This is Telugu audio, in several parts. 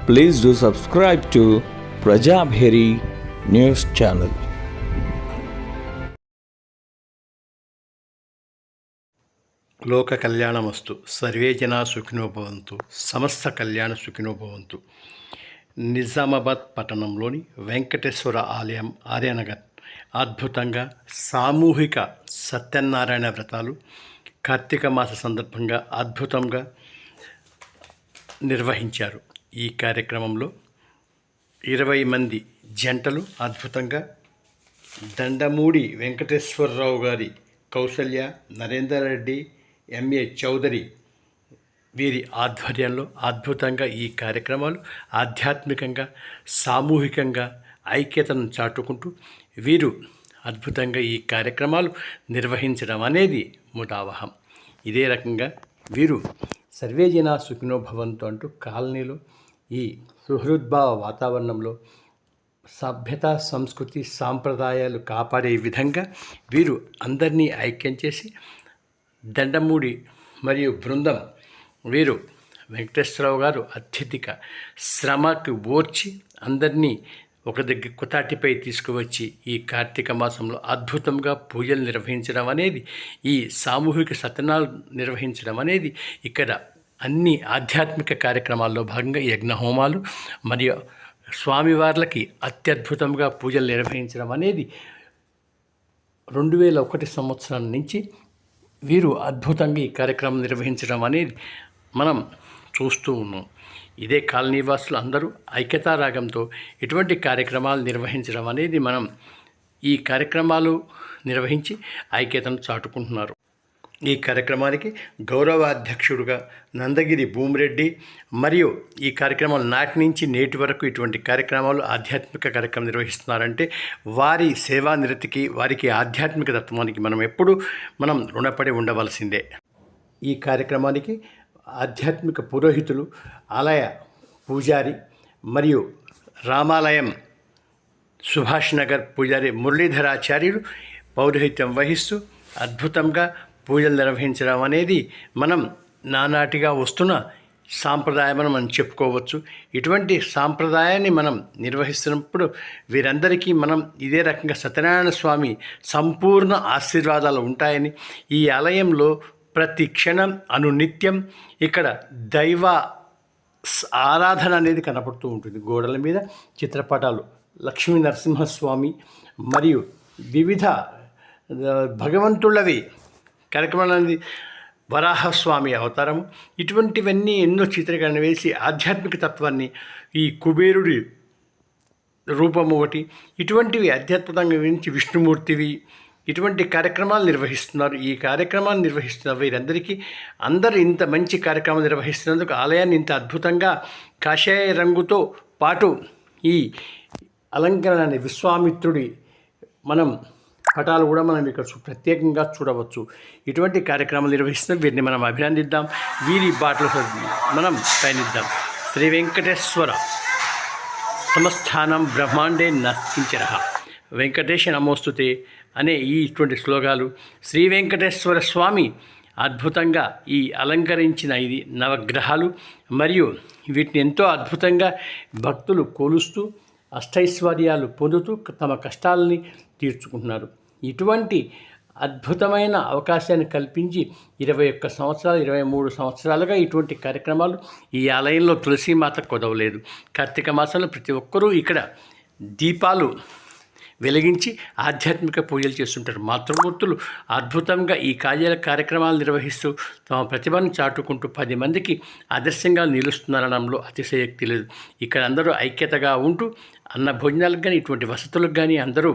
Please do subscribe to Prajabheri News Channel. లోక కళ్యాణమస్తు, సర్వే జనా సుఖినో భవంతు, సమస్త కళ్యాణ సుఖినో భవంతు. నిజామాబాద్ పట్టణంలోని వెంకటేశ్వర ఆలయం ఆర్యనగర్ అద్భుతంగా సామూహిక సత్యనారాయణ వ్రతాలు కార్తీక మాస సందర్భంగా అద్భుతంగా నిర్వహించారు. ఈ కార్యక్రమంలో 20 మంది జంటలు అద్భుతంగా దండమూడి వెంకటేశ్వరరావు గారి కౌసల్య, నరేందర్ రెడ్డి, ఎంఏ చౌదరి వీరి ఆధ్వర్యంలో అద్భుతంగా ఈ కార్యక్రమాలు ఆధ్యాత్మికంగా సామూహికంగా ఐక్యతను చాటుకుంటూ వీరు అద్భుతంగా ఈ కార్యక్రమాలు నిర్వహించడం అనేది ముఠావహం. ఇదే రకంగా వీరు సర్వే జనా సుఖినో భవంతు అంటూ కాలనీలో ఈ సుహృద్భావ వాతావరణంలో సభ్యత, సంస్కృతి, సాంప్రదాయాలు కాపాడే విధంగా వీరు అందరినీ ఐక్యం చేసి దండమూడి మరియు బృందం వీరు వెంకటేశ్వరరావు గారు అత్యధిక శ్రమకు ఓర్చి అందరినీ ఒక దగ్గర కుతాటిపై తీసుకువచ్చి ఈ కార్తీక మాసంలో అద్భుతంగా పూజలు నిర్వహించడం అనేది, ఈ సామూహిక సత్యనాలు నిర్వహించడం అనేది ఇక్కడ అన్ని ఆధ్యాత్మిక కార్యక్రమాల్లో భాగంగా యజ్ఞహోమాలు మరియు స్వామివార్లకి అత్యద్భుతంగా పూజలు నిర్వహించడం అనేది 2001 సంవత్సరం నుంచి వీరు అద్భుతంగా ఈ కార్యక్రమం నిర్వహించడం అనేది మనం చూస్తూ ఉన్నాం. ఇదే కాలనీవాసులు అందరూ ఐక్యతారాగంతో ఇటువంటి కార్యక్రమాలు నిర్వహించడం అనేది మనం ఈ కార్యక్రమాలు నిర్వహించి ఐక్యతను చాటుకుంటున్నారు. ఈ కార్యక్రమానికి గౌరవ అధ్యక్షుడుగా నందగిరి భూమిరెడ్డి మరియు ఈ కార్యక్రమాలు నాటి నుంచి నేటి వరకు ఇటువంటి కార్యక్రమాలు ఆధ్యాత్మిక కార్యక్రమం నిర్వహిస్తున్నారంటే వారి సేవా నిరతికి, వారికి ఆధ్యాత్మిక తత్వానికి మనం ఎప్పుడూ రుణపడి ఉండవలసిందే. ఈ కార్యక్రమానికి ఆధ్యాత్మిక పురోహితులు, ఆలయ పూజారి మరియు రామాలయం సుభాష్ నగర్ పూజారి మురళీధరాచార్యులు పౌరోహిత్యం వహిస్తూ అద్భుతంగా పూజలు నిర్వహించడం అనేది మనం నానాటిగా వస్తున్న సాంప్రదాయం మనం చెప్పుకోవచ్చు. ఇటువంటి సాంప్రదాయాన్ని మనం నిర్వహిస్తున్నప్పుడు వీరందరికీ మనం ఇదే రకంగా సత్యనారాయణ స్వామి సంపూర్ణ ఆశీర్వాదాలు ఉంటాయని, ఈ ఆలయంలో ప్రతి క్షణం అనునిత్యం ఇక్కడ దైవ ఆరాధన అనేది కనపడుతూ ఉంటుంది. గోడల మీద చిత్రపటాలు, లక్ష్మీ నరసింహస్వామి మరియు వివిధ భగవంతుళ్ళవి కార్యక్రమాలనేది, వరాహస్వామి అవతారము, ఇటువంటివన్నీ ఎన్నో చిత్రీకరణ వేసి ఆధ్యాత్మిక తత్వాన్ని, ఈ కుబేరుడి రూపం ఒకటి, ఇటువంటివి అధ్యాత్మికంగా గురించి విష్ణుమూర్తివి, ఇటువంటి కార్యక్రమాలు నిర్వహిస్తున్నారు. ఈ కార్యక్రమాలు నిర్వహిస్తున్న వీరందరికీ అందరూ ఇంత మంచి కార్యక్రమం నిర్వహిస్తున్నందుకు, ఆలయాన్ని ఇంత అద్భుతంగా కాషాయ రంగుతో పాటు ఈ అలంకరణని విశ్వామిత్రుడి పటాలు కూడా మనం ఇక్కడ ప్రత్యేకంగా చూడవచ్చు. ఇటువంటి కార్యక్రమాలు నిర్వహిస్తున్న వీరిని మనం అభినందిద్దాం, వీరి బాటలో మనం పయనిద్దాం. శ్రీ వెంకటేశ్వర సమస్థానం బ్రహ్మాండే నస్తించరః, వెంకటేశ నమోస్తుతే అనే ఇటువంటి శ్లోకాలు శ్రీ వెంకటేశ్వర స్వామి అద్భుతంగా ఈ అలంకరించిన ఇది నవగ్రహాలు మరియు వీటిని ఎంతో అద్భుతంగా భక్తులు కొలుస్తూ అష్టైశ్వర్యాలు పొందుతూ తమ కష్టాలని తీర్చుకుంటున్నారు. ఇటువంటి అద్భుతమైన అవకాశాన్ని కల్పించి 21 సంవత్సరాలు 23 సంవత్సరాలుగా ఇటువంటి కార్యక్రమాలు ఈ ఆలయంలో తులసీమాత కొదవలేదు. కార్తీక మాసంలో ప్రతి ఒక్కరూ ఇక్కడ దీపాలు వెలిగించి ఆధ్యాత్మిక పూజలు చేస్తుంటారు. మాతృమూర్తులు అద్భుతంగా ఈ కార్యక్రమాలు నిర్వహిస్తూ తమ ప్రతిభను చాటుకుంటూ 10 మందికి ఆదర్శంగా నిలుస్తున్నారనడంలో అతిశయోక్తి లేదు. ఇక్కడ అందరూ ఐక్యతగా ఉంటూ అన్న భోజనాలకు కానీ ఇటువంటి వసతులకు కానీ అందరూ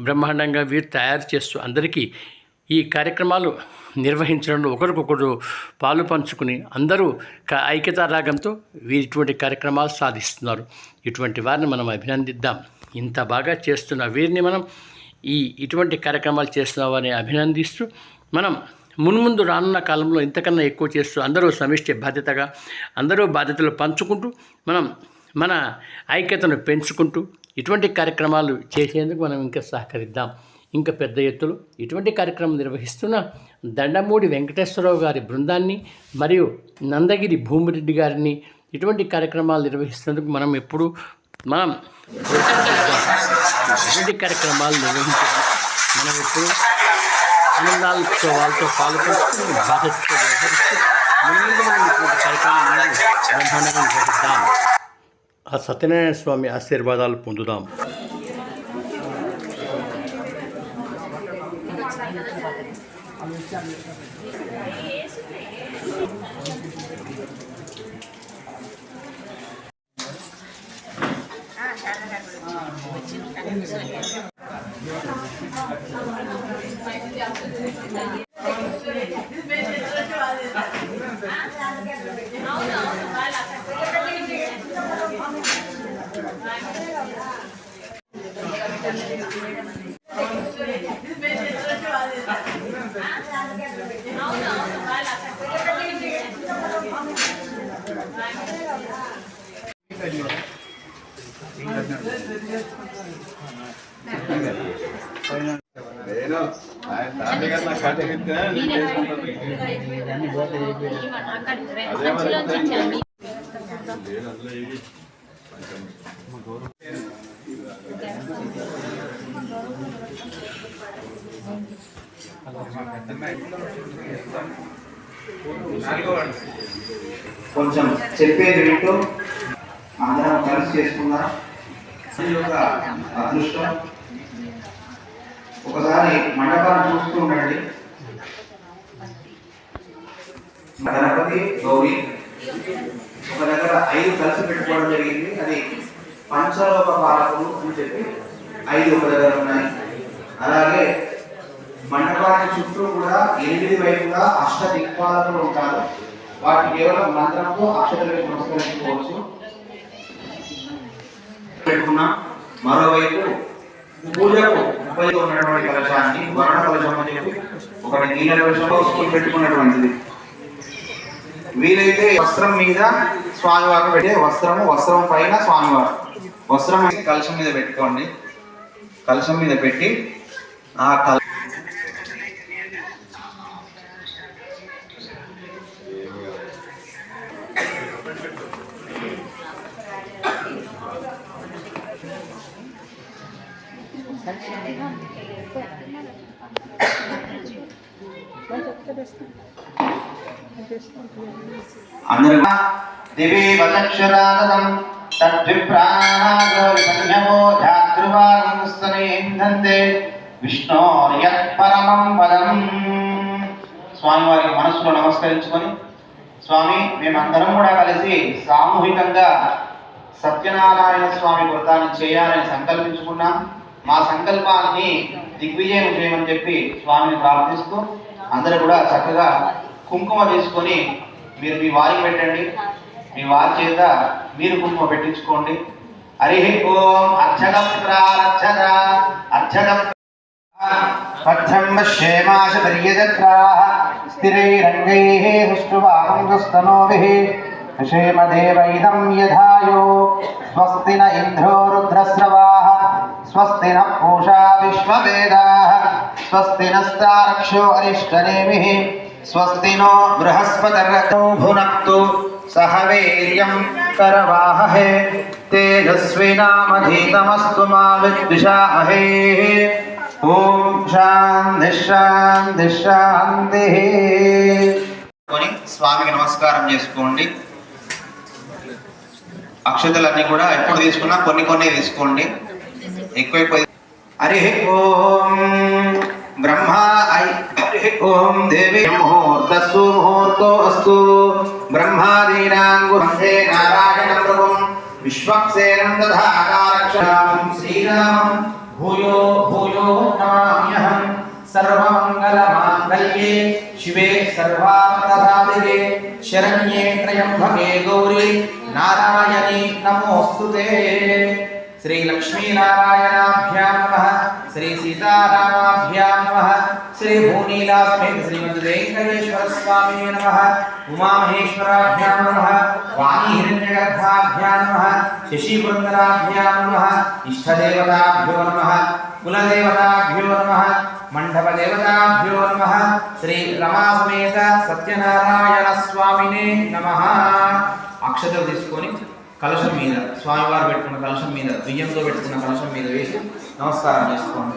బ్రహ్మాండంగా వీరు తయారు చేస్తూ అందరికీ ఈ కార్యక్రమాలు నిర్వహించడంలో ఒకరికొకరు పాలు పంచుకుని అందరూ ఐక్యతారాగంతో ఇటువంటి కార్యక్రమాలు సాధిస్తున్నారు. ఇటువంటి వారిని మనం అభినందిద్దాం. ఇంత బాగా చేస్తున్న వీరిని మనం ఇటువంటి కార్యక్రమాలు చేస్తున్నామని అభినందిస్తూ మనం మున్ముందు రానున్న కాలంలో ఇంతకన్నా ఎక్కువ చేస్తూ అందరూ సమిష్టి బాధ్యతగా అందరూ బాధ్యతలు పంచుకుంటూ మన ఐక్యతను పెంచుకుంటూ ఇటువంటి కార్యక్రమాలు చేసేందుకు మనం ఇంకా సహకరిద్దాం. ఇంకా పెద్ద ఎత్తులో ఇటువంటి కార్యక్రమం నిర్వహిస్తున్న దండమూడి వెంకటేశ్వరరావు గారి బృందాన్ని మరియు నందగిరి భూమిరెడ్డి గారిని ఇటువంటి కార్యక్రమాలు నిర్వహిస్తున్నందుకు మనం ఇటువంటి కార్యక్రమాలు నిర్వహించడం మనం ఎప్పుడు ఆనందాలతో వాళ్ళతో పాల్గొంటూ బాధ్యతతో వ్యవహరిస్తూ ముందు మనం ఇటువంటి కార్యక్రమాలను బ్రహ్మాండంగా నిర్వహిద్దాం. ఆ సత్యనారాయణ స్వామి ఆశీర్వాదాలు పొందుదాం. కొంచెం చెప్పేది వింటూ అందరం కలిసి చేసుకుందాం. అదృష్టం ఒకసారి మండపాన్ని చూస్తూ ఉండండి. గణపతి గౌరీ ఒక దగ్గర 5 కలిసి పెట్టుకోవడం జరిగింది. అది పంచలోక పాలకులు అని చెప్పి 5 ఒక దగ్గర ఉన్నాయి. అలాగే మండపానికి చుట్టూ కూడా 8 వైపులా అష్టదిక్పాలకులు ఉంటారు. వాటి కేవలం మంత్రంతో అక్షరాలకు నమస్కరించుకోవచ్చు. పెట్టుకున్నాం. మరోవైపు పూజకు ఉపయోగం ఉన్నటువంటి కలశాన్ని వర్ణ కలశం అని చెప్పి ఒకటి నీళ్ళ కలశంలో పెట్టుకున్నటువంటిది. వీలైతే వస్త్రం మీద స్వామివారు పెట్టే వస్త్రం పైన స్వామివారు వస్త్రం కలశం మీద పెట్టుకోండి. కలశం మీద పెట్టి ఆ అందరూ దివి వదక్షరాదం తద్విప్రాణాగోర్మన్యవో ధాతృవాగంస్తనేందంతే విష్ణోర్యత్ పరమం పదం. స్వామివారికి మనసులో నమస్కరించుకొని, స్వామి మేమందరం కూడా కలిసి సామూహికంగా సత్యనారాయణ స్వామి వ్రతాన్ని చేయాలని సంకల్పించుకున్నాం. మా సంకల్పాన్ని దిగ్విజయం చేయమని చెప్పి స్వామిని ప్రార్థిస్తూ అందరూ కూడా చక్కగా కుంకుమ తీసుకొని మీరు మీ వారికి పెట్టండి. మీ వారి చేత మీరు కుంకుమ పెట్టించుకోండి. హరి ఓం స్థిరైరంగైః హుష్టువాహంస్తనోభిః హేమదేవైదం యధాయో స్వస్తి న ఇంద్రో రుద్రస్రవాః స్వస్తి న పూషా విశ్వవేదాః స్వస్తి నస్తారక్షో అరిష్టనేమిః స్వస్తి నో బృహస్పతిర్నో భునక్తు సహ వీర్యం కరవాహే తేజస్వినామధీతమస్తు మా విద్విషామహే. ఓం శాంతి శాంతి శాంతి. స్వామికి నమస్కారం చేసుకోండి. అక్షతలన్నీ కూడా ఎప్పుడు తీసుకున్నా కొన్ని తీసుకోండి, ఎక్కువ. హరి ఓం బ్రహ్మా హరి ఓం దేవి ముహూర్తస్తు ముహూర్తో అస్తు బ్రహ్మాదీనాంగురంధే నారాయణ ప్రభుం విశ్వక్సేనం దధాకారక్షాం శ్రీరామం భూయో భూయో నమామ్యహం. సర్వమంగళమాంగళ్యే శివే సర్వార్థసాధికే శరణ్యే త్రయంబకే గౌరీ నారాయణీ నమోస్తుతే. శ్రీ లక్ష్మీనారాయణాభ్యాం నమః. శ్రీ సీతారామాభ్యాం నమః. శ్రీ భూనీలా సమేత శ్రీమద్ వెంకటేశ్వర స్వామినే నమః. ఉమామహేశ్వరాభ్యాం నమః. వాణీ హిరణ్యగర్భాభ్యాం నమః. శశిపురందరాభ్యాం నమః. ఇష్టదేవతాభ్యో నమః. కులదేవతాభ్యో నమః. మండపదేవతాభ్యో నమః. శ్రీ రమా సమేత సత్యనారాయణ స్వామినే నమః. అక్షతలు తీసుకొని కలశం మీద, స్వామివారు పెట్టుకున్న కలశం మీద, బియ్యంతో పెట్టుకున్న కలశం మీద వేసి నమస్కారం చేసుకోండి.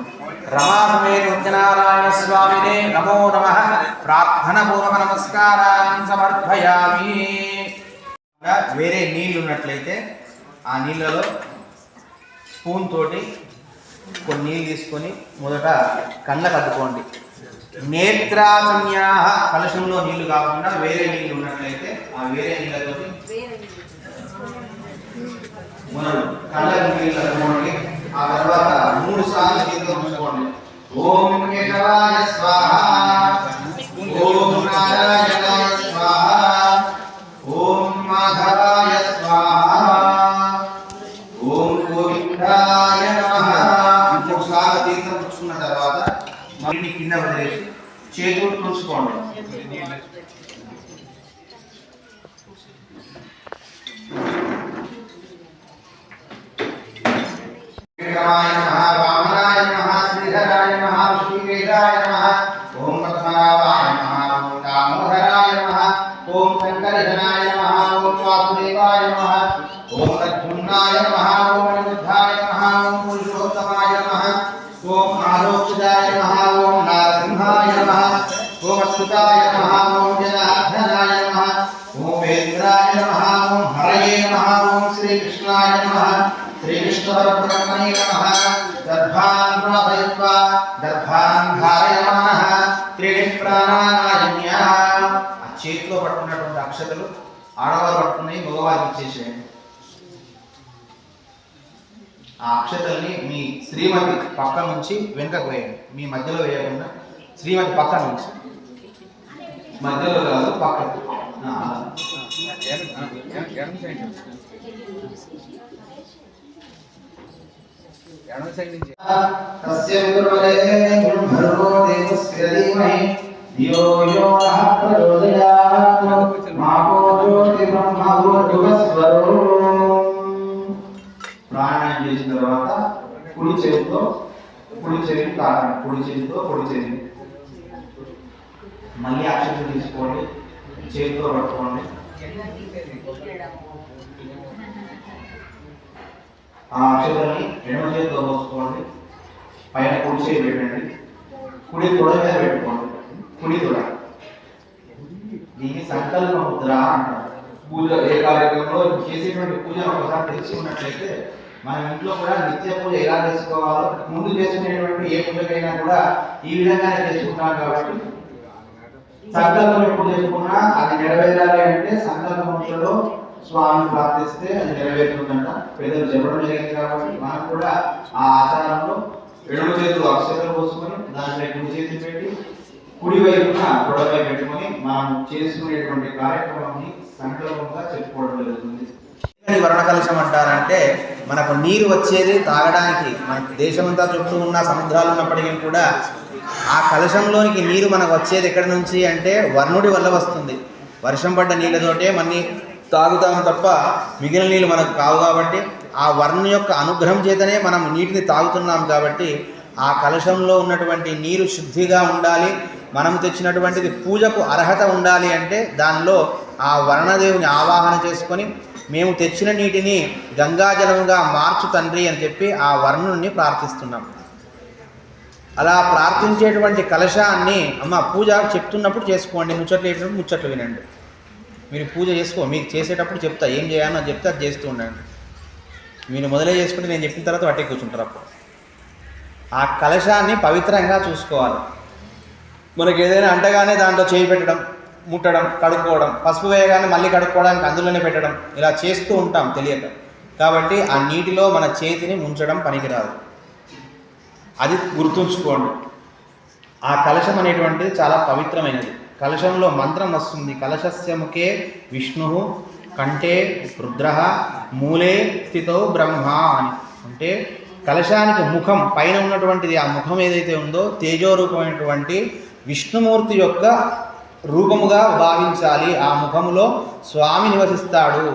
రమాసమేత సత్యనారాయణ స్వామినే నమో నమః ప్రార్థన పూర్వక నమస్కారాన్ని సమర్పయామి. వేరే నీళ్ళు ఉన్నట్లయితే ఆ నీళ్ళలో స్పూన్ తోటి కొన్ని నీళ్ళు తీసుకొని మొదట కళ్ళకు అద్దుకోండి. నేత్రాజన్యా కలశంలో నీళ్లు కాకుండా వేరే నీళ్ళు ఉన్నట్లయితే ఆ వేరే నీళ్ళతోటి మనం కళ్ళకు నీళ్ళు అద్దుకోండి. ఆ తర్వాత 3 సార్లు చేతితో మూసుకోండి. ఓం కేశవాయ స్వాహ, ఓం నారాయణాయ స్వాహ, ఓం మాధవాయ స్వాహ, ఓం గోవిందాయ నమః. 3 సార్లు చేతితో మూసుకున్న తర్వాత మళ్ళీ కింద వదిలేసి చేతులు తుడుచుకోండి. వామనాయ నమః, శ్రీధరాయ నమః, శ్రీకేశాయ నమః, ఓం పద్మనాభాయ నమః, ఓం దామోదరాయ నమః, ఓం శంకరజనాయ నమః, ఓం వాసుదేవాయ నమః, ఓం ప్రద్యుమ్నాయ నమః, ఓం అనిరుద్ధాయ నమః, ఓం పురుషోత్తమాయ నమః, ఓం ఆలోక్షితాయ నమః, ఓం నారసింహాయ నమః, ఓం అచ్యుతాయ నమః, ఓం జనార్దనాయ నమః, ఓం వేంద్రాయ నమః, ఓం హరయే నమః, ఓం శ్రీకృష్ణాయ నమః, శ్రీకృష్ణపరబ్రహ్మణే నమః. దర్భాన్ ప్రాపయత్వా దర్భాన్ ధారయమానః త్రీణి ప్రాణానాయన్య. ఆ చేతిలో పట్టుకున్నటువంటి అక్షతలు ఆడవారు పట్టుకున్నాయి, మగవారికి ఇచ్చేసేయండి. ఆ అక్షతల్ని మీ శ్రీమతి పక్క నుంచి వెనుకకు వేయండి. మీ మధ్యలో వేయకుండా శ్రీమతి పక్క నుంచి, మధ్యలో కాదు పక్కకు. ప్రాణాయామం చేసిన తర్వాత కుడి చేతితో తాకండి, కుడి చేతి మళ్ళీ అక్షతలు తీసుకోండి, చేతితో పట్టుకోండి. ఆ అక్షతల్ని ఎడమ చేతితో పోసుకోండి, పైన కుడి చేతి పెట్టండి, కుడి తొడ మీద పెట్టుకోండి. కుడి తొడ, దీన్ని సంకల్ప ముద్ర అంటారు. పూజ ఏ కార్యక్రమంలో చేసేటువంటి పూజను ఒకసారి తెలుసుకున్నట్లయితే మన ఇంట్లో కూడా నిత్య పూజ ఎలా చేసుకోవాలో, ముందు చేసుకునేటువంటి ఏ పూజకైనా కూడా ఈ విధంగానే చేసుకుంటాం. కాబట్టి సంకల్పం ఎప్పుడు చేసుకున్నా అది నెరవేరాలి అంటే సంకల్ప ముద్రలో స్వామిని ప్రార్థిస్తే అది నెరవేరుతుందంట. పెద్దలు చెప్పడం జరిగింది. కాబట్టి మనం కూడా ఆ ఆచారంలో ఎడమ చేతులు అక్షతలు పోసుకొని దానిపై కుడి చేతులు పెట్టి కుడి వైపున గొడవై పెట్టుకొని మనం చేసుకునేటువంటి కార్యక్రమాన్ని సంకల్పంగా చెప్పుకోవడం జరుగుతుంది. వర్ణ కలశం అంటారంటే మనకు నీరు వచ్చేది తాగడానికి. మన దేశమంతా చుట్టూ ఉన్న సముద్రాలు ఉన్నప్పటికీ కూడా ఆ కలశంలోనికి నీరు మనకు వచ్చేది ఎక్కడి నుంచి అంటే వర్ణుడి వల్ల వస్తుంది. వర్షం పడ్డ నీళ్ళతోటే మన్ని తాగుతాం తప్ప మిగిలిన నీళ్ళు మనకు కావు. కాబట్టి ఆ వర్ణుని యొక్క అనుగ్రహం చేతనే మనం నీటిని తాగుతున్నాం. కాబట్టి ఆ కలశంలో ఉన్నటువంటి నీరు శుద్ధిగా ఉండాలి. మనం తెచ్చినటువంటిది పూజకు అర్హత ఉండాలి అంటే దానిలో ఆ వర్ణదేవుని ఆవాహన చేసుకొని మేము తెచ్చిన నీటిని గంగాజలముగా మార్చు తండ్రి అని చెప్పి ఆ వర్ణుని ప్రార్థిస్తున్నాం. అలా ప్రార్థించేటువంటి కలశాన్ని అమ్మ పూజ చెప్తున్నప్పుడు చేసుకోండి, ముచ్చట్లు వేసినప్పుడు ముచ్చట్లు వినండి. మీరు పూజ మీకు చేసేటప్పుడు చెప్తా ఏం చేయాలో చెప్తే అది చేస్తూ ఉండండి. మీరు మొదలే చేసుకుంటే నేను చెప్పిన తర్వాత పట్టే కూర్చుంటారు. అప్పుడు ఆ కలశాన్ని పవిత్రంగా చూసుకోవాలి. మనకి ఏదైనా అంటగానే దాంట్లో చేయి పెట్టడం, ముట్టడం, కడుక్కోవడం, పసుపు వేయగానే మళ్ళీ కడుక్కోవడానికి అందులోనే పెట్టడం, ఇలా చేస్తూ ఉంటాం తెలియక. కాబట్టి ఆ నీటిలో మన చేతిని ముంచడం పనికిరాదు. అది గుర్తుంచుకోండి. ఆ కలశం అనేటువంటిది చాలా పవిత్రమైనది. కలశంలో మంత్రం వస్తుంది. కలశస్య ముఖే విష్ణు కంఠే రుద్ర మూలే స్థితో బ్రహ్మ అని. అంటే కలశానికి ముఖం పైన ఉన్నటువంటిది, ఆ ముఖం ఏదైతే ఉందో తేజోరూపమైనటువంటి విష్ణుమూర్తి యొక్క రూపముగా భావించాలి. ఆ ముఖములో స్వామి నివసిస్తాడు.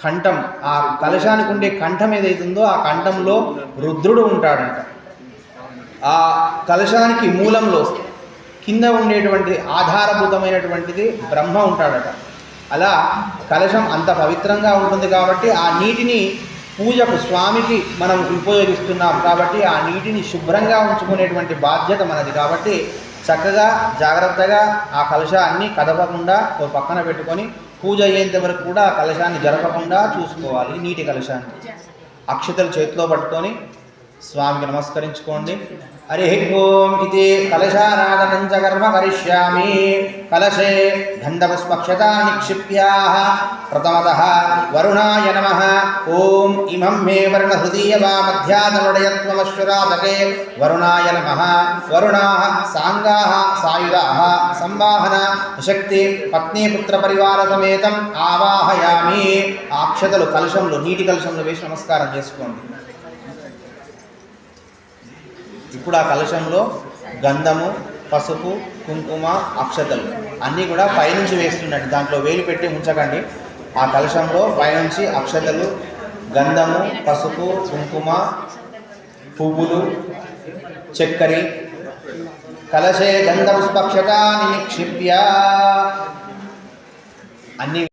కంఠం, ఆ కలశానికి ఉండే కంఠం ఏదైతుందో ఆ కంఠంలో రుద్రుడు ఉంటాడంట. ఆ కలశానికి మూలంలో కింద ఉండేటువంటి ఆధారభూతమైనటువంటిది బ్రహ్మ ఉంటాడట. అలా కలశం అంత పవిత్రంగా ఉంటుంది కాబట్టి ఆ నీటిని పూజకు స్వామికి మనం ఉపయోగిస్తున్నాం కాబట్టి ఆ నీటిని శుభ్రంగా ఉంచుకునేటువంటి బాధ్యత మనది కాబట్టి చక్కగా జాగ్రత్తగా ఆ కలశాన్ని కదపకుండా ఓ పక్కన పెట్టుకొని పూజ అయ్యేంత వరకు కూడా ఆ కలశాన్ని జరపకుండా చూసుకోవాలి. నీటి కలశాన్ని అక్షతలు చేతిలో పట్టుకొని స్వామికి నమస్కరించుకోండి. హరి ఓం ఇది కలశారాధనం చ కర్మ కరిష్యామి. కలశే గంధపుష్పక్షతా నిక్షిప్య ప్రథమతః వరుణాయ నమః. ఓం ఇమం మే వర్ణ హృదీయ వా మధ్యాదనుడయత్వమశ్వరాధకే వరుణాయ నమః. వరుణాః సాంగాః సాయుధాః సంవాహన శక్తి పత్నీపుత్ర పరివార సమేతం ఆవాహయామి. ఆ అక్షతలు కలశంలో నీటి కలశంలో వేసి నమస్కారం చేసుకోండి. ఇప్పుడు ఆ కలశంలో గంధము, పసుపు, కుంకుమ, అక్షతలు అన్నీ కూడా పైనుంచి వేస్తున్నట్టు, దాంట్లో వేలు పెట్టి ఉంచకండి. ఆ కలశంలో పైనుంచి అక్షతలు, గంధము, పసుపు, కుంకుమ, పువ్వులు, చక్కెర కలశే గంధపుష్పక్షతాని నిక్షిప్య అన్ని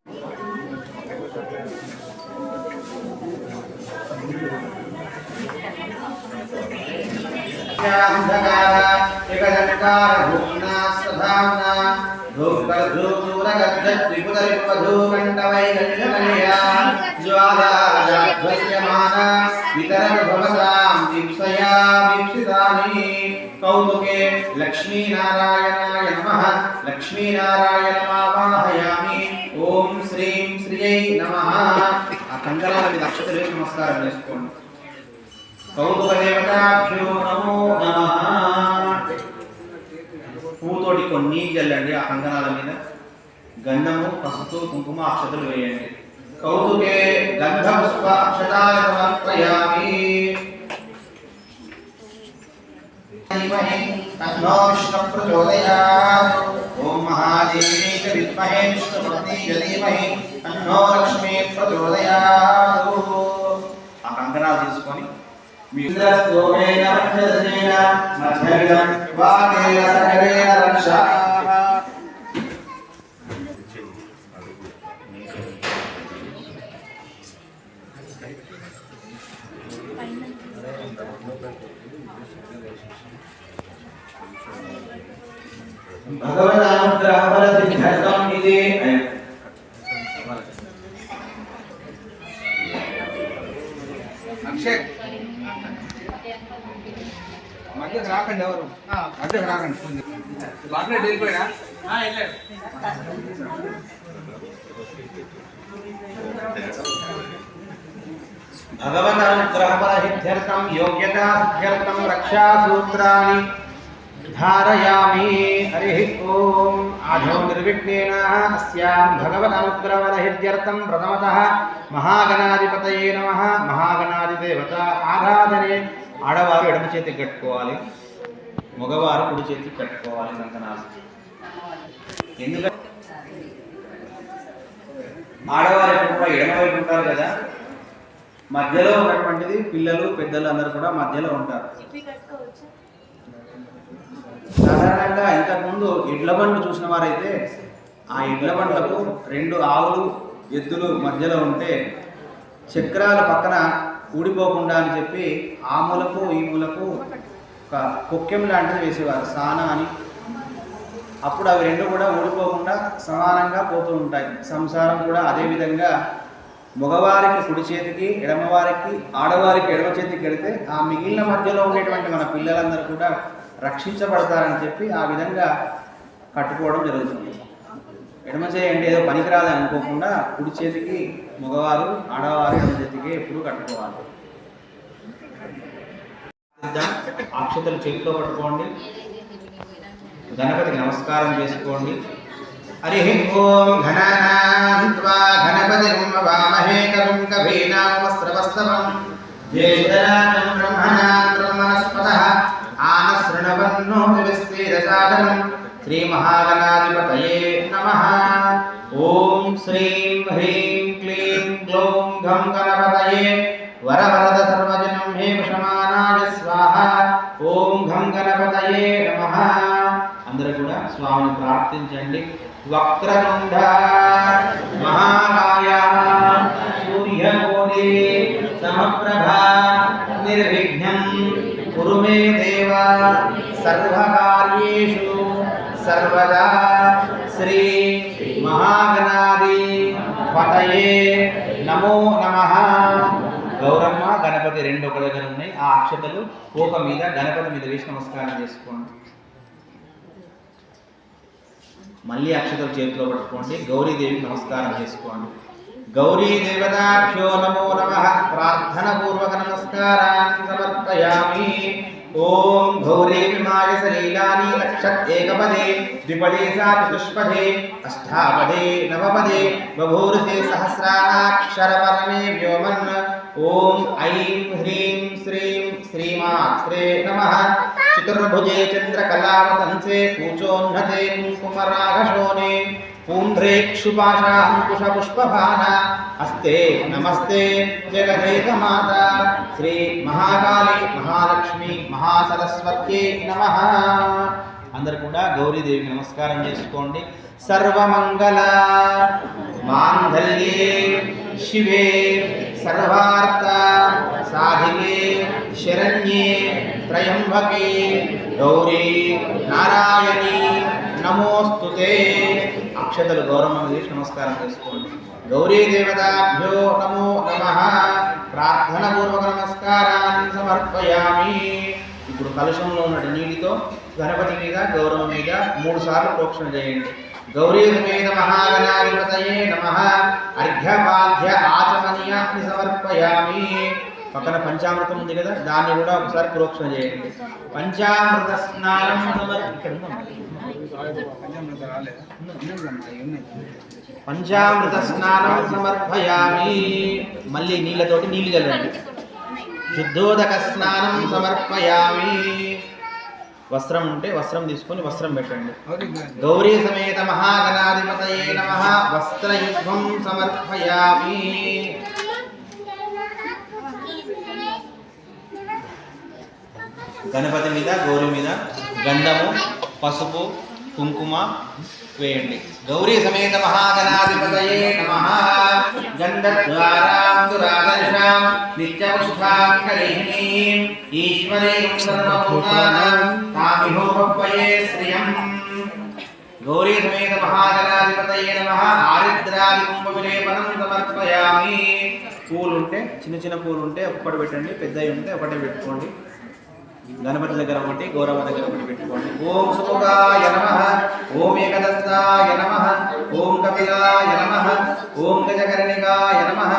కౌతుకే లక్ష్మీనారాయణాయ నమః. లక్ష్మీనారాయణమావాహయామి. ఓం శ్రీం శ్రీయై నమః. ఆ కంకణాల మీద అక్షతలు వేసి నమస్కారం చేసుకోండి. కౌతుకదేవతాభ్యో నమో నమః. పూతోటి కొన్ని జల్లండి ఆ కంకణాల మీద. గంధము, పసుపు, కుంకుమ, అక్షతలు వేయండి. కౌతుకే గంధపుష్ప అక్షతాయ సమర్పయామి. తన్నో విష్ణు ప్రచోదయాత్. ఓం మహాదేవి చ విద్మహే విష్ణుపత్ని చ ధీమహి తన్నో లక్ష్మీ ప్రచోదయాత్. ఆ కంకణాలు తీసుకొని ఇంద్రస్తోమేన రక్షసేన మధ్యగం వాగేన సకరేణ రక్షా. భగవదానుగ్రహఫలసిద్ధ్యర్థం ఇది అక్షయ్ మధ్యకి రాకండి, ఎవరు మధ్యకి రాకండి. బాగా వెళ్ళిపోయా భగవదానుగ్రహఫలసిద్ధ్యర్థం యోగ్యతాసిద్ధ్యర్థం రక్షాసూత్రాన్ని ధారయామి. హరి ఓం. ఆధో నిర్విఘ్నేన అస్యాం భగవదనుగ్రహఫలసిద్ధ్యర్థం ప్రథమతః మహాగణాధిపతయే నమః. మహాగణాధిదేవత ఆరాధనే. ఆడవారు ఎడమ చేతికి కట్టుకోవాలి, మగవారు కుడి చేతికి కట్టుకోవాలి కంకణాలు. ఎందుకంటే ఆడవారు ఎప్పుడు కూడా ఎడమవైపు ఉంటారు కదా, మధ్యలో ఉన్నటువంటిది పిల్లలు పెద్దలు అందరూ కూడా మధ్యలో ఉంటారు. సాధారణంగా ఇంతకుముందు ఎడ్ల బండ్లు చూసిన వారైతే ఆ ఎడ్ల బండ్లకు 2 ఆవులు ఎద్దులు మధ్యలో ఉంటే చక్రాల పక్కన ఊడిపోకుండా అని చెప్పి ఆ మూలకు ఈ మూలకు ఒక కొక్కెం లాంటిది వేసేవారు, సాన అని. అప్పుడు అవి 2 కూడా ఊడిపోకుండా సమానంగా పోతూ ఉంటాయి. సంసారం కూడా అదేవిధంగా మగవారికి కుడి చేతికి, ఎడమవారికి ఆడవారికి ఎడమ చేతికి వెళితే ఆ మిగిలిన మధ్యలో ఉండేటువంటి మన పిల్లలందరూ కూడా రక్షించబడతారని చెప్పి ఆ విధంగా కట్టుకోవడం జరుగుతుంది. ఎడమ చేయండి ఏదో పనికిరాదని అనుకోకుండా కుడి చేతికి మగవారు, ఆడవారు ఎడమ చేతికి ఎప్పుడు కట్టుకోవాలి. అక్షతలు చేతిలో పట్టుకోండి. గణపతికి నమస్కారం చేసుకోండి. హరి ఓం. ఘనానాన్వా గణపతిం వామహే కవిం కవీనామస్రవస్తవం జ్యేష్ఠరాజం బ్రహ్మణాన్ బ్రహ్మణస్పతః ఆనశృణవన్నోతివిస్ఫీరసాదనం. శ్రీ మహాగణాధిపతయే నమః. ఓం శ్రీం హ్రీం క్లీం గ్లౌం ఘం గణపతయే వరవరద సర్వజనం హే వశమానాయ స్వాహ. ఓం ఘం గణపతయే నమః. అందరూ కూడా స్వామిని ప్రార్థించండి. వక్రతుండ మహాకాయ సూర్యకోటి సమప్రభా నిర్విఘ్నం కురు మే దేవ సర్వకార్యేషు సర్వదా శ్రీ మహాగణాది పతయే నమో నమః. గౌరమ్మ గణపతి రెండు ఒక దగ్గర ఉన్నాయి. ఆ అక్షతలు కోక మీద గణపతి మీద వేసి నమస్కారం చేసుకోండి. మళ్ళీ అక్షతలు చేతిలో పట్టుకోండి. గౌరీదేవికి నమస్కారం చేసుకోండి. గౌరీ దేవతాభ్యో నమో నమః. ప్రార్థన పూర్వక నమస్కారాన్ని సమర్పయామి. ఓం గౌరీ విమాయ సలీలాని లక్షత్ ఏకపదే ద్విపదే సా చతుష్పదే అష్టాపదే నవపదే బభూర్షే సహస్రాక్షరవర్ణే వ్యోమన్. ఓం ఐం హ్రీం శ్రీం శ్రీమాత్రే నమః. చతుర్భుజే చంద్రకళావతంసే కూచోన్నతే కుంకుమరాగశోనే పూండ్రేక్షుపాశాంకుశపుష్పభాన హస్తే నమస్తే జగదేకమాత. శ్రీ మహాకాళి మహాలక్ష్మి మహాసరస్వత్యై నమః. అందరు కూడా గౌరీదేవికి నమస్కారం చేసుకోండి. సర్వమంగళ మాంగళ్యే శివే సర్వార్థ సాధికే శరణ్యే త్రయంబకే గౌరీ నారాయణి నమోస్తుతే. అక్షతలు గౌరవం చేసి నమస్కారం చేసుకోండి. గౌరీ దేవతాభ్యో నమో నమః. ప్రార్థన పూర్వక నమస్కారాన్ని సమర్పయామి. ఇప్పుడు కలుషంలో ఉన్న నీటితో గణపతి మీద గౌరవం మీద 3 సార్లు ప్రోక్షణ చేయండి. గౌరీ సమేత మహాగణాధిపతయే నమః. అర్ఘ్యపాద్య ఆచమనీయాన్ని సమర్పయామి. పక్కన పంచామృతం ఉంది కదా, దాన్ని కూడా ఒకసారి ప్రోక్షణ చేయండి. పంచామృత స్నానం పంచామృత స్నానం సమర్పయామి. మళ్ళీ నీళ్ళతోటి నీళ్ళు చల్లండి. శుద్ధోదక స్నానం సమర్పయామి. వస్త్రం ఉంటే వస్త్రం తీసుకొని వస్త్రం పెట్టండి. గౌరీ సమేత మహాగణాధిపతయే నమః. వస్త్రయుగ్మం సమర్పయామి. గణపతి మీద గౌరీ మీద గంధము పసుపు కుంకుమ వేయండి. గౌరీ సమేత మహాగణాధిపతయే నమః. గంధద్వారాం దురాదర్శాం నిత్యపుష్పాం కరిహిణీం ఈశ్వరీం సర్వభూతానాం తామిహోపయే శ్రియం. గౌరీ సమేత మహాగణాధిపతయే నమః. ఆరిద్రాది కుంభ విలేపనం సమర్పయామి. పూలు ఉంటే చిన్న చిన్న పూలు ఉంటే ఒక్కటి పెట్టండి, పెద్దవి ఉంటే ఒకటే పెట్టుకోండి. గణపతి దగ్గర ఒకటి, గౌరవ దగ్గర ఒకటి పెట్టుకోండి. ఓం సుముఖాయ నమః. ఓం ఏకదంతాయ నమః. ఓం కపిలాయ నమః. ఓం గజకర్ణికాయ నమః.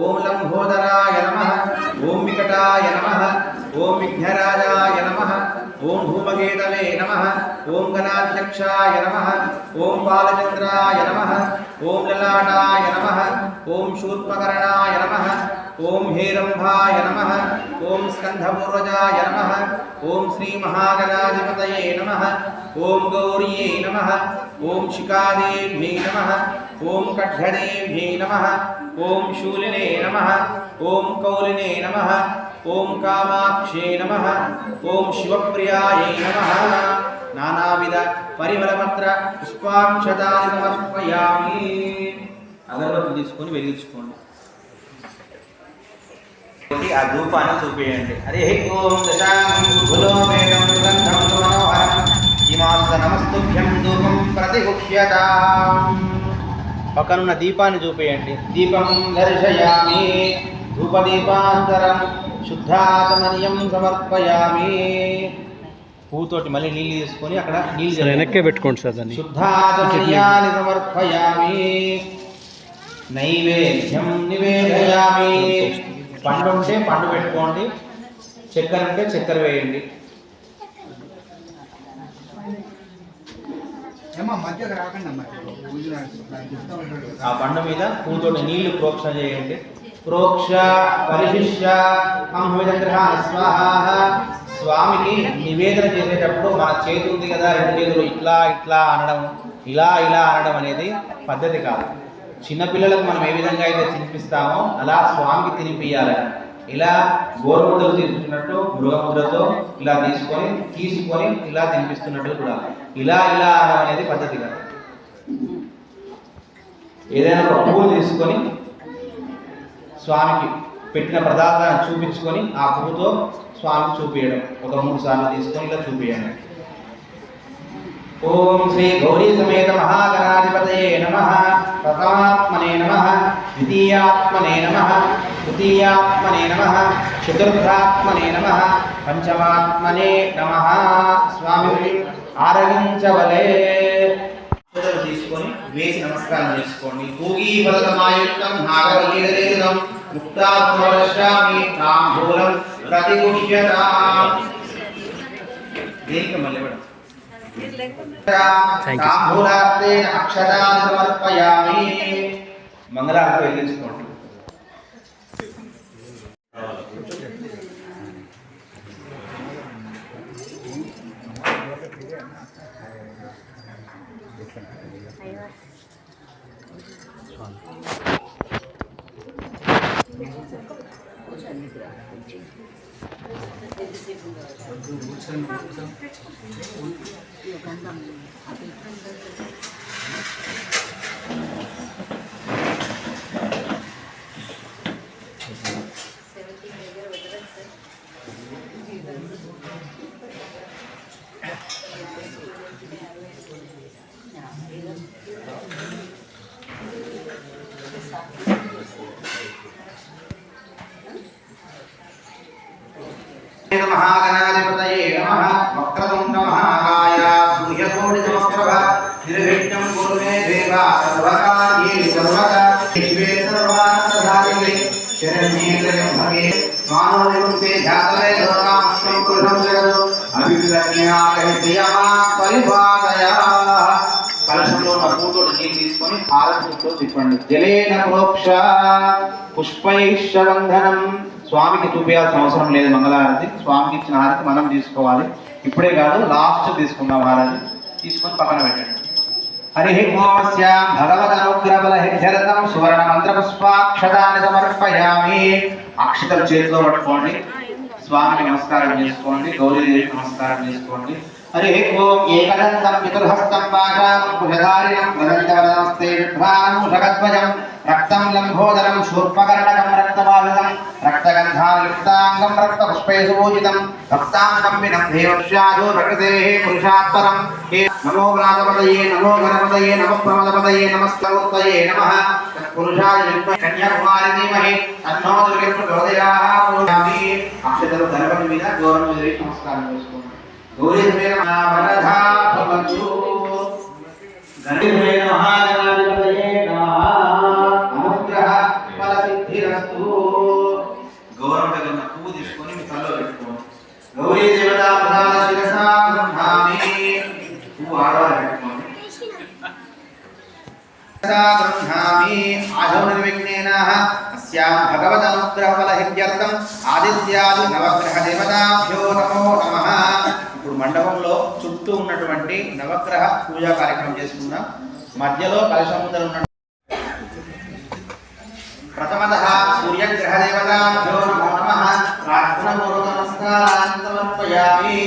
ఓం లంబోదరాయ నమః. ఓం వికటాయ నమః. ఓం విఘ్నరాజాయ నమః. ఓం భూమకేతవే నమః. ఓం గణాధ్యక్షాయ నమః. ఓం బాలచంద్రాయ నమః. ఓం లలాటాయ నమః. ఓం శూర్పకర్ణాయ నమః. ఓం హేరంభాయ నమః. ఓం స్కంధపూర్వజాయ నమః. ఓం శ్రీ మహాగణాధిపతయే నమః. ఓం గౌర్యై నమః. ఓం శిఖాదేవ్యై నమః. ఓం ఖడ్గదేవ్యై నమః. ఓం శూలినే నమః. ఓం కౌలినే నమః. ఓం కామాక్షే నమః. ఓం శివప్రియాయై నమః. నానావిధ పరిమళపత్ర పుష్పాక్షతాని సమర్పయామి. అగరబత్తులు తీసుకొని వెలిగించుకోండి. ఆ ధూపాన్ని చూపేయండి. హరి ఓం దశాంగులోమేదం గ్రంథం మనోహరం హిమాస్త నమస్తుభ్యం ధూపం ప్రతిగుహ్యతాం. పక్కనున్న దీపాన్ని చూపేయండి. దీపం దర్శయామి. ధూపదీపాంతరం శుద్ధాత్మనీయం సమర్పయామి. పూతోటి మళ్ళీ నీళ్ళు తీసుకొని అక్కడ నీళ్ళు వెనక్కే పెట్టుకోండి సార్. దాన్ని శుద్ధాత్మనీయాన్ని సమర్పయామి. నైవేద్యం నివేదయామి. పండు ఉంటే పండు పెట్టుకోండి, చక్కెర ఉంటే చక్కెర వేయండి. ఆ పండు మీద పూతోటి నీళ్లు ప్రోక్షణ చేయండి. ప్రోక్ష పరిశిష్య అంహవిదగ్రహాణ స్వాహ. స్వామికి నివేదన చేసేటప్పుడు మన చేతి ఉంది కదా, 2 చేతులు ఇట్లా ఇట్లా అనడం, ఇలా ఇలా అనడం అనేది పద్ధతి కాదు. చిన్నపిల్లలకు మనం ఏ విధంగా అయితే తినిపిస్తామో అలా స్వామికి తినిపియాలి. ఇలా గోరుముద్దలు తినిపిస్తున్నట్టు మృగముద్రతో ఇలా తీసుకొని ఇలా తినిపిస్తున్నట్టు కూడా ఇలా ఇలా అనడం అనేది పద్ధతి కాదు. ఏదైనా ఒక పువ్వు తీసుకొని స్వామికి పెట్టిన ప్రదార్థాన్ని చూపించుకొని ఆ పువ్వుతో స్వామికి చూపించడం. ఒక 3 సార్లు తీసుకొని ఇలా చూపించండి. ఓం శ్రీ గౌరీ సమేత మహాగణాధిపతయే నమః. ప్రథమాత్మనే నమః, ద్వితీయాత్మనే నమః, తృతీయాత్మనే నమః, చతుర్థాత్మనే నమః, పంచమాత్మనే నమః. స్వామిని ఆరగించవలే. తీసుకొని వేసి నమస్కారం చేసుకోండి. పూగీ ఫలమాయుక్తం నాగవల్లీదరేదం ముక్తాత్మవశ్యామి తాంబూలం ప్రతిగుష్యతాం. దేనికి మళ్ళీ తాంబూలార్తే అక్షరాన్ని సమర్పయామి. మంగళారతి వెలిగించుకోండి. మహాగణాధిపతయే నమః. వక్రతుండ మహాకాయ సూర్యకోటి సమప్రభ నిర్విఘ్నం కురు మే దేవ సర్వకార్యేషు సర్వదా. శివే సర్వానందధారిణి శరణ్యే త్ర్యంబకే స్వానోదిముక్తే జాతవే లోకామస్మిం కులం జగదు అభివృద్ధ్యాయమా పరిపాదయ. కలశంలో ఉన్న పూతో నీళ్ళు తీసుకొని హారతితో తిప్పండి. జలేన ప్రోక్ష పుష్పైశ్చ వందనం. స్వామికి చూపించాల్సిన అవసరం లేదు. మంగళహారతి స్వామికి ఇచ్చిన హారతి మనం తీసుకోవాలి. ఇప్పుడే కాదు, లాస్ట్ తీసుకుందాం. హారతి తీసుకొని పక్కన పెట్టండి. హరి ఓంస్యాం భగవదనుగ్రహబల హిర్ధరతం సువర్ణ మంత్ర పుష్పాక్షతాన్ని సమర్పయామి. అక్షతలు చేతిలో పట్టుకోండి. స్వామికి నమస్కారం చేసుకోండి. గౌరీదేవికి నమస్కారం చేసుకోండి. హరి ఓం ఏకదంతం చతుర్హస్తం పాశాం కుశధారిణం వదంతవదనస్తే విభ్రానం జగద్వజం రక్తం లంబోదరం శూర్పకర్ణకం రక్తవాహకం రక్తగంధాయుక్తాంగం రక్తపుష్పైసుపూజితం రక్తాంగంబినం దేవశ్యాదో ప్రకృతేః పురుషాత్పరం. నమో వ్రాతపతయే నమో గణపతయే నమో ప్రమదపతయే నమస్తమూర్తయే నమః. పురుషాయ విద్మహే కన్యాకుమారి ధీమహి తన్నో దుర్గే ప్రచోదయామి. అక్షతలు గణపతి మీద గౌరవం చేసి నమస్కారం చేసుకోండి. గౌరీ వరదా భవంతు. గణపతి మహాగణాధిపతయే నమః. అనుగ్రహ ఫల సిద్ధిరస్తు. గౌరవం దగ్గర పువ్వు తీసుకొని మీ తలలో పెట్టుకోండి. గౌరీ దేవతా ప్రధాన శిరసా గృహామి. పువ్వు ఆడవాళ్ళు పెట్టుకోండి. గృహామి ఆధౌ నిర్విఘ్నేన అస్యాం భగవదనుగ్రహ ఫల సిద్ధ్యర్థం ఆదిత్యాది నవగ్రహ దేవతాభ్యో నమో నమః. ఇప్పుడు మండపంలో చుట్టూ ఉన్నటువంటి నవగ్రహ పూజా కార్యక్రమం చేసుకుందాం. మధ్యలో కలశం ముందర ఉన్న ప్రథమతః సూర్యగ్రహ దేవతాభ్యో నమో నమః. ప్రార్థనపూర్వక నమస్కారాన్ని సమర్పయామి.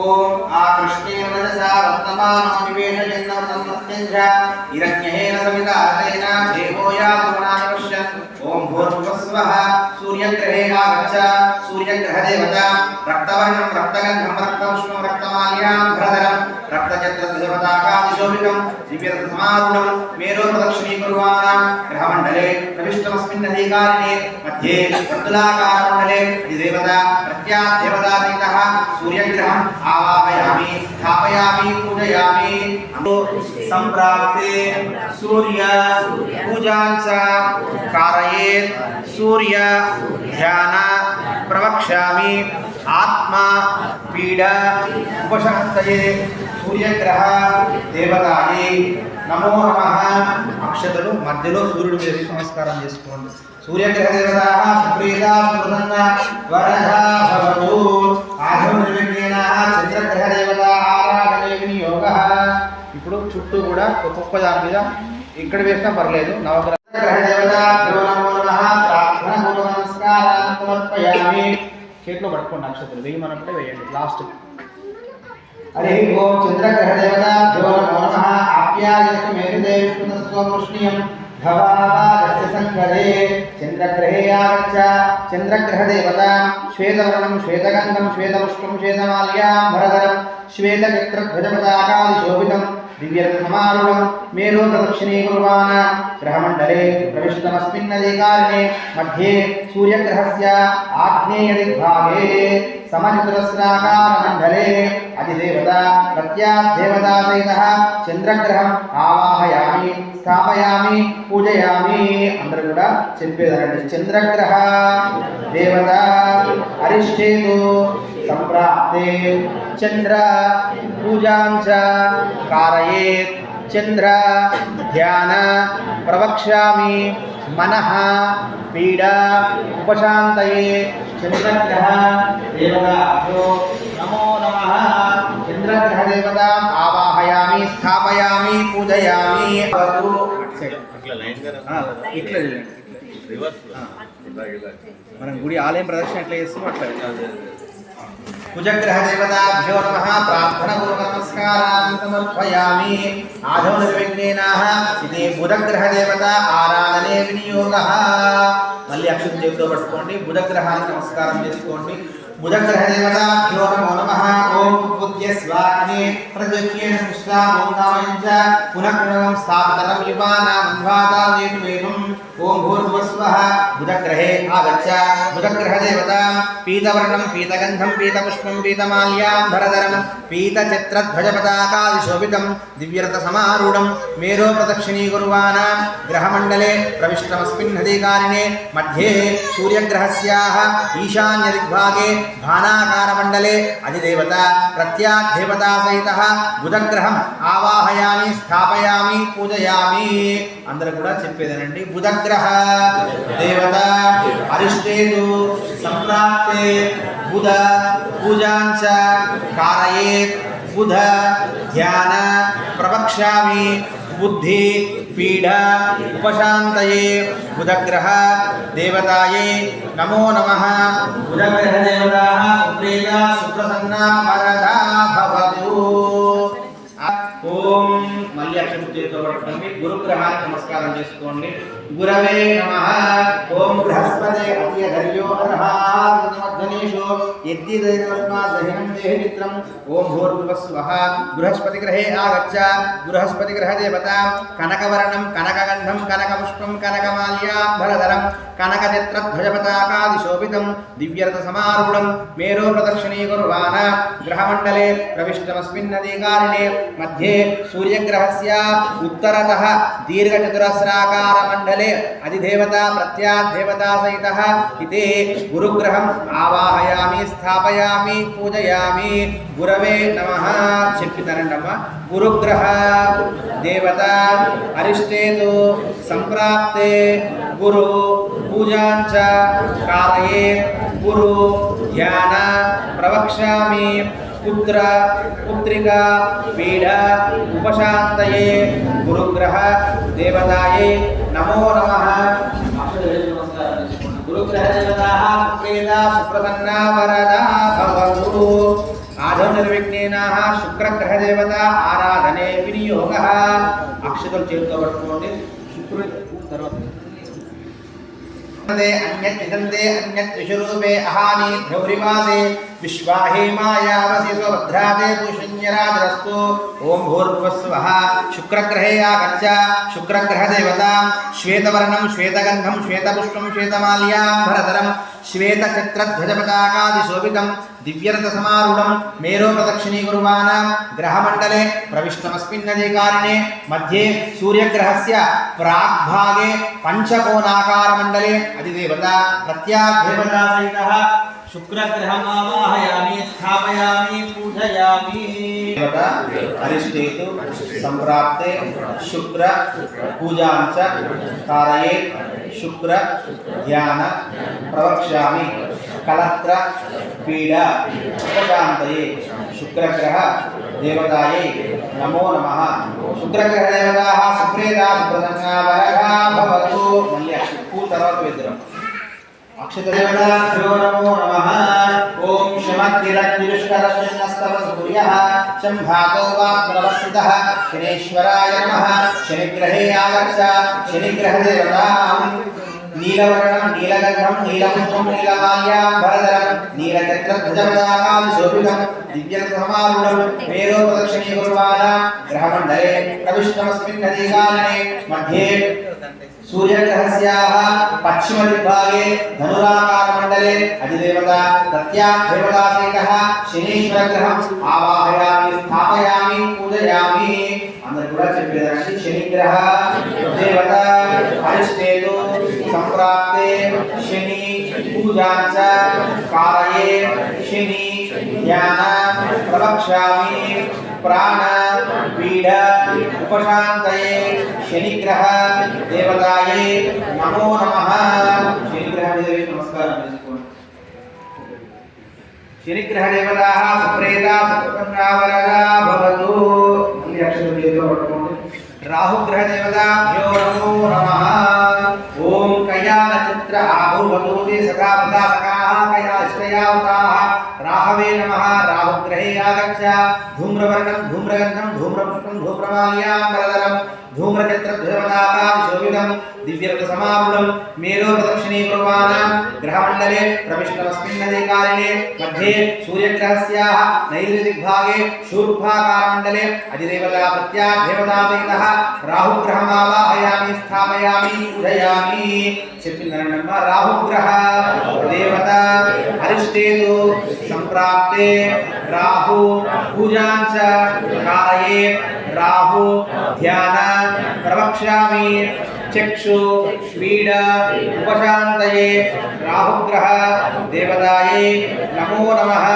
ఓం ఆకృష్ణేన రజసా వర్తమానో నివేశయన్నవతం సత్యంజ హిరణ్యేన సవితారేణ దేవో యాతుమనాపశ్యన్. ఓం భూర్భువస్వః సూర్యగ్రహే ఆగచ్చ. సూర్యగ్రహ దేవత రక్తవర్ణం రక్తగంధం రక్తౌష్ణం రక్తమాల్యాం భరధరం రక్తచత్రదేవతాకాదిశోభితం దివ్యరథసమారుఢం మేరో ప్రదక్షిణీకుర్వాణాం గ్రహమండలే ప్రవిష్టమస్మిన్ అధికారిణే మధ్యే వర్తులాకారమండలే అధిదేవత ప్రత్యాదేవతాతీతః సూర్యగ్రహం ఆవాహయామి స్థాపయామి పూజయామి. సంప్రాప్తే సూర్య పూజాంచ కారయేత్. సూర్య ధ్యాన ప్రవక్ష్యామి. ఆత్మ పీడ ఉపశాంతయే. సూర్యగ్రహ దేవతాయే నమో నమః. అక్షతలు మధ్యలో సూర్యుడు మీద నమస్కారం చేసుకోండి. సూర్యగ్రహ దేవతాః సుప్రీతా సుప్రసన్న వరదా భవతు. ఆధౌ నిర్విఘ్నేన చంద్రగ్రహ దేవతా ఆరాధనే వినియోగః. ఇప్పుడు చుట్టూ కూడా ఒక్కొక్క దాని మీద ఇక్కడ వేసినా పర్లేదు. నవగ్రహ దేవతాభ్యో నమో నమః. ప్రార్థనపూర్వక నమస్కారాన్ని సమర్పయామి. చేతిలో పట్టుకోండి. అక్షతలు వేయమన్నప్పుడే వేయండి లాస్ట్. హరి ఓం చంద్రగ్రహ దేవతాభ్యో నమో నమః. ఆప్యాయస్తు మేఘదే విష్ణుతస్వ వృష్ణీయం धवादस्य संगदे चंद्रग्रहे आगच्छ चंद्रग्रहदेवता श्वेतवर्णं श्वेतगन्धं श्वेतपुष्पं श्वेतमाल्याम्बरधरं श्वेतचित्रध्वजपताकादिशोभितं दिव्यरथसमारूढं मेरो प्रदक्षिणीकुर्वाण ग्रहमण्डले प्रविष्टमस्मिन्नदीकारिणे मध्ये सूर्यग्रहस्य आग्नेयदिग्भागे समचतुरस्राकारमण्डले अधिदेवता प्रत्यादेवता सहितः चंद्रग्रहं आवाहयामि स्थापयामि पूजयामि अंदर కూడా చెప్పేదారండి चंद्रग्रह देवता अरिष्टेतु संप्राप्ते चंद्र पूजांच कारयेत् चंद्र ध्यान प्रवक्ष्यामि मनः पीडा उपशान्तये चंद्रग्रह देवताभ्यो नमो नमः चंद्रग्रह देवता आवाहयामि स्थापयामि पूजयामि इट्ला రివర్స్ మనం గుడి ఆలయం ప్రదక్షిణ ఎట్లా చేస్తామో అట్లా కుజగ్రహ దేవతాభ్యో నమః ప్రార్థనపూర్వక నమస్కారాన్ని సమర్పయామి ఆదౌ నిర్విఘ్నేనాః ఇది బుధగ్రహ దేవత ఆరాధనే వినియోగః మళ్ళీ అక్షరం చేతితో పట్టుకోండి బుధగ్రహానికి నమస్కారం చేసుకోండి బుధగ్రహ దేవతాభ్యో నమో నమః ఓం బుద్ధ్య స్వాహనే ప్రజక్యేన పుష్పా ఓం నామయంచ పునః స్థాపితం యువానాం ధ్వాతాయేతు వేదం ఓం భూర్భువస్వః బుధగ్రహే ఆగచ్చ బుధగ్రహ దేవతా పీతవర్ణం పీతగంధం పీతపుష్పం పీతమాల్యాంబరధరం పీతచిత్రధ్వజపతాకాదిశోభితం దివ్యరథసమారూఢం మేరో ప్రదక్షిణీకుర్వాణ గ్రహమండలే ప్రవిష్టమస్మిన్నదీకారిణే మధ్యే సూర్యగ్రహస్యాః ఈశాన్యదిగ్భాగే भानाकारमण्डले अधिदेवता प्रत्यादेवता सहितः बुधग्रहं आवाहयामि स्थापयामि पूजयामि अंदर కూడా చెప్పేదేనండి बुधग्रह देवता अरिष्टेतु संप्राप्ते बुध पूजांच कारयेत् बुध ध्यान प्रवक्ष्यामि बुद्धि पीडा उपशान्तये बुधग्रह देवताये नमो नमः बुधग्रह देवताः सुप्रीता सुप्रसन्ना वरदा भवतु ओम మళ్ళీ అక్షరం చేతితో పట్టుకోండి గురుగ్రహానికి నమస్కారం చేసుకోండి గురవే నమః ఓం బృహస్పతే అత్యధర్యో అర్హాద్మధ్వనేషు యద్దిదైనస్మాదహినం దేహి మిత్రం ఓం భూర్భువస్వః బృహస్పతి గ్రహే ఆగచ్చ బృహస్పతి గ్రహ దేవత కనకవర్ణం కనకగంధం కనకపుష్పం కనకమాల్యాంబరధరం కనకచిత్రధ్వజపతాకాదిశోభితం దివ్యరథసమారూఢం మేరో ప్రదక్షిణీకుర్వాణ గ్రహమండలే ప్రవిష్టమస్మిన్నదీకారిణే मध्ये सूर्यग्रहस्य उत्तरतः दीर्घचतुरस्राकारमण्डले अधिदेवता प्रत्यादेवता सहितः इति गुरुग्रहम् आवाहयामि स्थापयामि पूजयामि गुरवे नमः చెప్పితారండమ్మ गुरुग्रह देवता अरिष्टेतु संप्राप्ते गुरु पूजांच कारयेत् गुरु ध्यान प्रवक्ष्यामि पुत्र पुत्रिका पीडा उपशान्तये गुरुग्रह देवताये नमो नमः गुरुग्रह देवताः सुप्रीता सुप्रसन्ना वरदा भवतु आदौ निर्विघ्नेनाः शुक्रग्रह देवता आराधने विनियोगः अक्षतल చేతితో పట్టుకోండి శుక్రుడు తర్వాత अन्यत् अन्यत् विश्वरूपे अहानि ध्रुवरिवासे विश्वाहे मायावसि स्वभद्राते पुष्यराजरस्तु ओम भूर्भुवस्वः शुक्रग्रहे आगच्छ शुक्रग्रह देवता श्वेतवर्णं श्वेतगन्धं श्वेतपुष्पं श्वेतमाल्याम्बरधरं श्वेतचित्रध्वजपताकादिशोभितं दिव्यरथसमारूढं मेरो प्रदक्षिणीकुर्वाण ग्रहमण्डले प्रविष्टमस्मिन्नदीकारिणे मध्ये सूर्यग्रहस्य प्राग्भागे पञ्चकोणाकारमण्डले अधिदेवता प्रत्यादेवता सहितः शुक्रग्रहम् आवाहयामि स्थापयामि पूजयामि देवता अरिष्टेतु संप्राप्ते शुक्र पूजांच कारयेत् शुक्र ध्यान प्रवक्ष्यामि कलत्र पीडा उपशान्तये शुक्रग्रह देवताये नमो नमः शुक्रग्रह देवताः सुप्रीता सुप्रसन्ना वरदा भवतु मल्ली अक्षु तरवत वेद्रम अक्षतदेवताभ्यो नमो नमः ओम शमद्दिरद्दिरुष्करश्चन्नस्तव सूर्यः शंभातो वा प्रवस्थितः शनेश्वराय नमः शनिग्रहे आगच्छ शनिग्रहदेवतां नीलवर्णं नीलगन्धं नीलपुष्पं नीलमाल्याम्बरधरं नीलचक्रध्वजपताकां शोभितं दिव्यसमारूढं मेरो प्रदक्षिणीकुर्वाण ग्रहमण्डले प्रविष्टमस्मिन् नदीकानने मध्ये सूर्यग्रहस्याः पश्चिमदिग्भागे धनुराकारमण्डले अधिदेवता तस्याः देवतासेकः शनीश्वरग्रहम् आवाहयामि स्थापयामि पूजयामि अंदर కూడా చెప్పేదానికి శనిగ్రహ దేవత అరిష్టేతు సంప్రాప్తే శని పూజాంచ కారయే శని ధ్యాన ప్రవక్ష్యామి प्राण पीड उपशांतये शनिग्रह देवताये नमो नमः शनिग्रह देवी नमस्कार शनिग्रह देवताः सुप्रेता सुप्रसन्नावरदा भवतु अन्य अक्षर देवो राहुग्रह देवताभ्यो नमो नमः ओम कयान चित्र आभूवतु सदा पदा सकाः कया इष्टयावताः राहवे नमः राहुग्रहे आगच्छ धूम्रवर्णं धूम्रगन्धं धूम्रपुष्पं धूम्रमाल्याम्बरधरं धूम्रचक्रध्वजपताकां शोभितं दिव्यरथसमारूढं मेरो प्रदक्षिणीकुर्वाण ग्रहमण्डले प्रविष्टमस्मिन् नदीकारिणे मध्ये सूर्यग्रहस्याः नैऋतिग्भागे शूर्भाकारमण्डले अधिदेवता प्रत्यादेवतासहितः राहुग्रहम् आवाहयामि स्थापयामि पूजयामि చెప్పిందనమ్మ రాహుగ్రహ దేవత అరిష్టేతు సంప్రాప్తే రాహు పూజాంచ కారయే రాహు ధ్యాన ప్రవక్ష్యామి చక్షు పీడ ఉపశాంతయే రాహుగ్రహ దేవతాయే నమో నమః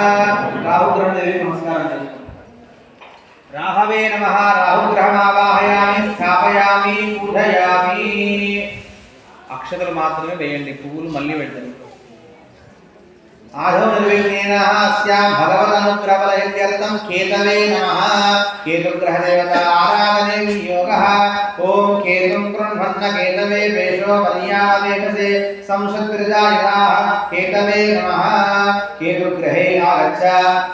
రాహుగ్రహ దేవి నమస్కారం రాహవే నమః రాహుగ్రహమావాహయామి స్థాపయామి పూజయామి అక్షతలు మాత్రమే వేయండి పువ్వులు మళ్ళీ పెట్టండి ఆధో నిర్విఘ్నేన అస్యాం భగవదనుగ్రహఫలయత్యర్థం కేతవే నమః కేతుగ్రహ దేవత ఆరాధనే వినియోగః ఓం కేతుం కృణ్వన్న కేతవే వేషో పర్యావేకసే సంసత్ప్రజాయః కేతవే నమః కేతుగ్రహే ఆగచ్చ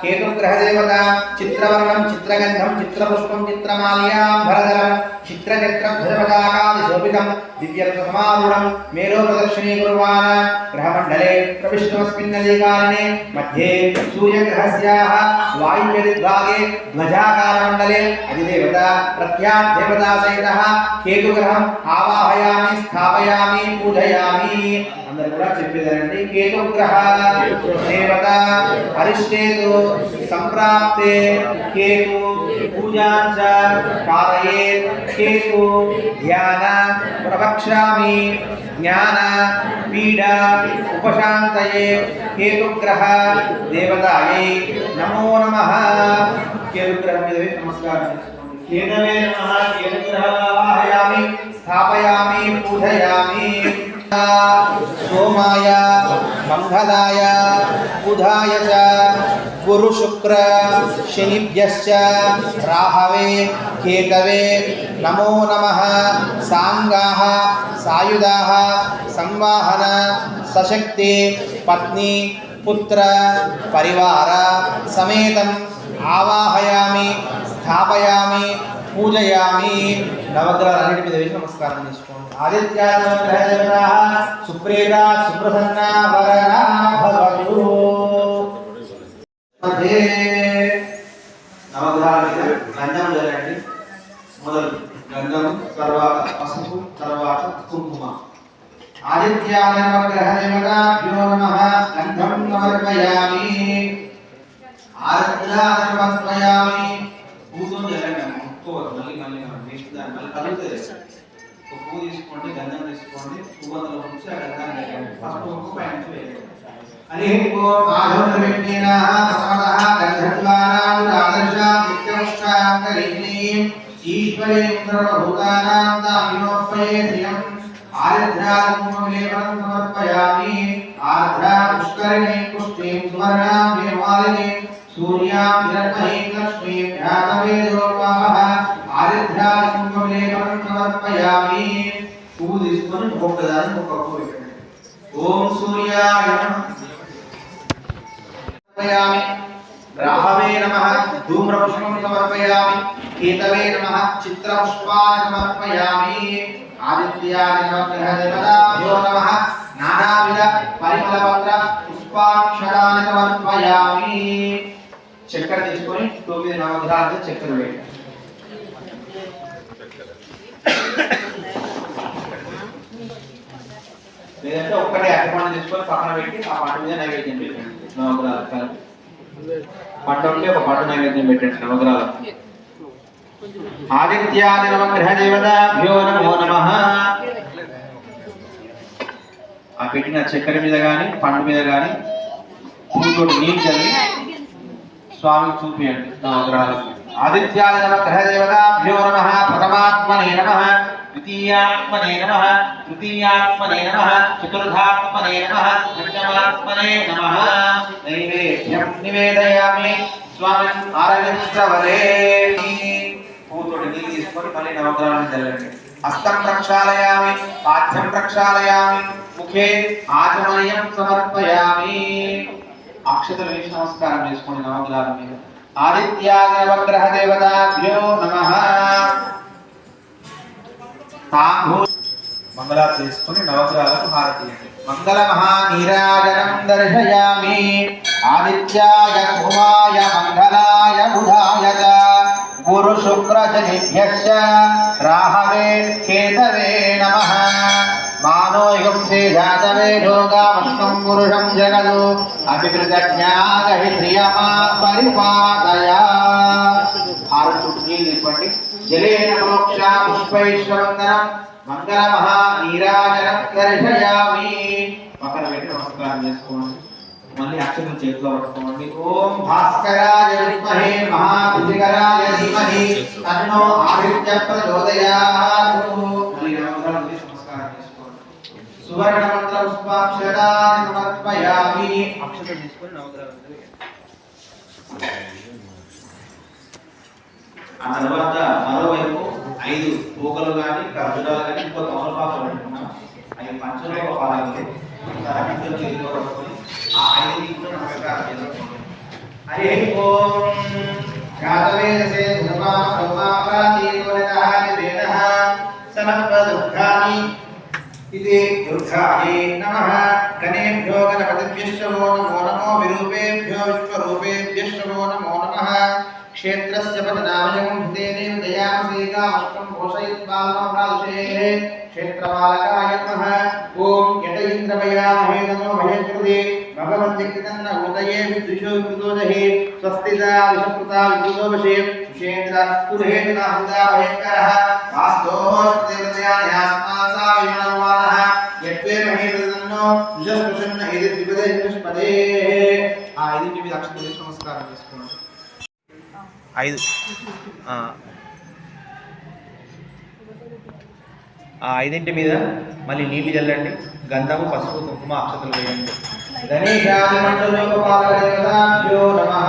కేతుగ్రహ దేవత చిత్రవర్ణం చిత్రగంధం చిత్రపుష్పం చిత్రమాల్యాం చిత్రచక్రధ్వజపతాకాది శోభితం దివ్యరథసమారూఢం మేరో ప్రదక్షిణీకుర్వాణ గ్రహమండలే ప్రవిష్టమస్మిన్ నదీకారణే मध्ये सूर्यग्रहस्याः वायुव्यदिग्भागे ध्वजाकारमण्डले अधिदेवता प्रत्यादेवतासहितः केतुग्रहम् आवाहयामि स्थापयामि पूजयामि అందరూ కూడా చెప్పేదానండి కేతుగ్రహ దేవత అరిష్టేతు సంప్రాప్తే కేతు పూజాంచ కారయే కేతు ధ్యాన ప్రవక్ష్యామి జ్ఞాన పీడ ఉపశాంతయే కేతుగ్రహ దేవతాయే నమో నమః కేతుగ్రహం మీద నమస్కారం కేతవే నమః కేతుగ్రహమావాహయామి స్థాపయామి పూజయామి सोमाय मंगलाय बुधाय च गुरु शुक्र शनिभ्यश्च राहवे केतवे नमो नमः सांगाः सायुधाः संवाहन सशक्ति पत्नी पुत्र परिवार समेतम् आवाहयामि स्थापयामि पूजयामि नवग्रहान्निటి మీద వేసి నమస్కారం చేసుకోండి ఆదిత్యానవగ్రహదేవతాః సుప్రేతా సుప్రసన్నా వరదా భవతు मध्ये నవగ్రహాల మీద గంధం జరగండి మొదలు గంధం తర్వాత పసుపు తర్వాత కుంకుమ ఆదిత్యానవగ్రహదేవతాభ్యో నమః గంధం సమర్పయామి ఆదిత్యానవగ్రహయామి పూజం జరగండి మళ్ళీ నెక్స్ట్ దాన్ని మళ్ళీ కలుగుతుంది ఒక పువ్వు తీసుకోండి గంధం తీసుకోండి పువ్వు అందులో ఉంచి ఆ గంధాన్ని పసుపు పైన వేయండి హరి ఓం ఆధోర్విజ్ఞేన సమదః గంధద్వారాం ఆదర్శా నిత్యముష్టాంతరిణీం ఈశ్వరీం సర్వభూతానాం తామినోపయే ధియం ఆర్ద్రాకుమలేవరం సమర్పయామి ఆర్ద్రా పుష్కరిణీం పుష్టిం సువర్ణాం నిర్మాలినీం सूर्यां हिरण्मयीं लक्ष्मीं ध्यातवेदोपावः आदित्याकुम्भलेपनं समर्पयामि पुव्వు తీసుకొని ఒక్కదాన్ని ఒక కప్పు పెట్టండి ఓం సూర్యాయ నమః రాహవే నమః ధూమ్రపుష్పం సమర్పయామి కేతవే నమః చిత్రపుష్పాన్ని సమర్పయామి ఆదిత్యాయ నమః నమః నానావిధ పరిమళపత్ర పుష్పాక్షరాన్ని సమర్పయామి చక్కెర తీసుకొని 9 నవగ్రహాలతో చక్కెర వేయండి లేదంటే ఒక్కటే అరటిపండు తీసుకొని పక్కన పెట్టి ఆ పండు మీద నైవేద్యం పెట్టండి నవగ్రహాలు పండు ఉంటే ఒక పండు నైవేద్యం పెట్టండి నవగ్రహాలు ఆదిత్యాది నవగ్రహ దేవతాభ్యో నమో నమః ఆ పెట్టిన చక్కెర మీద కానీ పండు మీద కానీ పూతోటి నీళ్ళు చల్లి స్వామికి చూపియండి నవగ్రహాలకు ఆదిత్యాది నవగ్రహ దేవతాభ్యో నమః ప్రథమాత్మనే నమః ద్వితీయాత్మనే నమః తృతీయాత్మనే నమః చతుర్థాత్మనే నమః పంచమాత్మనే నమః నైవేద్యం నివేదయామి స్వామి ఆరగించవలే పూతోటి నీళ్ళు తీసుకొని మళ్ళీ నవగ్రహాలను చల్లండి హస్తం ప్రక్షాళయామి పాద్యం ప్రక్షాళయామి ముఖే ఆచమనీయం సమర్పయామి అక్షతలు వేసి నమస్కారం చేసుకోండి నవగ్రహాల మీద ఆదిత్యాది నవగ్రహ దేవతాభ్యో నమః మంగళారతి తీసుకొని నవగ్రహాలకు హారతి ఇవ్వండి మంగళ మహానీరాజనం దర్శయామి ఆదిత్యాయ కుమాయ మంగళాయ బుధాయ గురు శుక్ర శనిభ్యశ్చ రాహవే కేతవే నమః మానో యుగంసే జాతవే యోగామష్టం పురుషం జగదు అభికృతజ్ఞాగహి శ్రియమా పరిపాదయ హారతి చుట్టూ నీళ్ళు తీసుకోండి జలేన ప్రోక్ష పుష్పైశ్వవందనం మంగళ మహానీరాజనం దర్శయామి పక్కన పెట్టి నమస్కారం చేసుకోండి మళ్ళీ అక్షరం చేతిలో పట్టుకోండి ఓం భాస్కరాయ విద్మహే మహాబుద్ధికరాయ ధీమహి తన్నో ఆదిత్య ప్రచోదయాత్ మళ్ళీ నమస్కారం చేసి నమస్కారం చేసుకోండి సువర్ణ మంత్ర పుష్పాక్షరాన్ని సమర్పయామి అక్షరం తీసుకొని నవగ్రహాలు ఆ తర్వాత మరోవైపు 5 పూకలు కానీ ఖర్జూరాలు కానీ ఇంకో తమలపాకులు పెట్టుకున్నాం అవి పంచలోక పాలకులు సరస్సుతో చేతిలో పట్టుకొని ఆ 5 ఇంట్లో నమస్కారం చేసుకోండి హరి ఓం గాతవేదసే ధర్మా సౌమాప్రాతీకోనః సమత్వ దుఃఖాని ఇదే దుర్గాయే నమః గణేభ్యో గణపతిభ్యశ్చ నమో నమో విరూపేభ్యో విశ్వరూపేభ్యశ్చ నమో నమః क्षेत्रस्य पदनामयं हृदेन दयामसेकामष्टं पोषयित्वालं राजशेः क्षेत्रपालकाय नमः ओम यत इंद्रमयामहे नमो महेश्वरे भगवद्यक्तन्न उदये विद्विषो विदोदहे स्वस्तिदा विषकृता विदोवशे सुषेन्द्र पुरहेन्द्र हृदा भयंकरः वास्तोस्तेवदयास्मासाविनवानः यत्वे महेन्द्रन्नो विषस्पशन्न एदि द्विपदे विष्पदे ఆ ఐదింటి మీద అక్షతలు వేసి నమస్కారం చేసుకోండి 5 ఆ ఐదింటి మీద మళ్ళీ నీటి చల్లండి గంధము పసుపు కుంకుమ అక్షతలు వేయండి గణేశాయ మండలోపపాలకదేవతాభ్యో నమః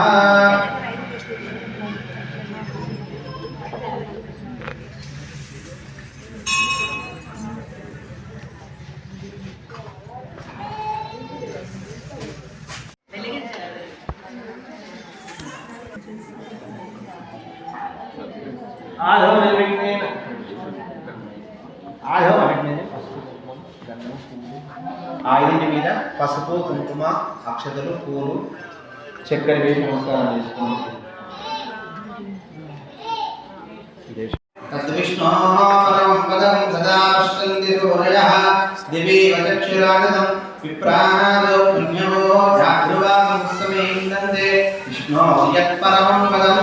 ఐదింటి మీద పసుపు కుంకుమ అక్షతలు పూలు చక్కెర వేసి నమస్కారం చేసుకోండి తద్విష్ణోపరం పదం సదా పశ్యంతి సూరయః దివి వచక్షురాగతం విప్రాణాదో పుణ్యమో జాగృవాగం సమేందంతే విష్ణో యత్పరమం పదం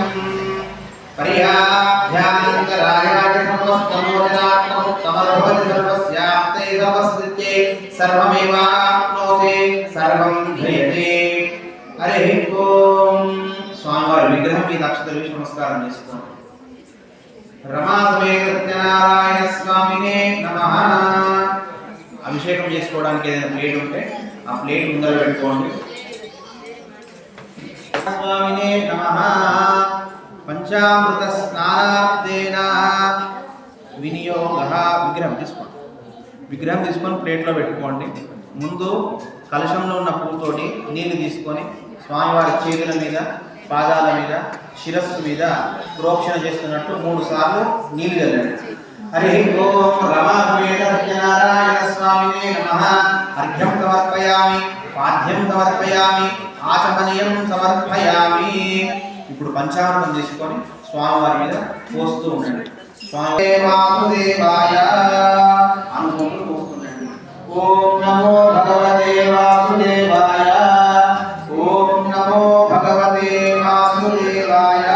పరిహాభ్యాంతరాయాయ సమస్తమోదనాత్మముత్తమర్భవతి సర్వస్యాప్తే సర్వస్తిత్యే సర్వమేవాప్నోతి సర్వం ధ్రియతే హరి ఓం స్వామివారి విగ్రహం మీద అక్షతలు వేసి నమస్కారం చేసుకోండి రమా సమేత సత్యనారాయణ స్వామినే నమః అభిషేకం చేసుకోవడానికి ఏదైనా ప్లేట్ ఉంటే ఆ ప్లేట్ ముందర పెట్టుకోండి స్వామినే నమః పంచామృత స్నానార్థేన వినియోగ విగ్రహం తీసుకొని ప్లేట్లో పెట్టుకోండి ముందు కలశంలో ఉన్న పూతోటి నీళ్లు తీసుకొని స్వామివారి చేతుల మీద పాదాల మీద శిరస్సు మీద ప్రోక్షణ చేస్తున్నట్టు 3 సార్లు నీళ్లు చల్లండి. హరి ఓం రమాభవేద సత్యనారాయణ స్వామినే నమః. అర్ఘ్యం సమర్పయామి, పాద్యం సమర్పయామి, ఆచమనీయం సమర్పయామి. ఇప్పుడు పంచామృతం తీసుకొని స్వామివారి మీద పోస్తూ ఉండండి. స్వామి వాసుదేవాయ అనుకుంటూ పోస్తుండండి. ఓం నమో భగవతే వాసుదేవాయ, ఓం నమో భగవతే వాసుదేవాయ,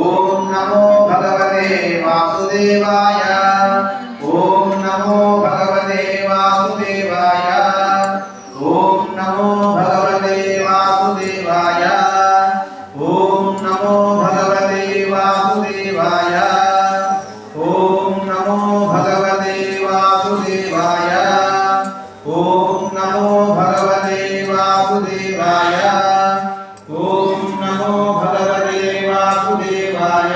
ఓం నమో భగవతే వాసుదేవాయ, ఓం నమో భగవతే వాసుదేవాయ, ఓం నమో భగవతే వాసుదేవాయ, ఓం నమో భగవతే వాసుదేవాయ, ఓం నమో భగవతే వాసుదేవాయ, ఓం నమో భగవతే వాసుదేవాయ, ఓం నమో భగవతే వాసుదేవాయ,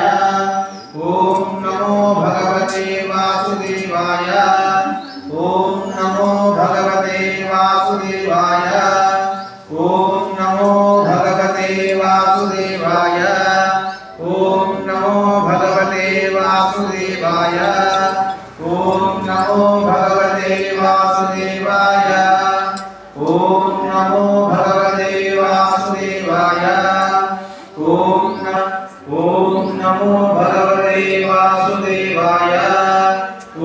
ఓం నమో భగవతే వాసుదేవాయ, ఓం నమో భగవతే వాసుదేవాయ, ఓం నమో భగవతే వాసుదేవాయ, ఓం నమో భగవతే వాసుదేవాయ, ఓం నమో భగవతే వాసుదేవాయ, ఓం నమో భగవతే వాసుదేవాయ, ఓం నమో భగవతే వాసుదేవాయ,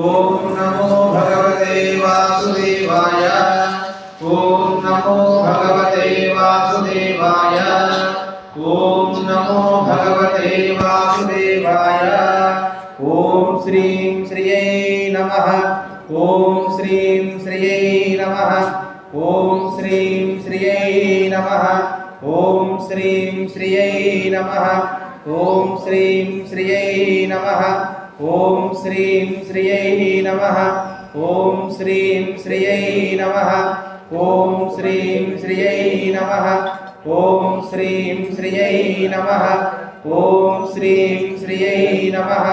ఓం నమో భగవతే వాసుదేవాయ, ఓం నమో భగవతే వాసుదేవాయ, ఓం నమో భగవతే వాసుదేవాయ. ఓం శ్రీం శ్రియై నమః. ఓం శ్రీం శ్రియై నమః. ఓం శ్రీం శ్రియై నమః. ఓం శ్రీం శ్రియై నమః. ఓం శ్రీం శ్రియై నమః. ఓం శ్రీం శ్రియై నమః. ఓం శ్రీం శ్రియై నమః. ఓం శ్రీం శ్రియై నమః. ఓం శ్రీం శ్రియై నమః. ఓం శ్రీం శ్రియై నమః.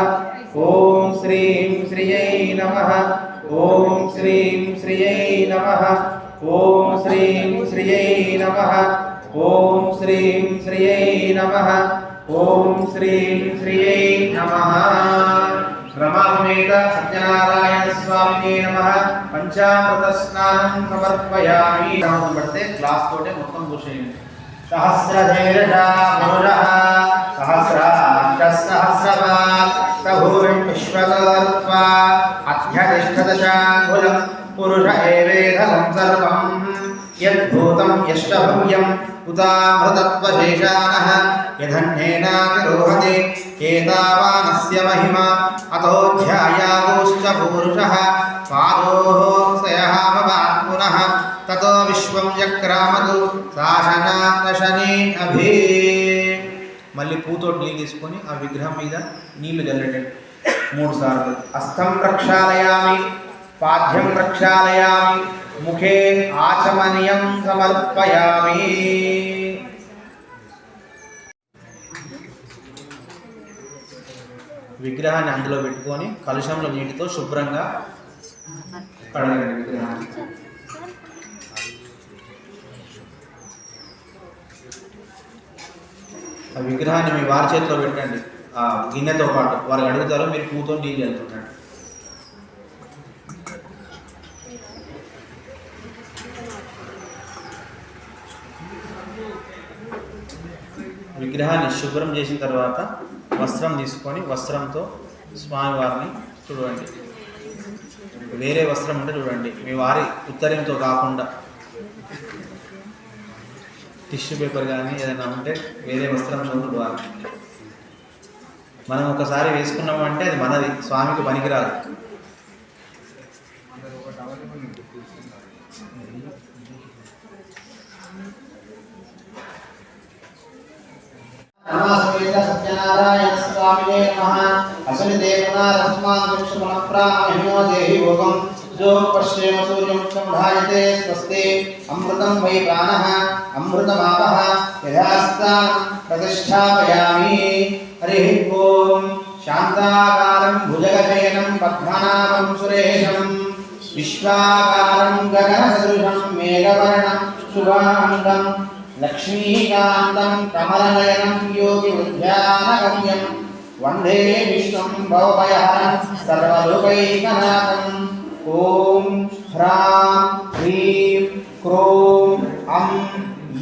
ఓం శ్రీం శ్రియై నమః. ఓం శ్రీం శ్రియై నమః. ఓం శ్రీం శ్రియై నమః. ఓం శ్రీం శ్రియై నమః. ఓం శ్రీం శ్రియై నమః. రమాభవేద సత్యనారాయణ స్వామినే నమః. పంచామృత స్నానం సమర్పయామి. పడితే క్లాస్ తోటే మొత్తం కూర్చోండి. సహస్రశీర్షా పురుషః సహస్రాక్ష సహస్రపాత్ సభూమిం విశ్వకర్త్వా అధ్యతిష్ఠదశాంగుళం పురుష ఏవేదం సర్వం యద్భూతం యష్టభవ్యం ఉతామృతత్వశేషానః యధన్యేనాతిరోహతే ఏతావానస్య మహిమా అతోధ్యాయాగోశ్చ పూరుషః పాదోః భవాత్ పునః తతో విశ్వం చక్రామతు శాసనాదశనే అభి. మళ్ళీ పూతోటి నీళ్ళు తీసుకొని ఆ విగ్రహం మీద నీళ్లు జల్లటండి 3 సార్లు. హస్తం ప్రక్షాళయామి, పాద్యం ప్రక్షాళయామి, ముఖే ఆచమనీయం సమర్పయామి. విగ్రహాన్ని అందులో పెట్టుకొని కలుషంలో నీటితో శుభ్రంగా కడగండి విగ్రహాన్ని. ఆ విగ్రహాన్ని మీ వారి చేతిలో పెట్టండి. ఆ గిన్నెతో పాటు వాళ్ళు అడుగుతారో మీరు పూతో నీళ్ళు వెళ్తుండండి. విగ్రహాన్ని శుభ్రం చేసిన తర్వాత వస్త్రం తీసుకొని వస్త్రంతో స్వామివారిని చూడండి. వేరే వస్త్రం ఉంటే చూడండి, మీ వారి ఉత్తరంతో కాకుండా టిష్యూ పేపర్ కానీ ఏదైనా ఉంటే వేరే వస్త్రంతో చూడాలి. మనం ఒకసారి వేసుకున్నామంటే అది మనది, స్వామికి పనికిరాదు. సత్యనారాయణ స్వామినే నమః. అసలు దేవనా రస్మాన్ వృక్షమణ ప్రామహిమో దేహి భోగం जो पश्येम सूर्यं संधायते स्वस्ति अमृतं वै प्राणः अमृतमापः यथास्थानं प्रतिष्ठापयामि. हरिः ओम. शान्ताकारं भुजगशयनं पद्मनाभं सुरेशं विश्वाकारं गगनसदृशं मेघवर्णं शुभाङ्गं లక్ష్మీకాంతం కమలనయనం యోగి ఉద్యానగమ్యం వందే విష్ణుం భవభయహరం సర్వలోకైకనాథం. ఓం హ్రాం హ్రీం క్రోం అం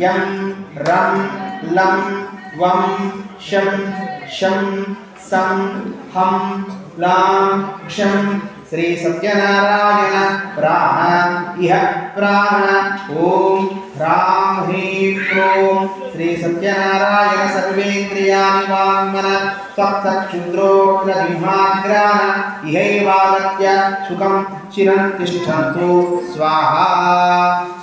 యం రం లం వం శం శం సం హం లాం క్షం శ్రీ సత్యనారాయణ ప్రాణ ఇహ ప్రాణ. ఓం హ్రాం హ్రీం క్రోం శ్రీ సత్యనారాయణ సర్వేంద్రియాణి వాంగ్మన సప్తక్షుద్రోగ్రజిహ్వాగ్రాణ ఇహైవాగత్య సుఖం చిరం తిష్టంతు స్వాహా.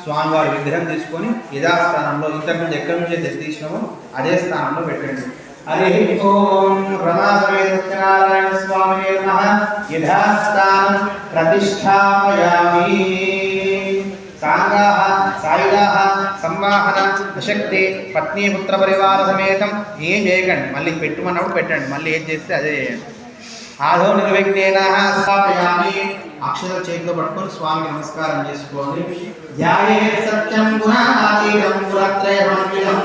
స్వామివారి విగ్రహం తీసుకొని యథాస్థానంలో ఇంతకుముందు ఎక్కడి నుంచి అయితే తీసినామో అదే స్థానంలో పెట్టండి. హరి ఓం రమా సమేత సత్యనారాయణ స్వామినే నమః. యథాస్థానం ప్రతిష్ఠాపయామి. సాంగాః సాయుధాః సంవాహన అశక్తి పత్ని పుత్ర పరివార సమేతం ఏం చేయకండి, మళ్ళీ పెట్టుమన్నప్పుడు పెట్టండి, మళ్ళీ ఏం చేస్తే అదే. ఆదో నిర్విఘ్నేన స్థాపయామి. అక్షరాలు చేతిలో పట్టుకొని స్వామికి నమస్కారం చేసుకోండి. ధ్యాయే సత్యం గుణాతీతం గుణత్రయమండితం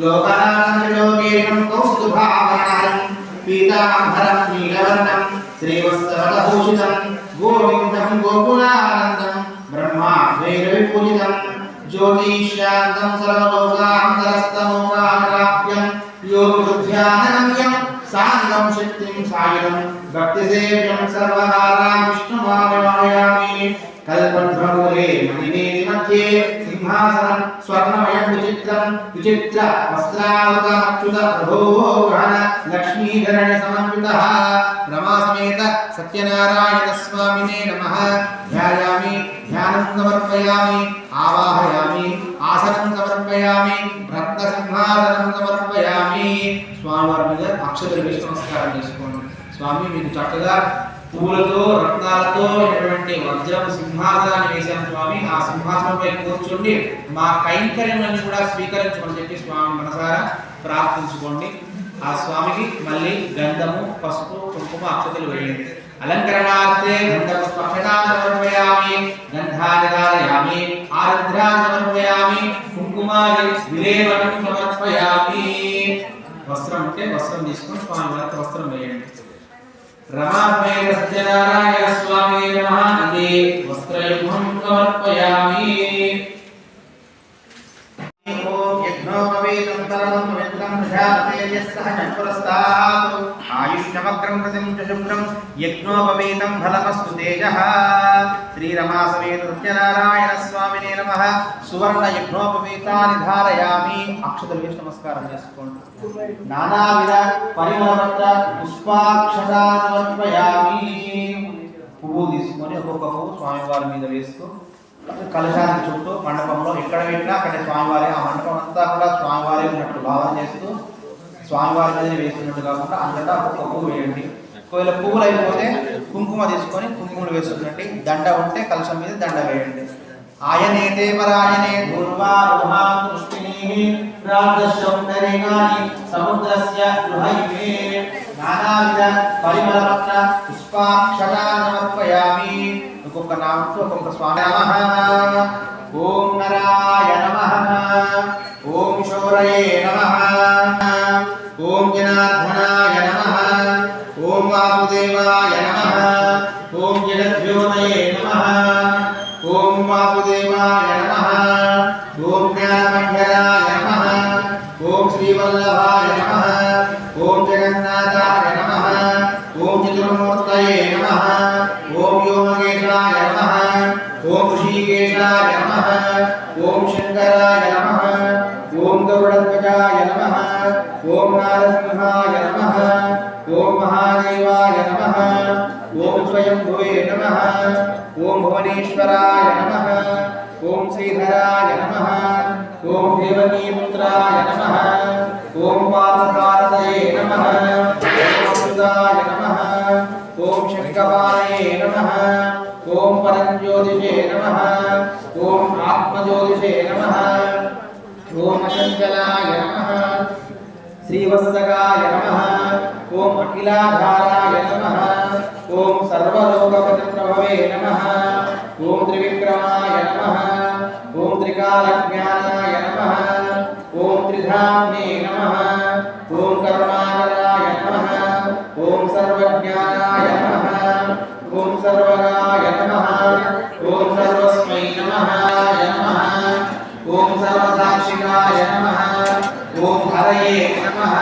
లోకానందయోగేనం కౌస్తుభావనం పీతాంబరం నీలవర్ణం శ్రీవత్సవభూషితం గోవిందం గోకులానందం బ్రహ్మాద్వైరవిపూజితం జ్యోతిష్యాంతం సర్వలోకాంతరస్తమోకాప్యం యోగబుద్ధ్యానగమ్యం సాంగం శక్తిం సాయుధం భక్తిసేవ్యం సర్వకారా విష్ణుమాయామి. కల్పద్రమూలే మణినేతి మధ్యే సింహాసనం స్వర్ణమయం విచిత్రం విచిత్ర వస్త్రావృతమచ్యుత ప్రభో గ్రహణ లక్ష్మీధరణి సమన్వితః. రమా సమేత సత్యనారాయణ స్వామినే నమః. ధ్యాయామి ధ్యానం సమర్పయామి ఆవాహయామి ఆసనం సమర్పయామి రత్నసింహాసనం సమర్పయామి. స్వామివారి మీద అక్షతలు వేసి నమస్కారం చేసుకోండి. స్వామి మీకు చక్కగా పూలతో రత్నాలతో ఉన్నటువంటి వజ్రం సింహాసనాన్ని వేశాను స్వామి, ఆ సింహాసనంపై కూర్చోండి, మా కైంకర్యములను కూడా స్వీకరించమని చెప్పి స్వామి మనసారా ప్రార్థించుకోండి. ఆ స్వామికి మళ్ళీ గంధము పసుపు కుంకుమ అక్షతలు వేయండి. అలంకరణార్థే గంధపుష్పక్షతాన్ని సమర్పయామి గంధాన్ని ధారయామి ఆరుద్రాన్ని సమర్పయామి కుంకుమాది విలేవనం సమర్పయామి. వస్త్రం ఉంటే వస్త్రం తీసుకొని స్వామి వారికి వస్త్రం వేయండి. రమాపేత సత్యనారాయణ స్వామి నమః. ఇది వస్త్రయుగ్మం సమర్పయామి. ఓం యజ్ఞోపవేతం తరణం పవిత్రం ప్రజాపతేజస్సః చతురస్తాత్ ఆయుష్యమగ్రం ప్రతిం చ శుభ్రం యజ్ఞోపవేతం ఫలమస్తు తేజః. శ్రీ రమా సమేత సత్యనారాయణ స్వామినే నమః. సువర్ణ యజ్ఞోపవేతాన్ని ధారయామి. అక్షతలు వేసి నమస్కారం చేసుకోండి. నానావిధ పరిమళపత్ర పుష్పాక్షతాన్ని సమర్పయామి. పువ్వు తీసుకొని ఒక్కొక్క పువ్వు స్వామివారి మీద వేస్తూ కలశానికి చుట్టూ మండపంలో ఎక్కడ పెట్టినా అక్కడ స్వామివారి, ఆ మండపం అంతా కూడా స్వామివారి ఉన్నట్టు భావన చేస్తూ స్వామివారి మీదనే వేస్తున్నట్టు కాకుండా అంతటా ఒక్కొక్క పువ్వు వేయండి. ఒకవేళ పువ్వులు అయిపోతే కుంకుమ తీసుకొని కుంకుమలు వేస్తుందండి. దండ ఉంటే కలశం మీద దండ వేయండి. ఆయనేతే పరాయనే పూర్వారుహాపుష్పినీ రాజసౌందర్యాని సముద్రస్య గృహైమే. నానావిధ పరిమళపత్ర పుష్పాక్షతాన్ని సమర్పయామి. ఒక్కొక్క నామంతో ఒక్కొక్క స్వామి. నమః. ఓం నరాయ నమః. ఓం శౌరయే నమః. ఓం జనార్దనాయ నమః. ఓం వాసుదేవాయ నమః. ఓం జగద్యోతయే నమః. ఓం వాసుదేవాయ నమః. ఓం జ్ఞానమంజరాయ నమః. ఓం శ్రీవల్లభాయ నమః. ఓం జగన్నాథాయ నమః. ఓం చతుర్మూర్తయే నమః. ఓం వ్యోమకేశాయ నమః. ఓం ఋషికేశాయ నమః. ఓం శంకరాయ నమః. ఓం గరుడధ్వజాయ నమః. ఓం నారసింహాయ నమః. ఓం మహాదేవాయ నమః. ఓం స్వయంభువే నమః. ఓం భువనేశ్వరాయ నమః. ఓం శ్రీధరాయ నమః. ఓం దేవకీపుత్రాయ నమః. ఓం పార్థసారథయే నమః. ఓం అమృతాయ నమః. ఓం శంఖపాణయే నమః. ఓం పరంజ్యోతిషే నమః. ఓం ఆత్మజ్యోతిషే నమః. ఓం అచంచలాయ నమః. శ్రీవత్సగాయ నమః. ఓం అఖిలాధారాయ నమః. ఓం సర్వలోకపతిప్రభవే నమః. ఓం త్రివిక్రమాయ నమః. ఓం త్రికాలజ్ఞానాయ నమః. सिद्धाम्ने नमः ओम करुणाकराय नमः ओम सर्वज्ञानाय नमः ओम सर्वगाय नमः ओम सर्वस्मै नमः ओम सर्वसाक्षिकाय नमः ओम हरये नमः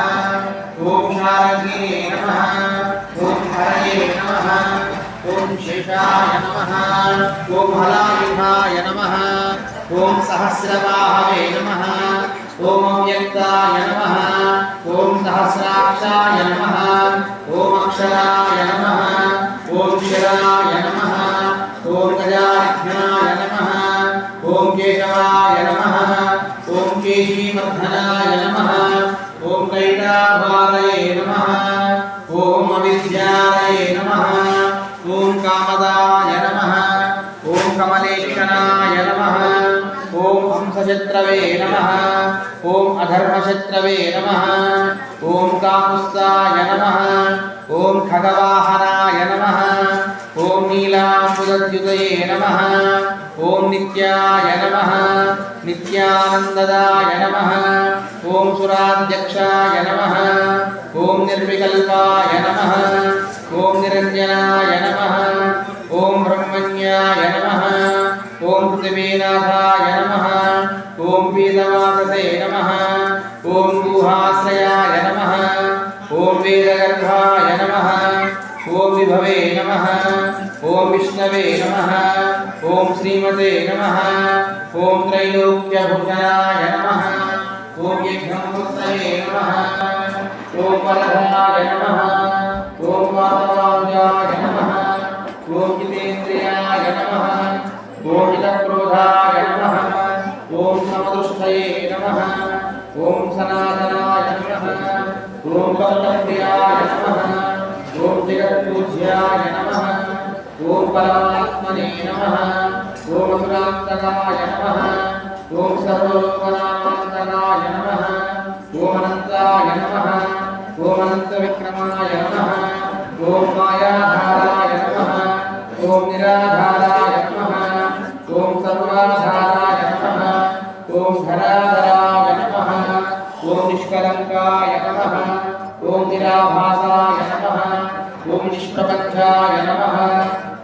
ओम शारंगिने नमः ओम हरये नमः ओम शेषाय नमः ओम हलायुधाय नमः ओम सहस्रबाहवे नमः ओम अव्यक्ताय नमः ओम सहस्राक्षाय नमः ओम अक्षराय नमः ओम शिराय नमः ओम गजाध्याय नमः ओम केशवाय नमः ओम केशीवर्धनाय नमः ओम कैलाभारये नमः ओम अविद्यालये नमः ओम कामदाय नमः ओम कमलेक्षणाय नमः ओम हंसशत्रवे नमः ओम अधर्मशत्रवे नमः ओम काकुत्स्थाय नमः ओम खगवाहनाय नमः ओम नीलाम्बुदद्युतये नमः ओम नित्याय नमः नित्यानन्ददाय नमः ओम सुराध्यक्षाय नमः ओम निर्विकल्पाय नमः ओम निरञ्जनाय नमः ओम ब्रह्मण्याय नमः ओम पृथिवीनाथाय नमः ओम वेदवाससे नमः ओम गुहाश्रयाय नमः ओम वेदगर्भाय नमः ओम विभवे नमः ओम विष्णवे नमः ओम श्रीमते नमः ओम त्रैलोक्यभूषणाय नमः ओम यज्ञमूर्तये नमः ओम वरदाय नमः ओम वासवाय नमः ओम जितेन्द्रियाय नमः ओम चित्तक्रोधाय नमः ओम समदृष्टये नमः ओम सनातनाय नमः ओम कर्तव्याय नमः ओम जगत्पूज्याय नमः ओम परमात्मने नमः ओम असुरान्तकाय नमः ओम सर्वलोकनाथाय नमः ओम अनन्ताय नमः ओम अनन्तविक्रमाय नमः ओम मायाधाराय नमः ओम निराधाराय नमः ओम सर्वाधाराय नमः ओम धराधराय नमः ओम निष्कलङ्काय नमः ओम निराभासाय नमः ओम निष्प्रपञ्चाय नमः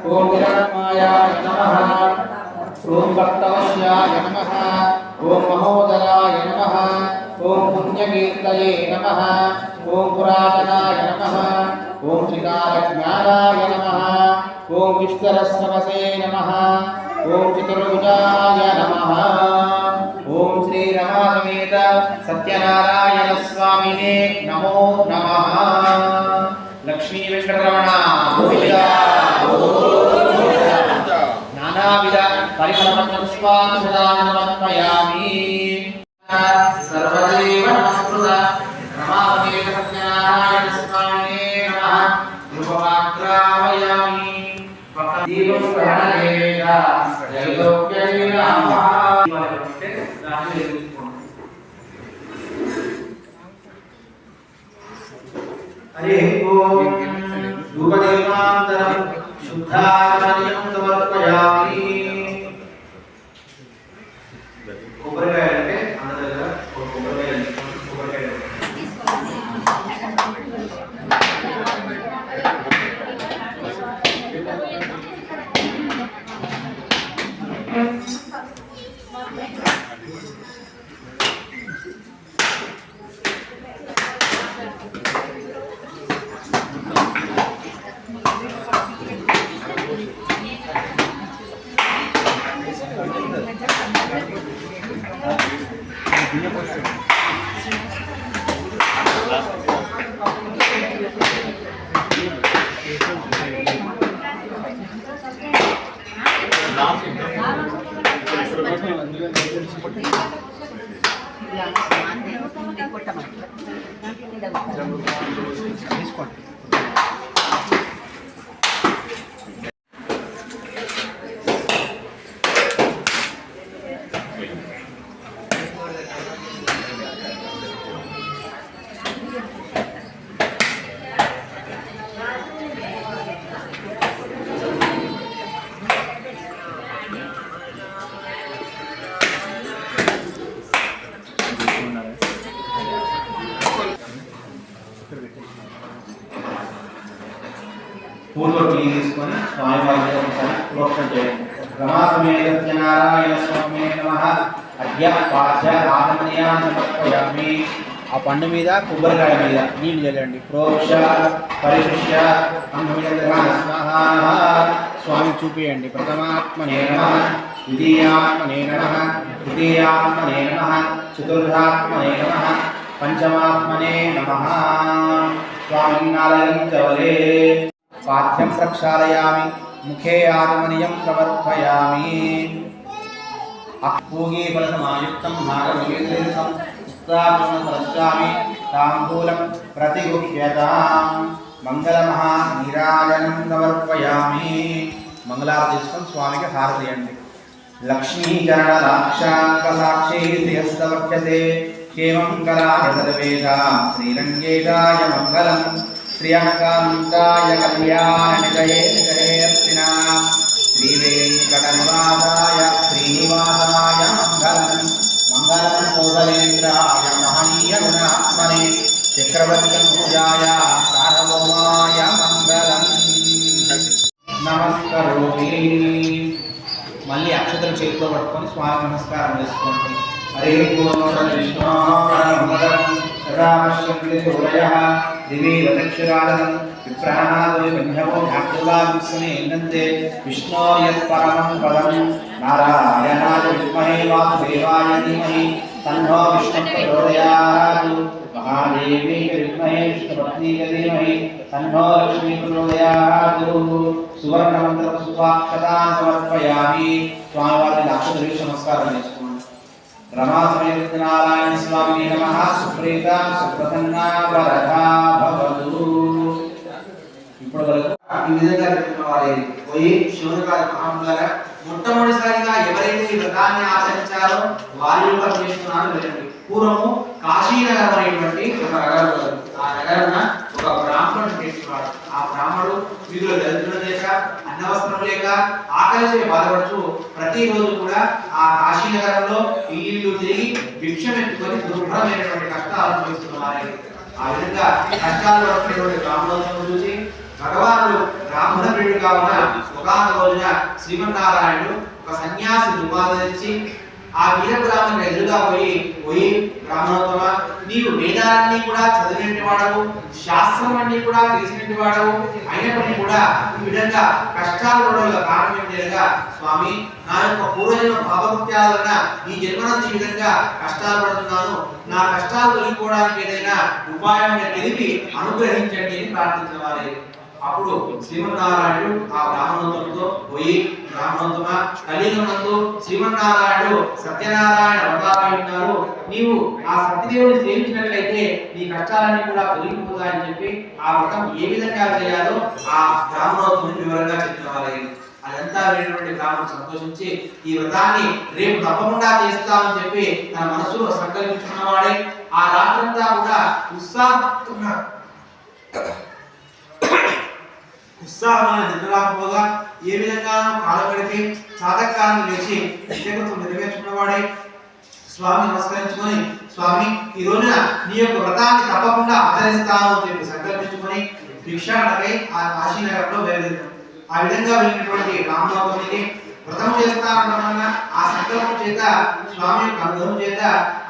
ओम निरात्मायाय नमः ओम भक्तवश्याय नमः ओम महोदराय नमः ओम पुण्यकीर्तये नमः ओम पुरातनाय नमः ओम त्रिकालज्ञानाय नमः ओम विष्णुरस्तवसे नमः ओम चतुर्भुजाय नमः ओम श्री रमासमेत सत्यनारायण स्वामिने नमो नमः लक्ष्मी वेंकटरमण गोविंदा नानाविध परिमलपत्रपुष्पाञ्जलिसमर्पयामि सर्वदेव नमस्कृत रमासमेत सत्यनारायण स्वामिने नमः रूपमाग्रामयामि दीपं ग्रहणेन त्रैलोक्येन नमः हरि ओम धूपदीपान्तरं शुद्धाचमनीयं समर्पयामि కొబ్బరికాయ అంటే అందరి దగ్గర ఒక కొబ్బరికాయ పూర్వ తీసుకొని స్వామి వారికి ఒకసారి ప్రోక్షణ చేయండి. రమాసమేత నారాయణ స్వామి నమః అద్య పాఠ్య ఆగమనీయాన్ని సమర్పయామి. ఆ పండు మీద కొబ్బరికాయ మీద నీళ్ళు చల్లండి. ప్రోక్ష పరిశుష్య స్వామి చూపియండి. ప్రథమాత్మనే నమః, ద్వితీయాత్మనే నమః, తృతీయాత్మనే నమః, చతుర్థాత్మనే నమః, పంచమాత్మనే నమః. స్వామి నారాయణవలే పాఠ్యం ప్రక్షాళయామి. ముఖే ఆగమనీయం సమర్పయామి. పూగే ఫలసమాయుక్తం భాగవతం ఉత్సాహి తాంబూలం ప్రతిగృహ్యతాం. మంగళమహా నీరాజనం సమర్పయామి. మంగళారతి తీసుకొని స్వామికి హారతి ఇవ్వండి. లక్ష్మీచరణ లాక్షాంక సాక్షి శ్రియస్తవక్షతే క్షేమంకరాయ సర్వేషా శ్రీరంగేశాయ మంగళం. శ్రియంకాంతాయ కళ్యాణనిధయే నిధయేర్తినాం. శ్రీవేంకటనివాసాయ శ్రీనివాసాయ మంగళం. మంగళం కోసలేంద్రాయ మహనీయ గుణాత్మనే చక్రవర్తి పూజాయ సార్వభౌమాయ మంగళం. నమస్కరోమి. మళ్ళీ అక్షతలు చేతిలో పట్టుకొని స్వామి నమస్కారం చేసుకోండి. హరే విష్ణో యత్పరమం పదం నారాయణాయ విద్మహే వాసుదేవాయ ధీమహి తన్నో విష్ణు ప్రచోదయాత్. మహాదేవి విద్మహే విష్ణుపత్నీయ ధీమహి తన్నో లక్ష్మీ ప్రచోదయాత్. సువర్ణమంత్రం సుభాక్షతాన్ సమర్పయామి. స్వామివారిని అక్షతలు నమస్కారం చేసుకోండి. రమాసమేత నారాయణ స్వామి నమః. సుప్రీత సుప్రసన్నా వరదా భవతు. ఇప్పుడు వరకు ఈ విధంగా చెప్పిన వారే పోయి శివుని గారి మహాములారా మొట్టమొదటిసారిగా ఎవరైతే ఈ వ్రతాన్ని ఆచరించారో వారి యొక్క చేస్తున్నారో వెళ్ళండి. పూర్వము కాశీనగరం అనేటువంటి ఒక నగరం, ఆ నగరాన ఒక బ్రాహ్మణుడు చేస్తున్నాడు. ఆ బ్రాహ్మణుడు వీధిలో దరిద్రం లేక అన్నవస్త్రం లేక ఆకలిచే బాధపడుతూ ప్రతిరోజు కూడా ఆ కాశీనగరంలో ఇల్లు తిరిగి భిక్షం ఎత్తుకొని దుర్భరమైనటువంటి కష్టాలు అనుభవిస్తున్నారు. ఆ విధంగా కష్టాలు పడుతున్నటువంటి బ్రాహ్మణులను చూసి భగవానుడు బ్రాహ్మణ ప్రియుడుగా ఉన్న ఒకనొక రోజున శ్రీమన్నారాయణుడు ఒక సన్యాసి దుర్వాదించి ఆ వీర బ్రాహ్మణుడు ఎదురుగా పోయి బ్రాహ్మణోత్తమ, నీవు వేదాలన్నీ కూడా చదివినట్టు వాడవు, శాస్త్రం అన్ని కూడా తెలిసినట్టు వాడవు, అయినప్పటికీ కూడా ఈ విధంగా కష్టాలు పడగల కారణం ఏంటనగా, స్వామి నా యొక్క పూర్వజన్మ పాపకృత్యాల వలన ఈ జన్మనందు ఈ విధంగా కష్టాలు పడుతున్నాను, నా కష్టాలు తొలగిపోవడానికి ఏదైనా ఉపాయం తెలిపి అనుగ్రహించండి అని ప్రార్థించిన వారే. అప్పుడు శ్రీమన్నారాయణుడు ఆ బ్రాహ్మణోత్తముతో పోయి, బ్రాహ్మణోత్తమ, కలియుగమందు శ్రీమన్నారాయణుడు సత్యనారాయణ అవతారమై ఉన్నారు, నీవు ఆ సత్యదేవుని సేవించినట్లయితే నీ కష్టాలన్నీ కూడా తొలగిపోతాయని చెప్పి ఆ వ్రతం ఏ విధంగా చేయాలో ఆ బ్రాహ్మణోత్తముని వివరంగా చెప్పిన వారే. అదంతా వినేటువంటి బ్రాహ్మణుడు సంతోషించి ఈ వ్రతాన్ని రేపు తప్పకుండా చేస్తామని చెప్పి తన మనసులో సంకల్పించుకున్నవాడే ఆ రాత్రంతా కూడా ఉత్సాహమైన నిద్రపోగా ఏ విధంగా కాలం గడిపి సాధకాలను లేచి నిత్యకృతం నెరవేర్చుకున్నవాడే స్వామి నమస్కరించుకొని, స్వామి ఈ రోజున నీ యొక్క వ్రతాన్ని తప్పకుండా ఆచరిస్తాను అని చెప్పి సంకల్పించుకొని భిక్షాటకై ఆ కాశీనగరంలో బయలుదేరాడు. ఆ విధంగా వెళ్ళినటువంటి రామనవమికి వ్రతం చేస్తానన్న ఆ సంకల్పం చేత స్వామి యొక్క అనుగ్రహం చేత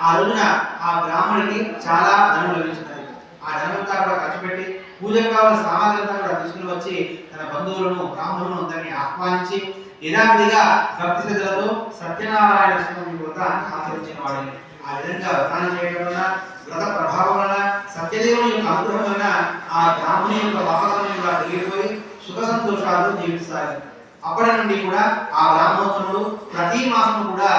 ఆ రోజున ఆ బ్రాహ్మణుడికి చాలా ధనం లభించినది. ఆ ధనమంతా కూడా ఖర్చు పెట్టి పూజకు కావాల్సిన సామాగ్రి అంతా కూడా తీసుకుని వచ్చి తన బంధువులను బ్రాహ్మణులను అందరినీ ఆహ్వానించి యథావిధిగా భక్తి శ్రద్ధలతో సత్యనారాయణ స్వామి వ్రతాన్ని ఆచరించిన వాడిని. ఆ విధంగా వ్రతాన్ని చేయడం వలన, వ్రత ప్రభావం వలన, సత్యదేవుని యొక్క అనుగ్రహం వలన ఆ బ్రాహ్మణి యొక్క వాహనం కూడా తిరిగిపోయి సుఖ సంతోషాలు జీవిస్తారు. అప్పటి నుండి కూడా ఆ బ్రాహ్మణోత్తముడు ప్రతి మాసం కూడా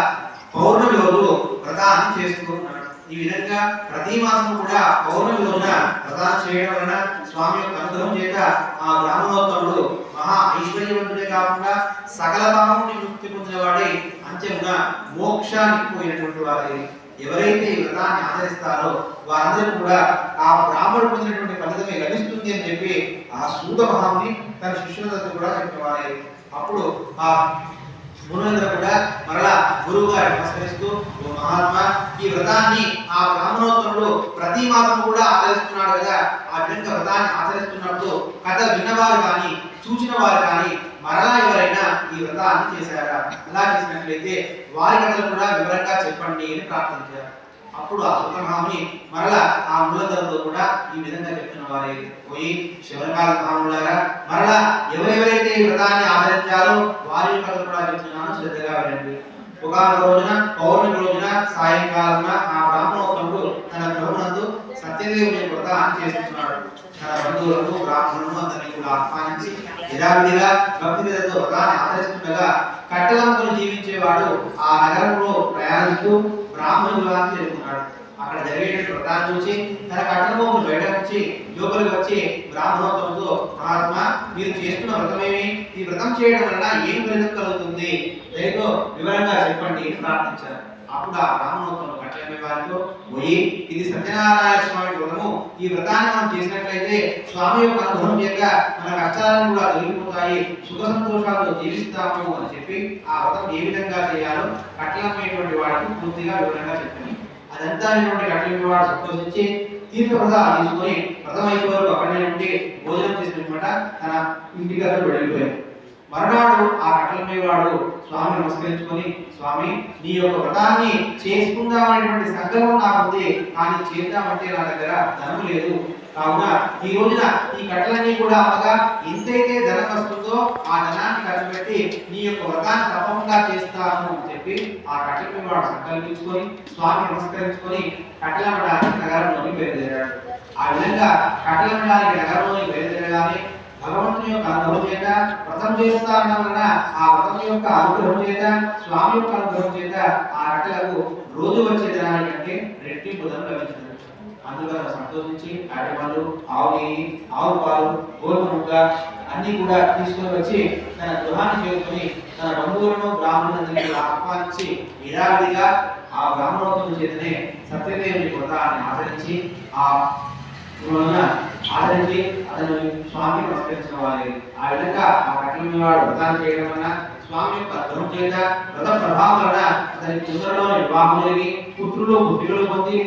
పౌర్ణమి రోజు వ్రతాన్ని చేస్తూ ఉన్నాడు. ఈ విధంగా ప్రతి మాసం కూడా పౌర్ణమి రోజున వ్రతాన్ని చేయడం వలన స్వామి యొక్క అనుగ్రహం చేత ఆ బ్రాహ్మణోత్తముడు మహా ఐశ్వర్యవంతుడే కాకుండా సకల పాపం నుండి ముక్తి పొందినవాడే అంత్యమున మోక్షానికి పోయినటువంటి వారే. ఎవరైతే ఈ వ్రతాన్ని ఆచరిస్తారో వారందరూ కూడా ఆ బ్రాహ్మణుడు పొందినటువంటి ఫలితమే లభిస్తుంది అని చెప్పి ఆ సూత మహాముని తన శిష్యులతో కూడా చెప్పేవారే. అప్పుడు ఆ మునులందరూ కూడా మరలా గురువు గారిని నమస్కరిస్తూ, ఓ మహాత్మా, ఈ వ్రతాన్ని ఆ బ్రాహ్మణోత్తముడు ప్రతి మాసం కూడా ఆచరిస్తున్నాడు కదా, ఆ విధంగా వ్రతాన్ని ఆచరిస్తున్నప్పుడు కథ విన్నవారు కానీ చూచిన వారు కానీ మరలా ఎవరైనా ఈ వ్రతాన్ని చేశారా? అలా చేసినట్లయితే వారి కథలు కూడా వివరంగా చెప్పండి అని ప్రార్థించారు. అప్పుడు ఆ సుతమహాముని మరలా ఆ మునులందరితో కూడా ఈ విధంగా చెప్తున్న వారే, పోయి శివరకాల మహాములారా, మరలా ఎవరెవరైతే ఈ వ్రతాన్ని ఆచరించారో వారి కథలు కూడా చెప్తున్నాను, శ్రద్ధగా వినండి. ఒక రోజున పౌర్ణమి రోజున సాయంకాలమున ఆ బ్రాహ్మణోత్తముడు తన గృహమునందు సత్యదేవుని వ్రతాన్ని చేస్తున్నాడు. తన బంధువులను బ్రాహ్మణులను అందరినీ కూడా ఆహ్వానించి యథావిధిగా భక్తితో వ్రతాన్ని ఆచరిస్తుండగా కట్టెలమ్ముకుని జీవించేవాడు ఆ నగరంలో ప్రయాణిస్తూ బ్రాహ్మణుల గృహానికి చేరుకున్నాడు. అక్కడ జరిగేటువంటి వ్రతాన్ని చూసి తన కట్టెలమ్మును బయట నుంచి లోపలికి వచ్చి బ్రాహ్మణోత్తముతో, మహాత్మా, మీరు చేస్తున్న వ్రతమేమి? ఈ వ్రతం చేయడం వలన ఏం ఫలితం కలుగుతుంది? దయతో వివరంగా చెప్పండి అని ప్రార్థించారు. అప్పుడు ఆ బ్రాహ్మణోత్తముడు కట్టెలమ్మే వారితో, పోయి ఇది సత్యనారాయణ స్వామి వ్రతము, ఈ వ్రతాన్ని మనం చేసినట్లయితే స్వామి యొక్క అనుగ్రహం చేత మన కష్టాలను కూడా తొలగిపోతాయి, సుఖ సంతోషాలతో జీవిస్తాము అని చెప్పి ఆ వ్రతం ఏ విధంగా చేయాలో కట్టెలమ్మేటువంటి వాడికి పూర్తిగా వివరంగా చెప్పింది. అదంతా కట్టెలమ్మే వాడు సంతోషించి తీర్థప్రసాదం తీసుకొని వ్రతం అయిపోయే వరకు అక్కడనే ఉండి భోజనం చేసినమాట తన ఇంటికి వెళ్ళిపోయాడు. మరునాడు ఆ కట్టెలమ్మేవాడు స్వామిని నమస్కరించుకొని, స్వామి, నీ యొక్క వ్రతాన్ని చేసుకుందామనేటువంటి సంకల్పం నాకుంది, కానీ చేద్దామంటే నా దగ్గర ధనం లేదు. కావున ఈ రోజున ఈ కట్టెలన్నీ కూడా అమ్మగా ఎంతైతే ధనం వస్తుందో ఆ ధనాన్ని ఖర్చు పెట్టి నీ యొక్క వ్రతాన్ని తప్పకుండా చేస్తాను అని చెప్పి ఆ కట్టెలమ్మేవాడు సంకల్పించుకొని స్వామిని నమస్కరించుకొని కట్టెలమ్మడానికి నగరంలోకి బయలుదేరాడు. ఆ విధంగా కట్టెలమ్మడానికి నగరంలోకి బయలుదేరగానే భగవంతుని యొక్క అనుగ్రహం చేత వ్రతం చేస్తారన్న వలన ఆ వ్రతం యొక్క అనుగ్రహం చేత స్వామి యొక్క అనుగ్రహం చేత ఆ కట్టెలకు రోజు వచ్చే ధనానికంటే రెట్టింపు ధనం లభించింది. అందువల్ల సంతోషించి అరటి పండ్లు, ఆవు నెయ్యి, ఆవు పాలు, గోధుమ ముక్క అన్ని కూడా తీసుకొని వచ్చి తన గృహాన్ని చేరుకొని తన బంధువులను బ్రాహ్మణులందరినీ ఆహ్వానించి యథావిధిగా ఆ బ్రాహ్మణోత్తముల చేతనే సత్యదేవుని వ్రతాన్ని ఆచరించి అతను స్వామి నమస్కరించిన వారి. ఆ విధంగా ఆ కట్టెలమ్మే వాడు వ్రతాన్ని చేయడం వలన స్వామి యొక్క అనుగ్రహం చేత వ్రత ప్రభావం వలన అతని పుత్రులలో వివాహం జరిగి పుత్రులు పుత్రులు పొంది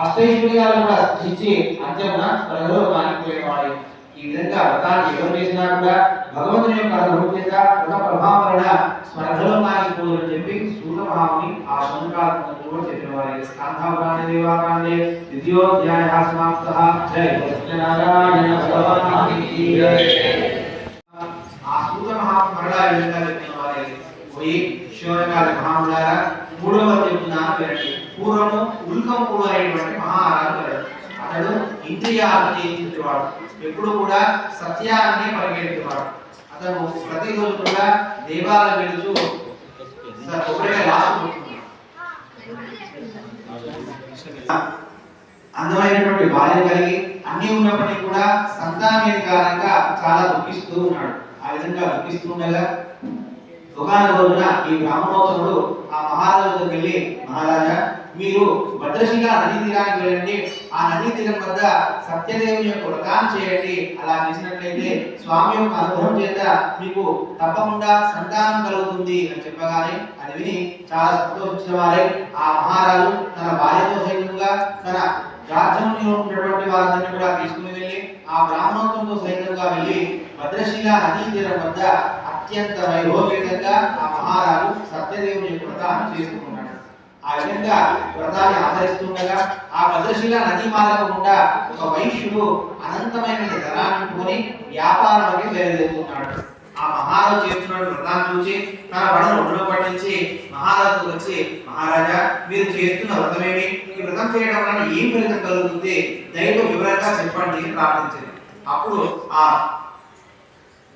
అష్టైశ్వర్యాలు కూడా ఇచ్చి అంత్యమున స్వర్గంలో కానిపోయేవాడు. ఈ విధంగా వ్రతాన్ని ఎవరు చేసినా కూడా భగవంతుని యొక్క అనుగ్రహం చేత వ్రత ప్రభావం వలన స్వర్గంలో కానిపోదని చెప్పి సూత మహాముని ఆ శంకరాత్మకుడు చెప్పిన వారి. స్కాంధాపురాణే దేవాకాండే ద్వితీయోధ్యాయః సమాప్తః. జై సత్యనారాయణ స్వామికి జై. ఆ సూత మహాముని మరలా ఈ విధంగా చెప్పిన వారి. పోయి శివరకాల మహాములారా, మూడవ చెప్తున్నాను వినండి. పూర్వము ఉల్కంపుడు అనేటువంటి మహారాజు అతడు ఇంద్రియాలను జయించేవాడు, ఎప్పుడు కూడా సత్యాన్ని పరిగెత్తేవాడు. అతను ప్రతిరోజు కూడా దేవాలయం వెళుతూ ఒకరిగా లాసుకుంటున్నాడు. అందమైనటువంటి బాల్యం కలిగి అన్ని ఉన్నప్పటికీ కూడా సంతానమే కారణంగా చాలా దుఃఖిస్తూ ఉన్నాడు. ఆ విధంగా దుఃఖిస్తూ ఉండగా ఒకనొక రోజున ఈ బ్రాహ్మణోత్తముడు ఆ మహారాజుతో వెళ్ళి, మహారాజా, మీరు భద్రశిల నదీ తీరానికి వెళ్ళండి, ఆ నదీ తీరం వద్ద సత్యదేవుని యొక్క వ్రతాన్ని చేయండి. అలా చేసినట్లయితే స్వామి యొక్క అనుగ్రహం చేత మీకు తప్పకుండా సంతానం కలుగుతుంది అని చెప్పగానే అది విని చాలా సంతోషించిన వారే ఆ మహారాజు తన భార్యతో సైతంగా తన రాజ్యంలో ఉన్నటువంటి వారందరినీ కూడా తీసుకుని వెళ్ళి ఆ బ్రాహ్మణోత్సవంతో సైతంగా వెళ్ళి భద్రశిల నదీ తీరం వద్ద అత్యంత వైభవపేతంగా ఆ మహారాజు సత్యదేవుని యొక్క వ్రతాన్ని చేసుకున్నాడు. ఆ విధంగా వ్రతాన్ని ఆచరిస్తుండగా ఆ భద్రశిల నదీ మార్గం గుండా ఒక వైశ్యుడు అనంతమైన ధనాన్ని కొని వ్యాపారానికి బయలుదేరుతున్నాడు. ఆ మహారాజు చేస్తున్న వ్రతాన్ని చూసి తన బడను ఒడిలో పట్టించి మహారాజు వచ్చి, మహారాజా, మీరు చేస్తున్న వ్రతమేమి? ఈ వ్రతం చేయడం వలన ఏం ఫలితం కలుగుతుంది? దయతో వివరంగా చెప్పండి అని ప్రార్థించింది. అప్పుడు ఆ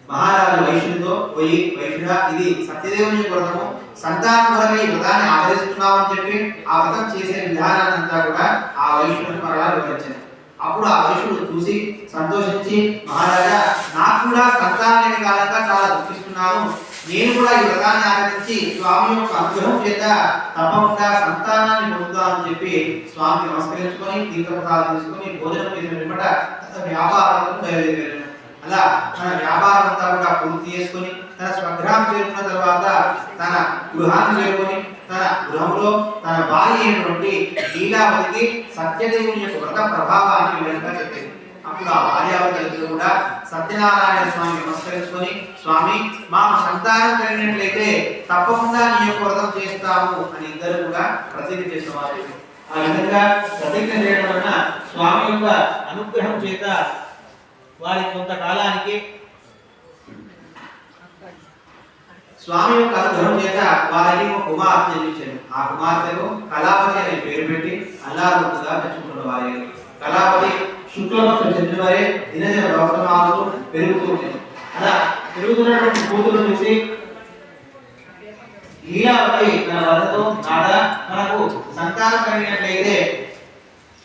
మహారాజు వైశ్యుడితో పోయి, వైశ్యుడా, ఇది సత్యదేవుని వ్రతము, సంతానం కొరకై ఈ వ్రతాన్ని ఆచరిస్తున్నామని చెప్పి ఆ వ్రతం చేసే విధానాన్ని అంతా కూడా ఆ వైశ్యుడిని మరలా వివరించింది. అప్పుడు ఆ వైశ్యుడు చూసి సంతోషించి, మహారాజా, నాకు కూడా సంతానం లేని కారణంగా చాలా దుఃఖిస్తున్నాను, నేను కూడా ఈ వ్రతాన్ని ఆచరించి స్వామి యొక్క అనుగ్రహం చేత తప్పకుండా సంతానాన్ని పొందుతానని చెప్పి స్వామిని నమస్కరించుకొని తీర్థప్రసాదం తీసుకొని భోజనం చేసిన పిమ్మట తన వ్యాపారాలను బయలుదేరాడు. అలా తన వ్యాపారం అంతా కూడా పూర్తి చేసుకొని తన తన స్వగ్రహం చేరుకున్న తర్వాత తన గృహాన్ని చేరుకొని తన గృహంలో తన భార్య అయినటువంటి లీలావతికి సత్యదేవుని యొక్క వ్రత ప్రభావాన్ని వివరంగా చెప్పేది. అప్పుడు ఆ భార్యావతులు కూడా సత్యనారాయణ స్వామి నమస్కరించుకొని, స్వామి మాకు సంతానం కలిగినట్లయితే తప్పకుండా నీ యొక్క వ్రతం చేస్తాము అని ఇద్దరు కూడా ప్రతిజ్ఞ చేసేవారు. ఆ విధంగా ప్రతిజ్ఞ చేయడం వలన స్వామి యొక్క అనుగ్రహం చేత వారి కొంతకాలానికి స్వామి యొక్క అనుగ్రహం చేత వారికి ఒక కుమార్తె జన్మించారు. ఆ కుమార్తెకు కళావతి అనే పేరు పెట్టి అల్లారుగా తెచ్చుకున్న వారి కళావతి శుక్లపక్ష చంద్రువారే దినదిన ప్రవర్తనాలు పెరుగుతూ ఉంటుంది. అలా పెరుగుతున్నటువంటి కూతురు చూసి లీలావతి తన వద్దతో నాదా మనకు సంతానం కలిగినట్లయితే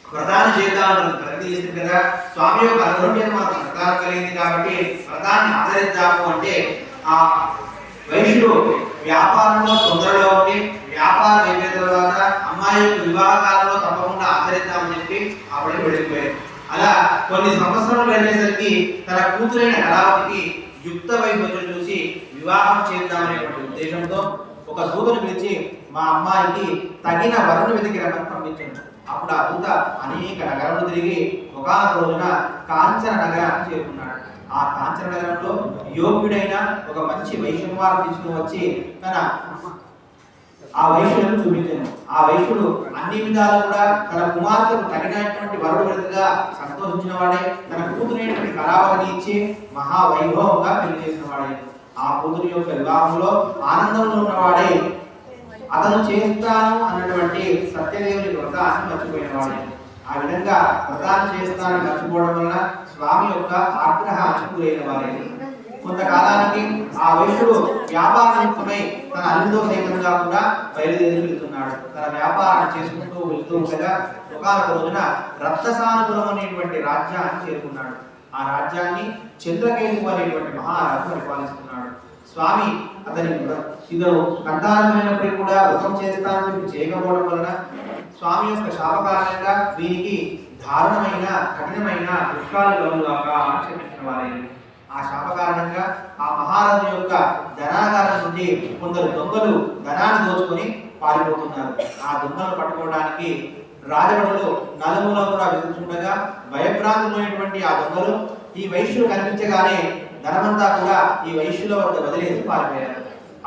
వ్రతాన్ని చేద్దామని ప్రతి చేసింది కదా, స్వామి యొక్క అనుగ్రహం చేత మనకు సంతానం కలిగింది కాబట్టి వ్రతాన్ని ఆచరిద్దాము అంటే ఆ వైశ్యుడు వ్యాపారంలో తొందరలో ఉండి వ్యాపారం అయిపోయిన తర్వాత అమ్మాయి యొక్క వివాహ కాలంలో తప్పకుండా ఆచరిద్దామని చెప్పి అప్పటికి వెళ్ళిపోయారు. అలా కొన్ని సంవత్సరాలు వెళ్ళేసరికి తన కూతురైన కళావతికి యుక్త వయసు చూసి వివాహం చేద్దామనేటువంటి ఉద్దేశంతో ఒక దూతను పిలిచి మా అమ్మాయికి తగిన వరుణ్ వెతికి రమ్మని పంపించాడు. అప్పుడు ఆ దూత అనేక నగరములు తిరిగి ఒకానొక రోజున కాంచన నగరాన్ని చేరుకున్నాడు. ఆ కాంచన నగరంలో యోగ్యుడైన ఒక మంచి వైశ్యవారు తీసుకుని వచ్చి తన ఆ వైశ్యులను చూపించాను. ఆ వైశ్యుడు అన్ని విధాలు కూడా తన కుమార్తెకు తగినటువంటి వరుడు వెతుగా సంతోషించిన వాడే, తన కూతురైనటువంటి కళావతిని ఇచ్చి మహావైభవంగా పెళ్లి చేసిన వాడే. ఆ కూతురు యొక్క వివాహంలో ఆనందంలో ఉన్నవాడే అతను చేస్తాను అన్నటువంటి సత్యదేవుని వ్రతాన్ని మర్చిపోయిన వాడే. ఆ విధంగా వ్రతాన్ని చేస్తానని మర్చిపోవడం వలన స్వామి యొక్క ఆగ్రహానికి గురైన వారే. కొంతకాలానికి ఆ వైశ్యుడు వ్యాపార నిమిత్తమై తన అల్లుతో సైతంగా కూడా బయలుదేరి వెళ్తున్నాడు. తన వ్యాపారాన్ని చేసుకుంటూ వెళ్తూ ఉండగా ఒకనొక రోజున రక్తసానుపురం అనేటువంటి రాజ్యాన్ని చేరుకున్నాడు. ఆ రాజ్యాన్ని చంద్రకేతు అనేటువంటి మహారాజు పరిపాలిస్తున్నాడు. స్వామి అతని ఇతడు కంఠారమైనప్పటికీ కూడా వ్రతం చేస్తానని చేయకపోవడం వలన స్వామి యొక్క శాప కారణంగా వీరికి దారుణమైన కఠినమైన దుష్కాలు కలుగుగాక అని చెప్పించిన వారే. ఆ శాప కారణంగా ఆ మహారాజు యొక్క ధనాగారం నుండి కొందరు దొంగలు ధనాన్ని దోచుకొని పారిపోతున్నారు. ఆ దొంగలను పట్టుకోవడానికి రాజభటులు నలుమూల కూడా వెతుకుతుండగా భయభ్రాంతులైనటువంటి ఆ దొంగలు ఈ వైశ్యులు కనిపించగానే ధనమంతా కూడా ఈ వైశ్యుల వద్ద వదిలేసి పారిపోయారు.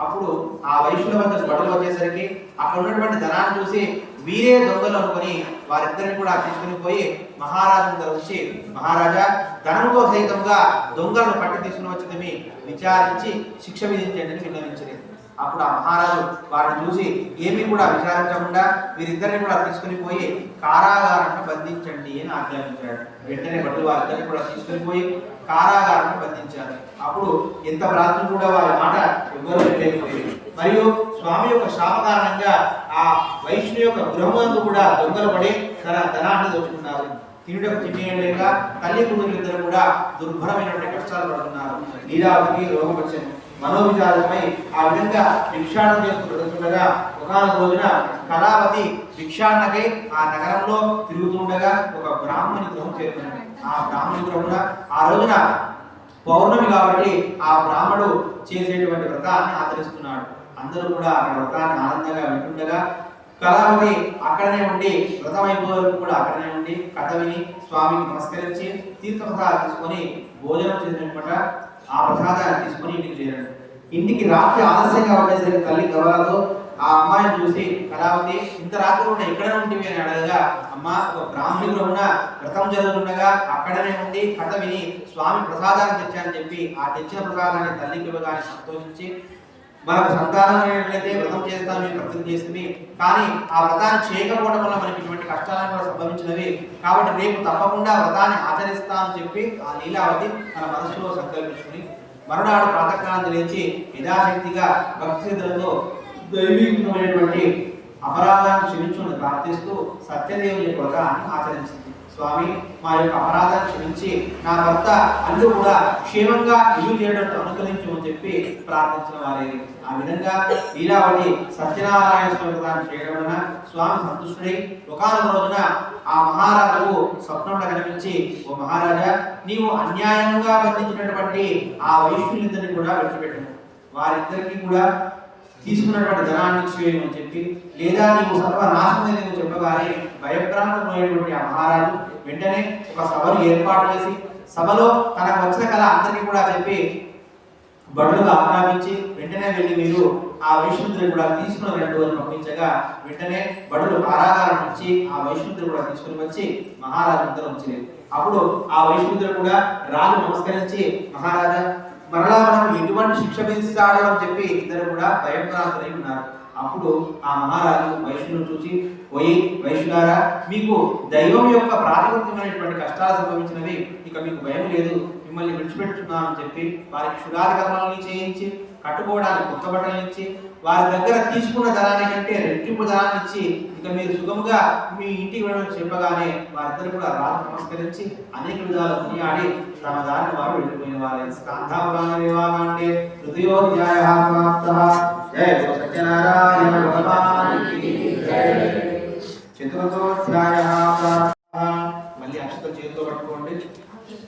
అప్పుడు ఆ వైశ్యుల వద్ద భటులు వచ్చేసరికి అక్కడ ఉన్నటువంటి ధనాన్ని చూసి వీరే దొంగలు అనుకుని వారిద్దరిని కూడా తీసుకుని పోయి మహారాజు ముందర వచ్చి, మహారాజా ధనంతో సైతంగా దొంగలను పట్టి తీసుకుని వచ్చిందని విచారించి శిక్ష విధించండి అని విన్నవించింది. అప్పుడు ఆ మహారాజు వారిని చూసి ఏమీ కూడా విచారించకుండా వీరిద్దరిని కూడా తీసుకుని పోయి కారాగారాన్ని బంధించండి అని ఆజ్ఞాపించాడు. వెంటనే భటులు వారిద్దరిని కూడా తీసుకుని పోయి కారాగారాన్ని బంధించారు. అప్పుడు ఎంత ప్రాంతం కూడా వారి మాట ఎవ్వరూ లేకపోయింది. మరియు స్వామి యొక్క శాప కారణంగా ఆ వైష్ణు యొక్క గృహమందు కూడా దొంగలు పడి తన ధనాన్ని దోచుకున్నారు. తినుటకు తినేయలేక తల్లి కూతురు ఇద్దరు కూడా దుర్భరమైనటువంటి కష్టాలు పడుతున్నారు. లీలావతికి రోగం వచ్చింది. మనోవిచారమై ఆ విధంగా భిక్షాటన చేస్తూ పెడుతుండగా ఒకనొక రోజున కళావతి భిక్షాటనకై ఆ నగరంలో తిరుగుతుండగా ఒక బ్రాహ్మణి గృహం చేరుకున్నాడు. ఆ బ్రాహ్మణి గృహంలో ఆ రోజున పౌర్ణమి కాబట్టి ఆ బ్రాహ్మణుడు చేసేటువంటి వ్రతాన్ని ఆచరిస్తున్నాడు. అందరూ కూడా అక్కడ వ్రతాన్ని ఆనందంగా వింటుండగా కళావతి అక్కడనే ఉండి వ్రతం అయిపోయే వరకు కూడా అక్కడనే ఉండి కథ విని స్వామికి నమస్కరించి తీర్థప్రసాదం తీసుకొని భోజనం చేసినమాట ఆ ప్రసాదాన్ని తీసుకొని ఇంటికి చేరాడు. ఇంటికి రాత్రి ఆలస్యంగా వచ్చేసరికి తల్లి గవలతో ఆ అమ్మాయిని చూసి కళావతి ఇంత రాత్రి కూడా ఎక్కడ ఉంటివి అని అడగగా, అమ్మ ఒక బ్రాహ్మణుడు ఉన్న వ్రతం జరుగుతుండగా అక్కడనే ఉండి కథ విని స్వామి ప్రసాదాన్ని తెచ్చానని చెప్పి ఆ తెచ్చిన ప్రసాదాన్ని తల్లికి ఇవ్వగానే సంతోషించి, మనకు సంతానం అయినట్లయితే వ్రతం చేస్తాను ప్రతిజ్ఞ చేస్తుంది, కానీ ఆ వ్రతాన్ని చేయకపోవడం వల్ల మనకి ఇటువంటి కష్టాలను కూడా సంభవించినవి కాబట్టి రేపు తప్పకుండా వ్రతాన్ని ఆచరిస్తానని చెప్పి ఆ లీలావతి తన మనసులో సంకల్పించుకుని మరునాడు ప్రాతకాలం లేచి యథాశక్తిగా భక్తితో దైవీకమైనటువంటి అపరాధాన్ని క్షమించుకుని ప్రార్థిస్తూ సత్యదేవుని యొక్క వ్రతాన్ని ఆచరించింది. స్వామి మా యొక్క అపరాధాన్ని క్షమించి నా భర్త అల్లు కూడా క్షేమంగా ఇల్లు చేయడం అనుకరించు అని చెప్పి ప్రార్థించిన వారే. ఆ విధంగా లీలావతి సత్యనారాయణ స్వామి వ్రతాన్ని చేయడం వలన స్వామి సంతుష్టుడై ఒకనొక రోజున ఆ మహారాజుకు స్వప్నంలో కనిపించి, ఓ మహారాజా నీవు అన్యాయంగా బంధించినటువంటి ఆ వైశ్యులిద్దరిని కూడా విడిచిపెట్టను, వారిద్దరికీ కూడా తీసుకున్నటువంటి ధనాన్ని ఇచ్చివేయమని చెప్పి, లేదా నీవు సర్వనాశనమే నీవు చెప్పగానే భయభ్రాంతమైనటువంటి ఆ మహారాజు వెంటనే ఒక సభను ఏర్పాటు చేసి సభలో తనకు వచ్చిన కళ అందరికీ కూడా చెప్పి బడులకు ఆజ్ఞాపించి వెంటనే వెళ్ళి మీరు ఆ వైష్ణుని కూడా తీసుకుని రండి అని పంపించగా వెంటనే బడులు కారాగారం నుంచి ఆ వైష్ణుని కూడా తీసుకుని వచ్చి మహారాజు అందరూ ఉంచలేదు. అప్పుడు ఆ వైష్ణుని కూడా రాజు నమస్కరించి, మహారాజా మరలా మనం ఎటువంటి శిక్ష విధిస్తాడో అని చెప్పి ఇద్దరు కూడా భయప్రాంతులై ఉన్నారు. అప్పుడు ఆ మహారాజు వైష్ణుని చూసి, పోయి వైష్ణులారా, మీకు దైవం యొక్క ప్రాతిపత్యమైనటువంటి కష్టాలు సంభవించినవి, ఇక మీకు భయం లేదు, మిమ్మల్ని విడిచిపెట్టుతున్నానని చెప్పి వారికి క్షురాది కర్మలను చేయించి కట్టుకోవడానికి కొత్త బట్టలు ఇచ్చి వారి దగ్గర తీసుకున్న ధనాన్ని కంటే రెట్టింపు ధనాన్ని ఇచ్చి ఇక మీరు సుగముగా మీ ఇంటికి వెళ్ళడం చెప్పగానే వారిద్దరు కూడా రాజు నమస్కరించి అనేక విధాలు కొనియాడి తమ దారిని వారు వెళ్ళిపోయిన వారే. స్కాంధాపురాణే తృతీయోధ్యాయ సమాప్తః. జయ గురు సత్యనారాయణ భగవానికి జయ. చతుర్థోధ్యాయ మళ్ళీ అక్షతలు చేతితో పట్టుకోండి.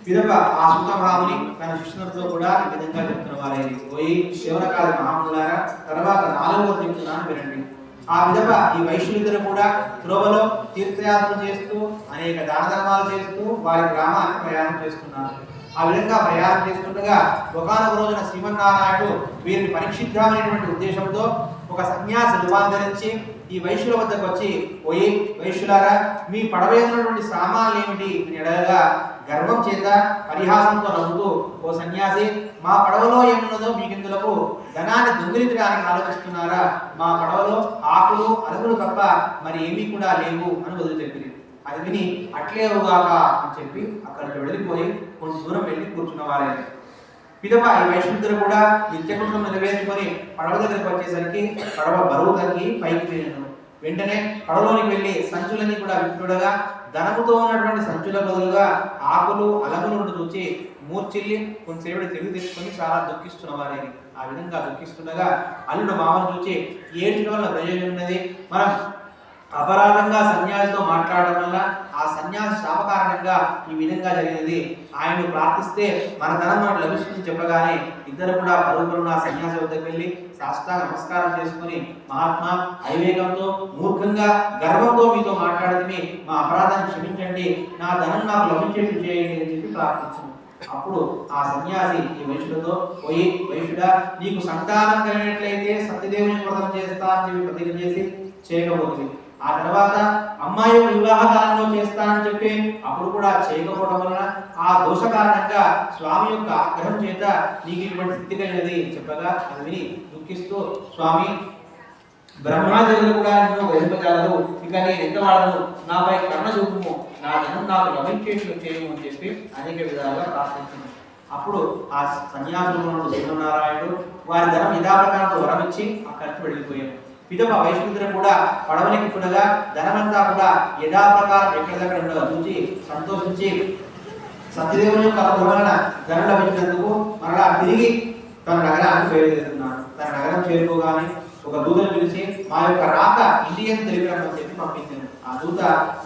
పిదప ఆ సుతభావుని తన శిష్యులతో కూడా ఈ విధంగా చెప్తున్న వారేది, పోయి శివనకాల మహాములారా, తర్వాత 4వ చెప్తున్నాను వినండి. ఆ విధప ఈ వైష్ణులిద్దరు కూడా త్రోవలో తీర్థయాత్రలు చేస్తూ అనేక దాన ధర్మాలు చేస్తూ వారి గ్రామానికి ప్రయాణం చేస్తున్నారు. ఆ విధంగా ప్రయాణం చేస్తుండగా ఒకనొక రోజున శ్రీమన్నారాయణుడు వీరిని పరీక్షిద్దామనేటువంటి ఉద్దేశంతో ఒక సన్యాసి రూపాంతరించి ఈ వైశ్యుల వద్దకు వచ్చి, పోయి వైశ్యులారా, మీ పడవేసినటువంటి సామాన్లు ఏమిటి అని అడగగా గర్వం చేత పరిహాసంతో నవ్వుతూ, ఓ సన్యాసి, మా పడవలో ఏమున్నదో మీకిందులకు ధనాన్ని దొంగిలించడానికి ఆలోచిస్తున్నారా? మా పడవలో ఆకులు అలుగులు తప్ప మరి ఏమీ కూడా లేవు అని వదిలి చెప్పింది. అది విని అట్లేవుగాక అని చెప్పి అక్కడికి వెళ్ళిపోయి కొంచెం దూరం వెళ్ళి కూర్చున్న వారే. పిదప ఈ వైష్ణుద్దరు కూడా నిత్యకుటుంబం నెరవేర్చుకొని పడవ దగ్గరకు వచ్చేసరికి పడవ బరువు తగ్గి పైకి పోయినాను. వెంటనే పడవలోనికి వెళ్ళి సంచులని కూడా విప్పుడగా ధనముతో ఉన్నటువంటి సంచుల బదులుగా ఆకులు అలములను చూచి మూర్చిల్లి కొంతసేపటి తెలివి తెచ్చుకొని చాలా దుఃఖిస్తున్న వారే. ఆ విధంగా దుఃఖిస్తుండగా అల్లుడు మామను చూచి, ఏడ్చడం వల్ల ప్రయోజనం ఉన్నది, మనం అపరాధంగా సన్యాసితో మాట్లాడడం వల్ల ఆ సన్యాసి శాప కారణంగా ఈ విధంగా జరిగినది, ఆయన్ని ప్రార్థిస్తే మన ధనం మనకు లభిస్తుందని చెప్పగానే ఇద్దరు కూడా పరుగుపరున ఆ సన్యాసి వద్దకు వెళ్ళి సాష్టాంగ నమస్కారం చేసుకుని, మహాత్మా, అవివేకంతో మూర్ఖంగా గర్వంతో మీతో మాట్లాడితే మా అపరాధాన్ని క్షమించండి, నా ధనం నాకు లభించేట్టు చేయండి అని చెప్పి ప్రార్థించాను. అప్పుడు ఆ సన్యాసి ఈ వైశ్యుడితో, పోయి వైశ్యుడా, నీకు సంతానం కలిగినట్లయితే సత్యదేవుని వ్రతం చేస్తా అని చెప్పి ప్రతిజ్ఞ చేసి చేయకపోతుంది. ఆ తర్వాత అమ్మాయి వివాహ కాలంలో చేస్తానని చెప్పి అప్పుడు కూడా చేయకపోవడం వలన ఆ దోష కారణంగా స్వామి యొక్క ఆగ్రహం చేత నీకు ఇటువంటి స్థితి కలిగినది చెప్పగా అది విని దుఃఖిస్తూ, స్వామి, బ్రహ్మాదేవులు కూడా నిన్ను గ్రహింపగలరు, ఇక నేను ఎంత వాడను, నాపై కర్ణ చూపుము, నా ధనం నాకు లభించేట్లు చేయము అని చెప్పి అనేక విధాలుగా ప్రార్థించింది. అప్పుడు ఆ సన్యాసులు శ్రీమన్నారాయణుడు వారి ధనం యథాప్రకారంతో వరమిచ్చి అక్కడికి వెళ్ళిపోయాడు. పిదప వైష్ణుద్దరు కూడా పడవనికి కూడా ధనమంతా కూడా యథాప్రకారం ఎక్కడి దగ్గర ఉండగా చూసి సంతోషించి సత్యదేవుని యొక్క వలన ధనం లభించినందుకు మరలా తిరిగి తన నగరానికి బయలుదేరుతున్నాడు. తన నగరం చేరుకోగానే ఒక దూతను పిలిచి మా యొక్క రాక ఇండియన్ తెలియడం చెప్పి పంపించాను. ఆ దూత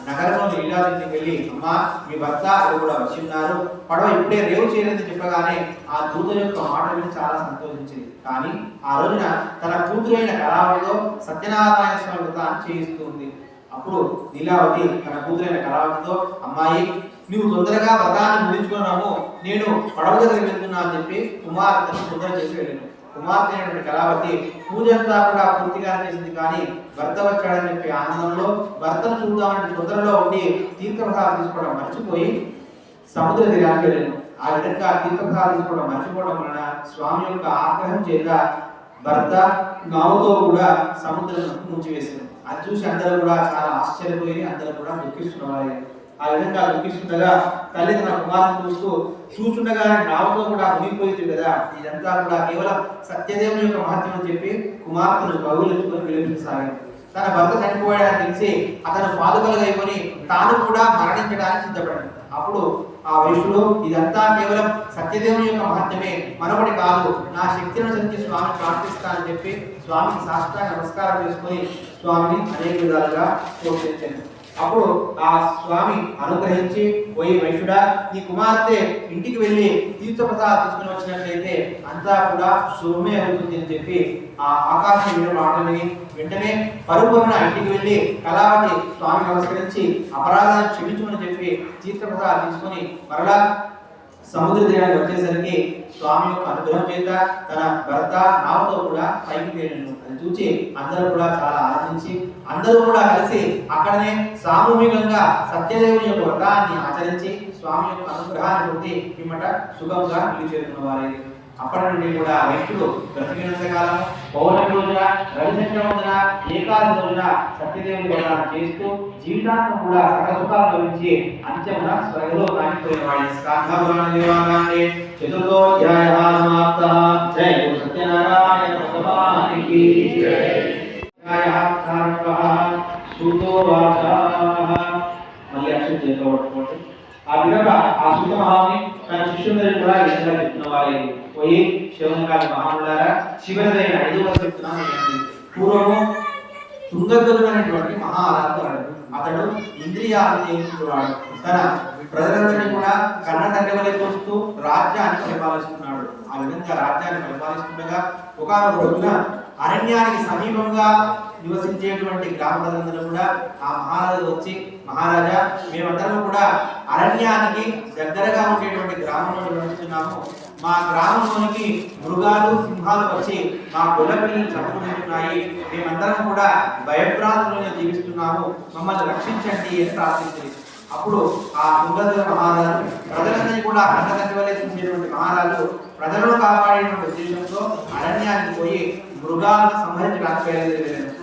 నగరంలో లీలాదికి వెళ్ళి, అమ్మా, మీ భర్త అది కూడా వచ్చి ఉన్నారు, పడవ ఇప్పుడే రేవు చేరేదని చెప్పగానే ఆ దూత యొక్క మాట విని చాలా సంతోషించింది. కానీ ఆ రోజున తన కూతురైన కళావతితో సత్యనారాయణ స్వామి వ్రతాన్ని చేయిస్తుంది. అప్పుడు లీలావతి తన కూతురైన కళావతితో, అమ్మాయి, నువ్వు తొందరగా వ్రతాన్ని ముగించుకున్నాము, నేను పడవ దగ్గరికి వెళ్తున్నా అని చెప్పి కుమార్తెను తొందర చేసి వెళ్ళాను. కుమార్తె అయినటువంటి కళావతి పూజంతా కూడా పూర్తిగా చేసింది. కానీ భర్త వచ్చాడని చెప్పి ఆనందంలో భర్తను చూద్దామంటే తొందరలో ఉండి తీర్థప్రసాదం తీసుకోవడం మర్చిపోయి సముద్ర తీరానికి వెళ్ళాను. ఆ విధంగా తీర్థప్రసాదం తీసుకోవడం మర్చిపోవడం వలన స్వామి యొక్క ఆగ్రహం చేత భర్త నావుతో కూడా సముద్రం ముంచివేశారు. అది చూసి అందరూ కూడా చాలా ఆశ్చర్యపోయి అందరూ కూడా దుఃఖిస్తున్నవారు. ఆ విధంగా దుఃఖిస్తుండగా తల్లి తన కుమార్తెను చూస్తుండగా నావతో కూడా మునిగిపోయింది కదా, ఇదంతా కూడా కేవలం సత్యదేవుని యొక్క మహత్యం అని చెప్పి కుమార్తెను కౌగిలించుకొని విలపించసాగింది. తన భర్త చనిపోయాడని తెలిసి అతను పాదుకలుగా అయిపోయి తాను కూడా మరణించడానికి సిద్ధపడింది. అప్పుడు ఆ వైశ్యుడు, ఇదంతా కేవలం సత్యదేవుని యొక్క మహత్యమే, మరొకటి కాదు, నా శక్తిని అనుసరించి స్వామిని ప్రార్థిస్తానని చెప్పి స్వామికి సాష్టాంగ నమస్కారం చేసుకొని స్వామిని అనేక విధాలుగా ప్రోత్సహించాను. అప్పుడు ఆ స్వామి అనుగ్రహించి, పోయి వైశ్యుడా, నీ కుమార్తె ఇంటికి వెళ్ళి తీర్థప్రసాదం తీసుకుని వచ్చినట్లయితే అంతా కూడా శుభమే అవుతుంది అని చెప్పి ఆ ఆకాశం మీద మాటలని వెంటనే పరుగున ఇంటికి వెళ్ళి కళావతి స్వామి నమస్కరించి అపరాధాన్ని క్షమించమని చెప్పి తీర్థప్రసాదం తీసుకొని మరలా సముద్ర తీరానికి వచ్చేసరికి స్వామి యొక్క అనుగ్రహం చేత తన భర్త నావతో కూడా పైకి తేలిను. అది చూసి అందరూ కూడా చాలా ఆనందించి అందరూ కూడా కలిసి అక్కడనే సామూహికంగా సత్యదేవుని యొక్క వ్రతాన్ని ఆచరించి స్వామి యొక్క అనుగ్రహాన్ని పొంది పిమ్మట సుఖంగా ఇల్లు చేరుకున్న వారే. అప్పటి నుండి కూడా వైష్ణుడు బ్రతికినంత కాలం పౌర్ణమి రోజున, రవిశంకరం రోజున, ఏకాదశి రోజున సత్యదేవుని వ్రతాన్ని చేస్తూ జీవితాంతం కూడా సకల సుఖాలు లభించి అంత్యమున స్వర్గలో కానిపోయిన వాడి స్కాంధపురాణ దేవాలయాన్ని చతుర్థోధ్యాయః సమాప్తః. జై గురు సత్యనారాయణ భగవానికి జై. మళ్ళీ అక్షరం చేతిలో పట్టుకోండి. ఆ విధంగా ఆ సూత మహాముని తన శిష్యులందరినీ కూడా విధంగా చెప్తున్న వారే. పోయి శివనకాల మహాములారా, చివరిదైన 5వ చెప్తున్నాను. పూర్వము తుంగధ్వజుడు అనేటువంటి మహారాజు అతడు ఇంద్రియాలను జయించుకున్నాడు. తన ప్రజలందరినీ కూడా కన్న తండ్రి వలె చూస్తూ రాజ్యాన్ని పరిపాలిస్తున్నాడు. ఆ విధంగా రాజ్యాన్ని పరిపాలిస్తుండగా ఒకనొక రోజున అరణ్యానికి సమీపంగా నివసించేటువంటి గ్రామ ప్రజలందరూ కూడా ఆ మహారాజు వచ్చి, మహారాజా, మేమందరం కూడా అరణ్యానికి దగ్గరగా ఉండేటువంటి గ్రామంలో నివసిస్తున్నాము. మా గ్రామంలోనికి మృగాలు, సింహాలు వచ్చి మా గొల్ల పిల్లలు చంపుకుంటున్నాయి. మేమందరం కూడా భయభ్రాంతులను జీవిస్తున్నాము. మమ్మల్ని రక్షించండి అని ప్రార్థించింది. అప్పుడు ఆ తుంగధ్వజ మహారాజు ప్రజలందరినీ కూడా కన్నతండ్రి వలె చూసేటువంటి మహారాజు ప్రజలను కాపాడేటువంటి ఉద్దేశంతో అరణ్యానికి పోయి మృగాలను సంహరించడానికి బయలుదేరారు.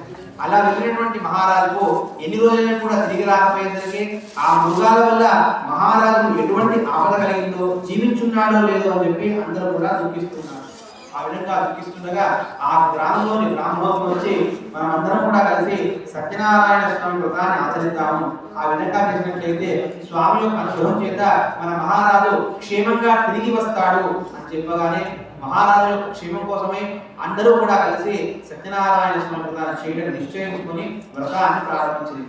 అలా వెళ్ళినటువంటి మహారాజుకు ఎన్ని రోజులైనా కూడా తిరిగి రాకపోయేసరికి ఆ మృగాల వల్ల మహారాజు ఎటువంటి ఆపద కలిగిందో, జీవించున్నాడో లేదో అని చెప్పి అందరూ కూడా దుఃఖిస్తున్నారు. ఆ విధంగా దుఃఖిస్తుండగా ఆ గ్రామంలోని బ్రాహ్మణులు వచ్చి మనమందరం కూడా కలిసి సత్యనారాయణ స్వామి వ్రతాన్ని ఆచరిద్దాము. ఆ విధంగా చేసినట్లయితే స్వామి యొక్క అనుగ్రహం చేత మన మహారాజు క్షేమంగా తిరిగి వస్తాడు అని చెప్పగానే మహారాజు యొక్క క్షేమం కోసమే అందరూ కూడా కలిసి సత్యనారాయణ స్వామి వ్రతాన్ని చేయడం నిశ్చయించుకొని వ్రతాన్ని ప్రారంభించింది.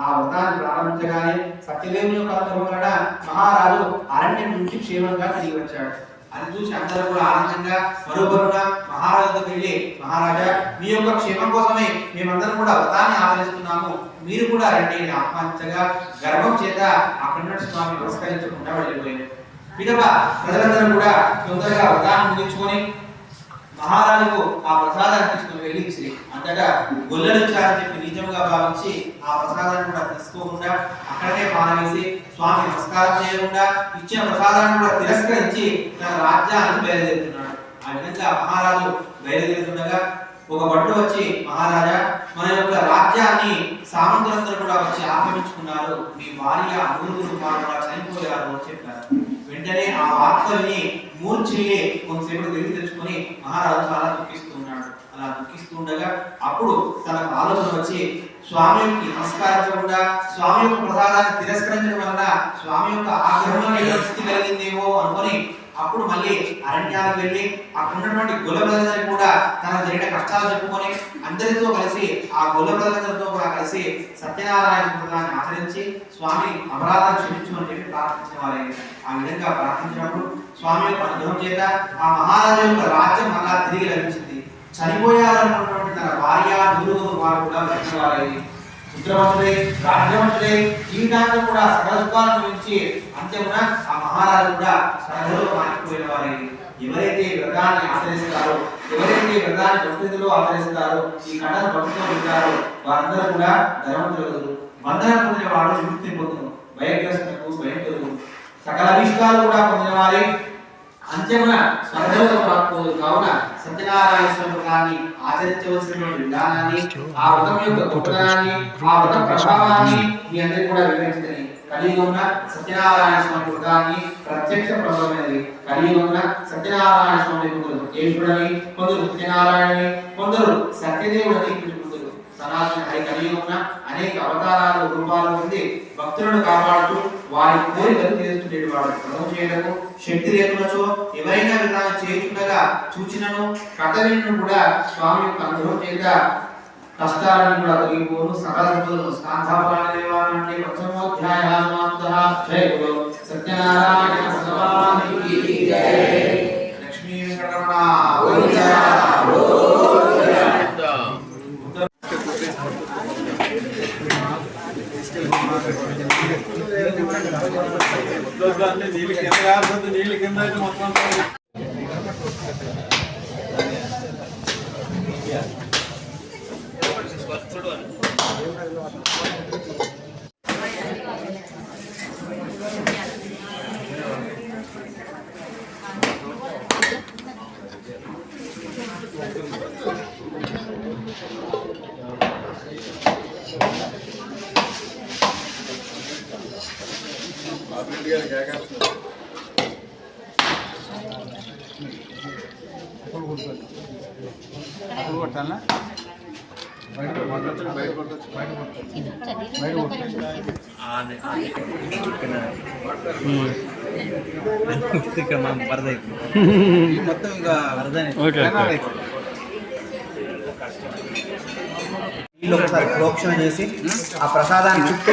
ఆ వ్రతాన్ని ప్రారంభించగానే సత్యదేవుని యొక్క అనుగ్రహం వలన మహారాజు అరణ్యం నుంచి క్షేమంగా తిరిగి వచ్చాడు. అది చూసి అందరూ కూడా ఆనందంగా మరోబరుగా మహారాజుకు వెళ్ళి, మహారాజా, మీ యొక్క క్షేమం కోసమే మేమందరం కూడా వ్రతాన్ని ఆచరిస్తున్నాము, మీరు కూడా రండి అని ఆహ్వానించగా గర్వం చేత అక్కడ స్వామి నమస్కరించకుండా వెళ్ళిపోయారు. విధవ ప్రజలందరూ కూడా తొందరగా వ్రతాన్ని ముగించుకొని మహారాజుకు ఆ ప్రసాదాన్ని తీసుకుని వెళ్ళి ఇచ్చి అంతటా గొల్లనిచ్చారని చెప్పి నిజంగా భావించి ఆ ప్రసాదాన్ని కూడా తీసుకోకుండా అక్కడనే పారవేసి స్వామి నమస్కారం చేయకుండా ఇచ్చిన ప్రసాదాన్ని కూడా తిరస్కరించి తన రాజ్యానికి బయలుదేరుతున్నాడు. ఆ విధంగా మహారాజు బయలుదేరుతుండగా ఒక భటుడు వచ్చి, మహారాజా, మన యొక్క రాజ్యాన్ని సామంతులందరూ కూడా వచ్చి ఆక్రమించుకున్నారు, మీ భార్య అమృతులు కూడా చనిపోయారు అని చెప్పారు. వెంటనే ఆ వార్త విని మూర్ఛిల్లి కొంతసేపు తిరిగి తెచ్చుకొని మహారాజు చాలా దుఃఖిస్తున్నాడు. అలా దుఃఖిస్తుండగా అప్పుడు తనకు ఆలోచన వచ్చి, స్వామికి నమస్కరించకుండా స్వామి యొక్క ప్రసాదాన్ని తిరస్కరించడం వలన స్వామి యొక్క ఆగ్రహంలో స్థితి కలిగిందేమో అనుకొని అప్పుడు మళ్ళీ అరణ్యానికి వెళ్ళి అక్కడ ఉన్నటువంటి గొల్ల ప్రజలందరికీ కూడా తన జరిగిన కష్టాలు చెప్పుకొని అందరితో కలిసి ఆ గొల్ల ప్రజలందరితో కూడా కలిసి సత్యనారాయణ వ్రతాన్ని ఆచరించి స్వామి అపరాధాన్ని క్షమించమని చెప్పి ప్రార్థించిన వారే. ఆ విధంగా ప్రార్థించినప్పుడు స్వామి యొక్క అనుగ్రహం చేత ఆ మహారాజు యొక్క రాజ్యం అలా తిరిగి లభించింది. చనిపోయాలనుకున్నటువంటి తన భార్య, గురువు వారు కూడా వచ్చిన వారే. పుత్రవంతులై, రాజ్యవంతులై, జీవితాంతం కూడా సకల సుఖాలను గురించి అంత్యమున ఆ మహారాజు కూడా సరళలో మారిపోయిన వారే. ఎవరైతే వ్రతాన్ని ఆచరిస్తారో, ఎవరైతే వ్రతాన్ని భక్తిలో ఆచరిస్తారో, ఈ కళను భక్తితో ఉంటారో వారందరూ కూడా ధనవంతులు. బంధన పొందిన వాడు విముక్తి పొందును, భయగ్రస్తులకు భయం కలుగును, సకల అభిష్టాలు కూడా పొందిన వారే అంత్యమున స్వర్గంలో ప్రాప్తులు. కావున సత్యనారాయణ స్వామి వ్రతాన్ని ఆచరించవలసినటువంటి విధానాన్ని, ఆ వ్రతం యొక్క గొప్పతనాన్ని, ఆ వ్రత ప్రభావాన్ని మీ అందరికీ కూడా వివరించదని కలియుగమున సత్యనారాయణ స్వామి వ్రతాన్ని ప్రత్యక్ష ప్రభావమైనది. కలియుగమున సత్యనారాయణ స్వామి కొందరు సత్యేశ్వరుడని, కొందరు సత్యనారాయణని, కొందరు సత్యదేవుడని పిలుపుకుందరు. సనాతన హరి కలియుగమున అనేక అవతారాలు, రూపాలు పొంది భక్తులను కాపాడుతూ వారి కోరికలు తీర్చుకునేవాడు. వ్రతం చేయడము శక్తి లేకునచో ఎవరైనా విధానం చేయుచుండగా చూచినను కథలను కూడా స్వామి యొక్క అనుగ్రహం చేత కష్టాలను కూడా తొలగిపోను సకల సంపదలు స్కాంధాపురాణ దేవాలయంలో ప్రథమోధ్యాయాన్వంతః జయ గురు సత్యనారాయణ స్వామికి జయ లక్ష్మీ వెంకటరమణ గోవిందా నీళ్ళు కింద మొత్తం కొట్టాలా మొత్తం ఇక వీళ్ళు ఒకసారి ప్రోక్షణ చేసి ఆ ప్రసాదాన్ని చుట్టూ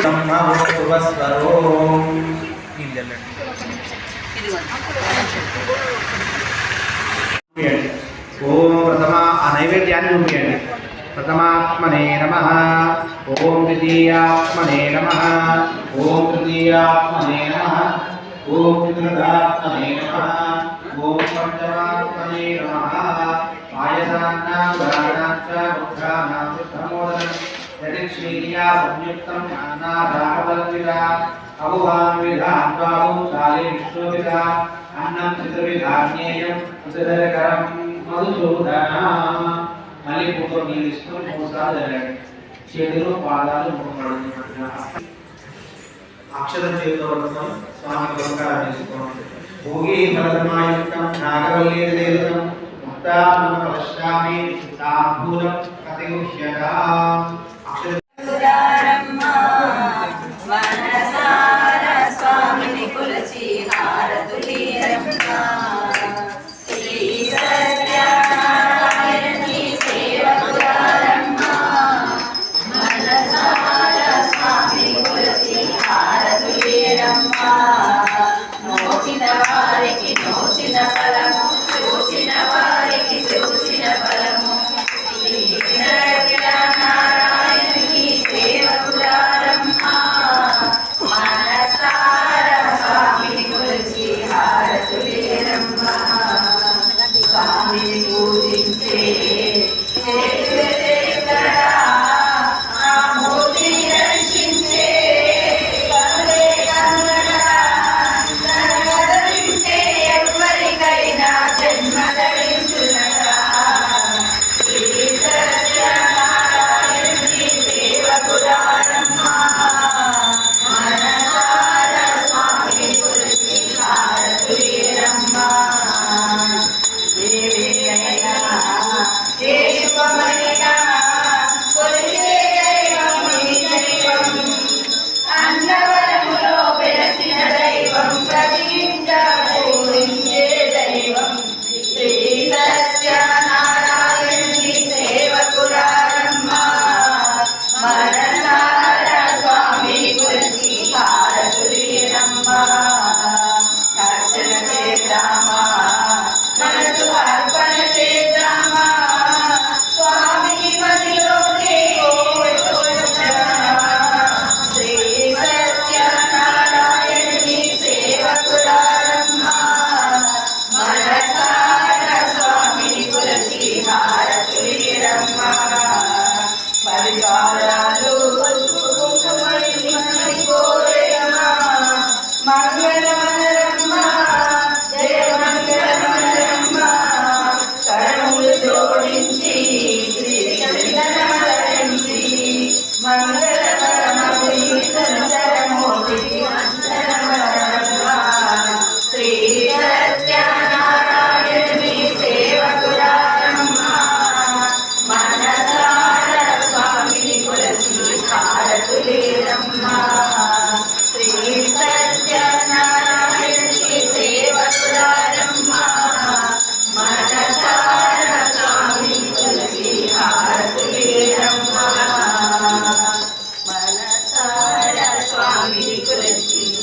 ఓం ప్రథమ ఆ నైవేద్యాన్ని చూపించండి ప్రథమాత్మనే నమః ఓం ద్వితీయాత్మనే నమః ఓం తృతీయాత్మనే నమః ఓం చతుర్థాత్మనే నమః ఓం పంచమాత్మనే నమః ఆయతాన్నాం గానాంచ ముఖ్యానాం ధర్మోదరం యదిక్షీర్యా సంయుక్తం జ్ఞానాదాపవల్లిదా అభువాన్ విధాన్ ద్వావు చాలి విశ్వవిధ అన్నం చతుర్విధాన్యేయం సుధరకరం మధుసూదన మళ్ళీ పూర్వం నీళ్ళు తీసుకొని 3 సార్లు జరగండి చేతులు పాదాలు ముఖం అక్షరం చేతిలో పడుతున్నాం స్వామి నమస్కారం చేసుకోండి భోగి ఫలమాయుక్తం నాగవల్లి దేవతం ముక్తాత్మ పశ్యామి తాంబూలం కతిగుహ్యత అక్షర స్వామిని కులచి హారతులీరమ్మ శ్రీ సత్యనారాయణి సేవకురారమ్మ మనసార స్వామిని కులచి హారతులీరమ్మ మోచిన వారికి నోచిన ఫలము చూసిన వారికి చూసిన ఫలము శ్రీ సత్యనారాయణ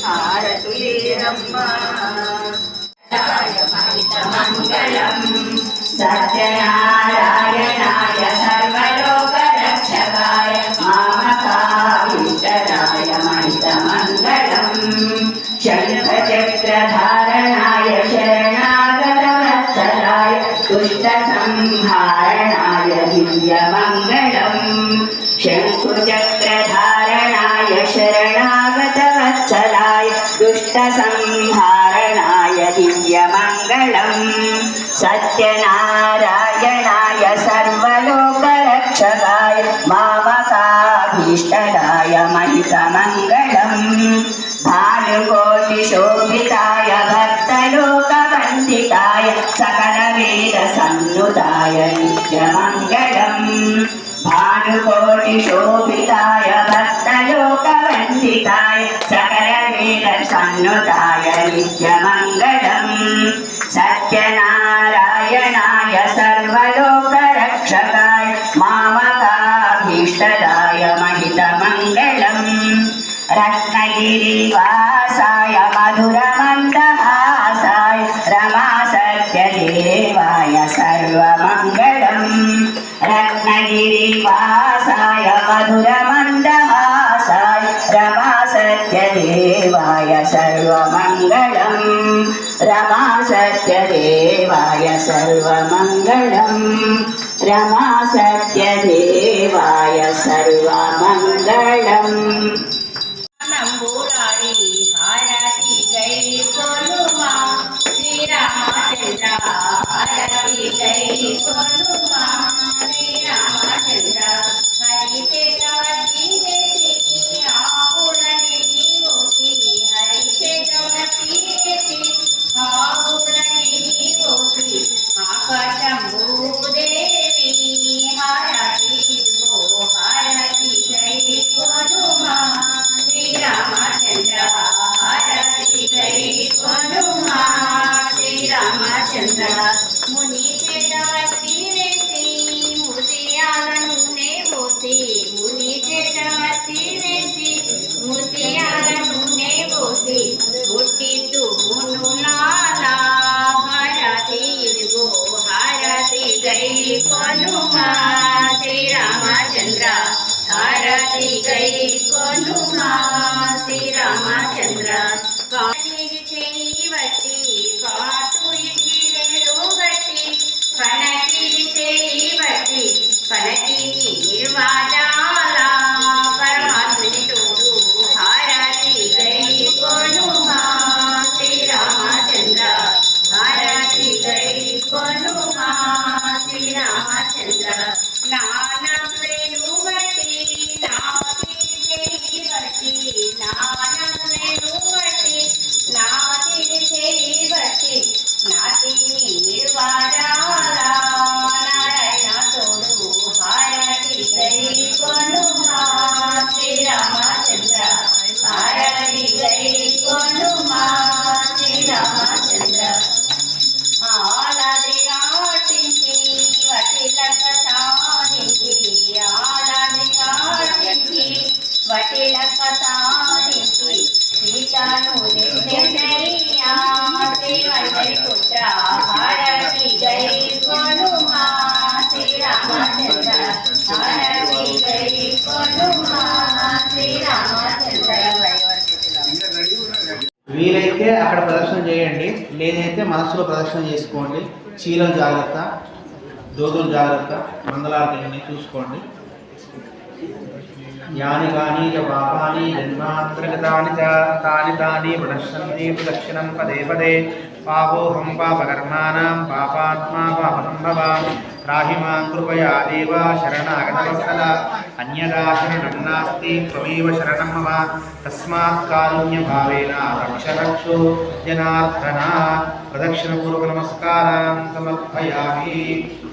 హారతులేరమ్మా మంగళం సత్యనారాయణాయ సర్వలోకరక్షకాయ మామకావిష్టరాయ మహితమంగళం శంఖచక్రధారణాయ శరణాగతవత్సలాయ దుష్టసంహారణాయ దివ్యమంగళం శంఖచక్రధారణాయ శరణాగతవత్సలాయ దుష్టసంహారణాయ దివ్యమంగళం సత్యనారాయణాయ సర్వలోకరక్షకాయ మామకాభీష్టదాయ మహితమంగళం భానుకోటిశోభితాయ భక్తలోకవందితాయ సకలవేదసన్నుతాయ నిత్యమంగళం భానుకోటిశోభితాయ భక్తలోకవందితాయ సకలవేదసన్నుతాయ నిత్యమంగళం సత్యనారాయణాయ సర్వలోకరక్షకాయ మామకాభీష్టదాయ మహితమంగళం రత్నగిరివాసాయ మధురమందహాసాయ రమాసత్యదేవాయ సర్వమంగళం రత్నగిరివాసాయ మధురమందహాసాయ రమాసత్యదేవాయ సర్వమంగళం రమాసత్యదేవాయ సర్వమంగళం రమాసత్యదేవాయ సర్వమంగళం నంబూరారి హారతి గై కొలుమా శ్రీరామచంద్ర హారతి గై కొలుమా శ్రీరామచంద్ర హరిచేతవతి నేతి ఆవులని ఓకి హరిచేతవతి నేతి ఆవులని ఓకి ఆకాశంభూదేవి హారతి గో హారతి గై కొలుమా శ్రీరామచంద్ర హారతి గై కొలుమా శ్రీరామచంద్ర ముని చేతవతి వేసి ముతియాలను పోసి ముని చేతవతి వేసి ముతియాలను పోసి పుట్టిద్దు మునులాలా హారతి గో హారతి గై కొలుమా శ్రీరామచంద్ర హారతి గై కొలుమా శ్రీరామచంద్ర కాటికి చేయి బట్టి పాటు ఇచ్చిరేడు గట్టి పనకికి చేయి బట్టి పనకికి నిర్వాజాల పరమాత్మని తోడు హారతి గై కొలుమా శ్రీరామచంద్ర హారతి గై కొలుమా శ్రీరామచంద్ర నానవేణు బట్టి నాతిని చేయి బట్టి నానవేణు బట్టి నాతిని చేయి బట్టి నాతిని నిర్వాజాల నారాయణ తోడు హారతి గై కొలుమా శ్రీరామచంద్ర హారతి గై కొలుమా శ్రీరామచంద్ర ఆలాది ఆటించి వటిలక సాధించి ఆలాది ఆటించి వటిలక సాధించి సీతను తెచ్చయ్యా శ్రీవల్లి పుత్ర హారతి గై కొలుమా శ్రీరామచంద్ర హారతి గై కొలుమా శ్రీరామచంద్ర వీలైతే అక్కడ ప్రదర్శన చేయండి, లేదైతే మనసులో ప్రదర్శన చేసుకోండి. చీరలు జాగ్రత్త, దోదులు జాగ్రత్త, మందలాన్ని చూసుకోండి. యాని కాని చ పాపాని జన్మాంతర్గతాని చ తాని తాని ప్రణశ్యంతి ప్రదక్షిణం పదే పదే పాపోహం పాపకర్మాణం పాపాత్మా పాపసంభవ రాహి మాం కృపయా దేవ శరణాగతవత్సల అన్యదా శరణం నాస్తి త్వమేవ శరణం మమ తస్మాత్ కారుణ్యభావేన రక్ష రక్షో జనార్దన. ప్రదక్షిణపూర్వక నమస్కారం సమర్పయామి.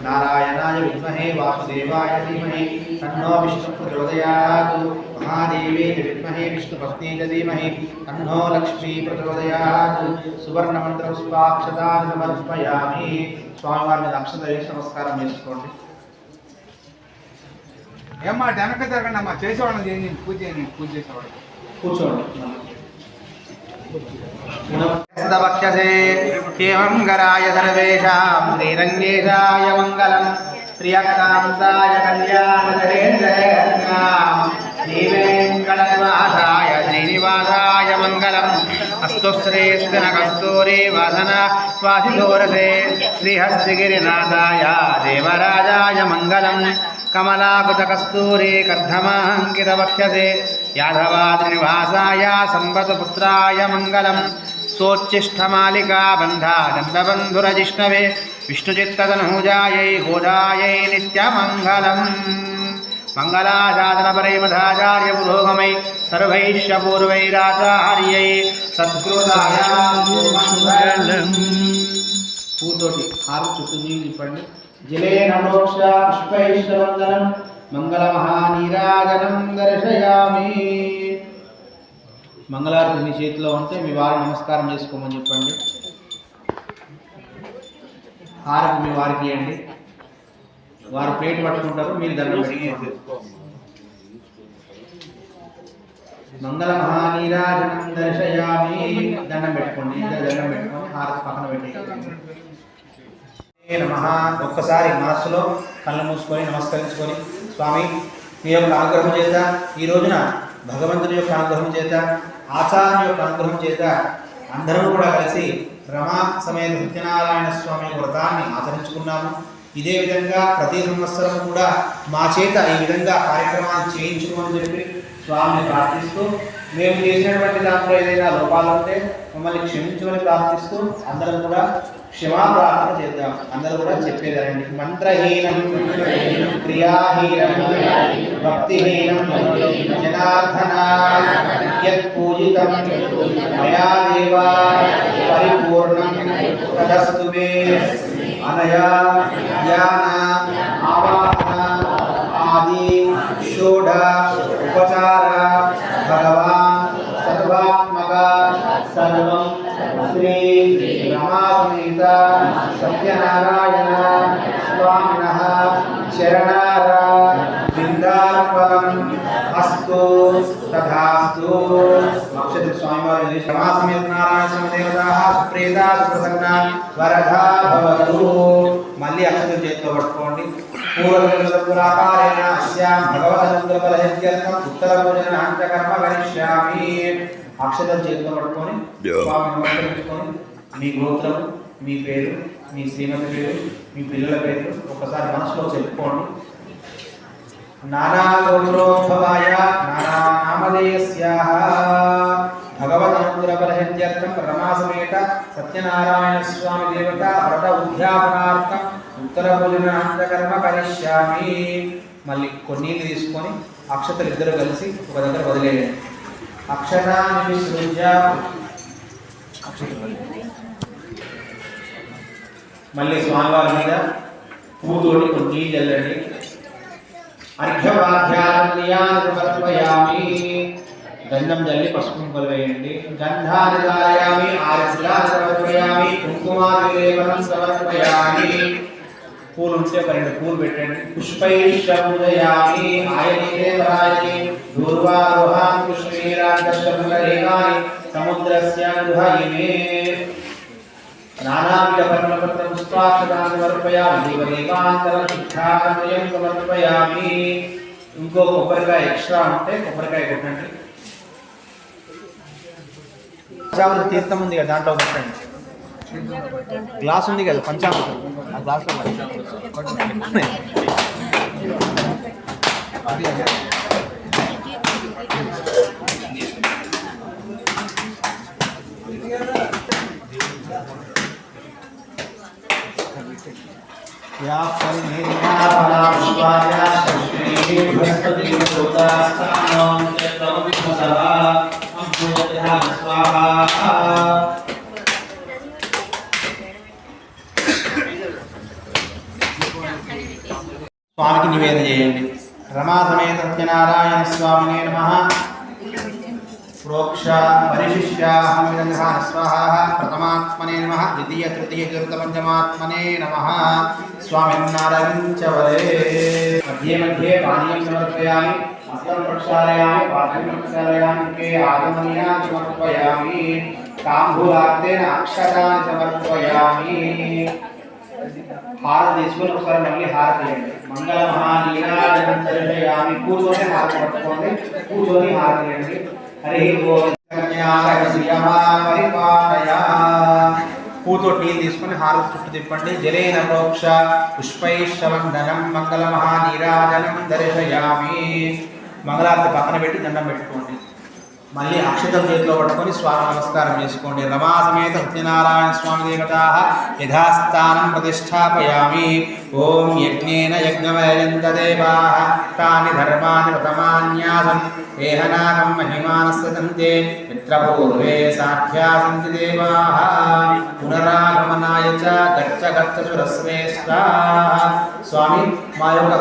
నారాయణాయ విద్మహే వాసుదేవాయ ధీమహి తన్నో విష్ణు ప్రచోదయాత్. మహాదేవే విద్మహే విష్ణుపత్ని ధీమహి తన్నో లక్ష్మీ ప్రచోదయాత్. సువర్ణమంత్ర పుష్పాక్షతాన్ని సమర్పయామి. స్వామివారి మీద అక్షత వేసి నమస్కారం చేసుకోండి. ఏమ్మా వెనక జరగండి అమ్మా, చేసేవాళ్ళని చేయండి, పూజ చేయండి, పూజ చేసేవాళ్ళు కూర్చోండి. वक्षसे हेमङ्गराय सर्वेषां श्रीरङ्गेशाय मङ्गलं प्रियकान्ताय कल्याणधरेन्द्रयज्ञां श्रीवेङ्कटनिवासाय श्रीनिवासाय मङ्गलम् अस्तु श्रीस्तनकस्तूरी वासना स्वासिधोरसे श्रीहस्तिगिरिनाथाय देवराजाय मङ्गलम् कमलाकुतकस्तूरी कर्धमाङ्कितवक्षसे यादवाद्रिनिवासाय सम्पत्पुत्राय मङ्गलम् सोच्चिष्ठमालिका बन्धा दण्डबन्धुरजिष्णवे विष्णुचित्ततनूजायै गोदायै नित्यमङ्गलम् मङ्गलासाधनपरैमधाचार्य पुरोगमै सर्वैश्च पूर्वैराचार्यै सद्गुरुदायामङ्गलम् పూతోటి హారం చుట్టూ నీళ్ళు ఇవ్వండి జలేన మోక్ష పుష్పైశ్వరంగనం మంగళమహానీరాజనం దర్శయామి మంగళారతి మీ చేతిలో ఉంటే మీ వారు నమస్కారం చేసుకోమని చెప్పండి హారం మీ వారికి ఇవ్వండి వారు ప్లేట్ పట్టుకుంటారు మీరు దండం పెట్టుకోండి మంగళమహానీరాజనం దర్శయామి దండం పెట్టుకోండి ఇద్దరు దండం పెట్టుకొని హారతి పక్కన పెట్టండి నమః ఒక్కసారి మనస్సులో కళ్ళు మూసుకొని నమస్కరించుకొని స్వామి మీ యొక్క అనుగ్రహం చేత ఈ రోజున భగవంతుని యొక్క అనుగ్రహం చేత ఆచార్య యొక్క అనుగ్రహం చేత అందరూ కూడా కలిసి రమా సమేత సత్యనారాయణ స్వామి వ్రతాన్ని ఆచరించుకున్నాము. ఇదే విధంగా ప్రతి సంవత్సరం కూడా మా చేత ఈ విధంగా కార్యక్రమాన్ని చేయించుకోమని చెప్పి స్వామిని ప్రార్థిస్తూ మేము చేసినటువంటి దాంట్లో ఏదైనా లోపాలు ఉంటే మమ్మల్ని క్షమించమని ప్రార్థిస్తూ అందరం కూడా క్షమాప్రార్థన చేద్దాం. అందరూ కూడా చెప్పేదారండి. మంత్రహీనం క్రియాహీనం భక్తిహీనం జనార్దన యత్ పూజితం మయా దేవా పరిపూర్ణం తదస్తు మే అనయా జ్ఞాన ఆవాహన ఆది షోడ ఉపచార భగవాన్ సర్వాత్మక సర్వం శ్రీ రమాసమేత సత్యనారాయణ స్వామినః శరణార బిందార్పణం అస్తు తథాస్తు. అక్షర స్వామివారి రమాసమేత నారాయణ స్వామి దేవతాః సుప్రీతా సుప్రసన్న వరదా భవతు. మళ్ళీ అక్షర చేతిలో పట్టుకోండి. పూర్వకారేణ అస్యాం భగవదనుగ్రహఫలసిద్ధ్యర్థం ఉత్తరభోజనాంతకర్మ కరిష్యామి. అక్షరం చేతిలో పట్టుకొని స్వామి నమస్కరించుకొని మీ గోత్రం, మీ పేరు, మీ శ్రీమతి పేరు, మీ పిల్లల పేరు ఒకసారి మనసులో చెప్పుకోండి. నానా గోత్రోద్భవాయ నానా నామధేయస్యాః భగవదనుగ్రహఫలసిద్ధ్యర్థం రమాసమేత సత్యనారాయణ స్వామి దేవత వ్రత ఉద్యాపనార్థం ఉత్తరభోజనాంతకర్మ కరిష్యామి. మళ్ళీ కొన్నీళ్ళు తీసుకొని అక్షతలు ఇద్దరు కలిసి ఒక దగ్గర వదిలేయండి. అక్షరాన్ని విసృజ్య మళ్ళీ స్వామివారి మీద పూతోటి కొన్ని నీళ్ళు చల్లండి. అర్ఘ్యవాధ్యాన్ని సమర్పయామి. గంధం జల్లి పసుపు వేయండి. గంధాన్ని ధారయామి. ఆరతిలాన్ని సమర్పయామి. కుంకుమాదిలేపనం సమర్పయామి. పూలు ఉంటే ఒక 2 పూలు పెట్టండి. పుష్పైశ్చూదయామి. ఆయనీదేవరాయని దూర్వారోహాన్ పుష్పీరాంతశ్చములరేకాని సముద్రస్య దుహయిమే. నానావిధ పర్ణపత్ర పుష్పాక్షతాన్ని సమర్పయామి. దేవదేవాంతరం శుద్ధాకర్మయం సమర్పయామి. ఇంకో కొబ్బరికాయ ఎక్స్ట్రా ఉంటే కొబ్బరికాయ కొట్టండి. పంచామృత తీర్థం ఉంది కదా దాంట్లో పెట్టండి. గ్లాస్ ఉంది కదా పంచామృతం ఆ గ్లాస్లో స్వామికి నివేదన చేయండి. రమా సమేత సత్యనారాయణ స్వామినే నమః. ప్రోక్ష పరిశిష్యాహమిదంగా స్వాహా. ప్రథమాత్మనే నమః. ద్వితీయ తృతీయ చతుర్థ పంచమాత్మనే నమః. స్వామిన్నారవించవలే. మధ్యే మధ్యే పానీయం సమర్పయామి. హస్తం ప్రక్షాళయామి. పాదం ప్రక్షాళయామి. ఆగమనీయాన్ని సమర్పయామి. తాంబూలార్తేన అక్షతాన్ని సమర్పయామి. హారతి తీసుకొని ఒకసారి మళ్ళీ హారతి చేయండి. మంగళ మహానీరాజనం దర్శయామి. కూర్చొని హారతి పట్టుకోండి, కూర్చొని హారతి చేయండి. హరి ఓం పూతో నీళ్ళు తీసుకుని హారతి చుట్టూ తిప్పండి. జలేన ప్రోక్ష పుష్పైశ్చవందనం మంగళ మహానీరాజనం దర్శయామి. మంగళారతి పక్కన పెట్టి దండం పెట్టుకోండి. మళ్ళీ అక్షతం చేతిలో పట్టుకొని స్వామి నమస్కారం చేసుకోండి. రమా సమేత సత్యనారాయణ స్వామి దేవతా యథాస్థానం ప్రతిష్టాపయామి. ఓం యజ్ఞేన యజ్ఞవయంత దేవా తాని ధర్మాని ప్రథమాన్యాసం ఏహనాకం మహిమానస్సంతే మిత్రపూర్వే సాఖ్యా సంతి దేవా పునరాగమనాయ చ గచ్చ గచ్చ సురశ్రేష్ఠ. స్వామి మా యొక్క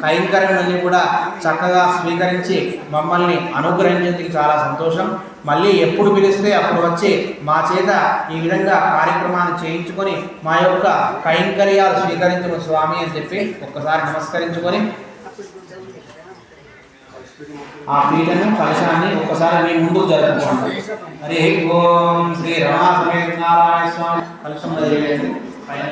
కైంకర్యాన్ని కూడా చక్కగా స్వీకరించి మమ్మల్ని అనుగ్రహించేందుకు చాలా సంతోషం. మళ్ళీ ఎప్పుడు పిలిస్తే అప్పుడు వచ్చి మా చేత ఈ విధంగా కార్యక్రమాన్ని చేయించుకొని మా యొక్క కైంకర్యాలు స్వీకరించిన స్వామి అని చెప్పి ఒక్కసారి నమస్కరించుకొని ఆ పీఠను కలశాన్ని ఒక్కసారి మీ ముందుకు జరుపుకోండి. హరి ఓం శ్రీ రమా సమేత నారాయణ స్వామి కలశం జరిగేది పైన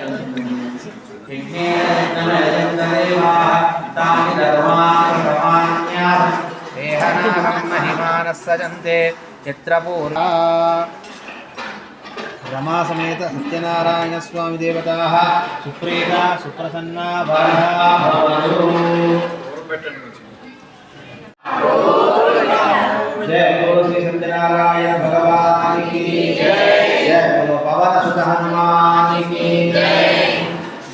మహిమానస్సంతే చిత్ర పూర్ణ. రమా సమేత సత్యనారాయణ స్వామి దేవతా సుప్రీత సుప్రసన్నా భవతు. జయ బోలో శ్రీ సత్యనారాయణ భగవాన్ కి జయ. జయ బోలో పవన సుత హనుమాన్ కి జయ.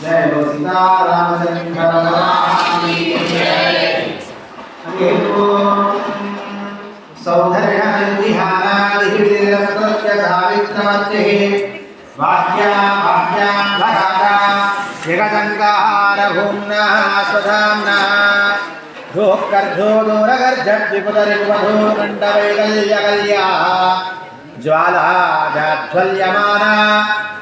జయ బోలో సీతారామచంద్ర భగవాన్ కి జయ. సౌందర్యహారాదిహిరస్య సావిత్రమత్యే వాక్యాభాగ్యాభారా జగదంగార భూమ్నా స్వధామ్నా ధోకర్ధోదోరగర్జద్విపుదరిపువధోకంఠవైకల్యకల్యా జ్వాలాజాజ్వల్యమానా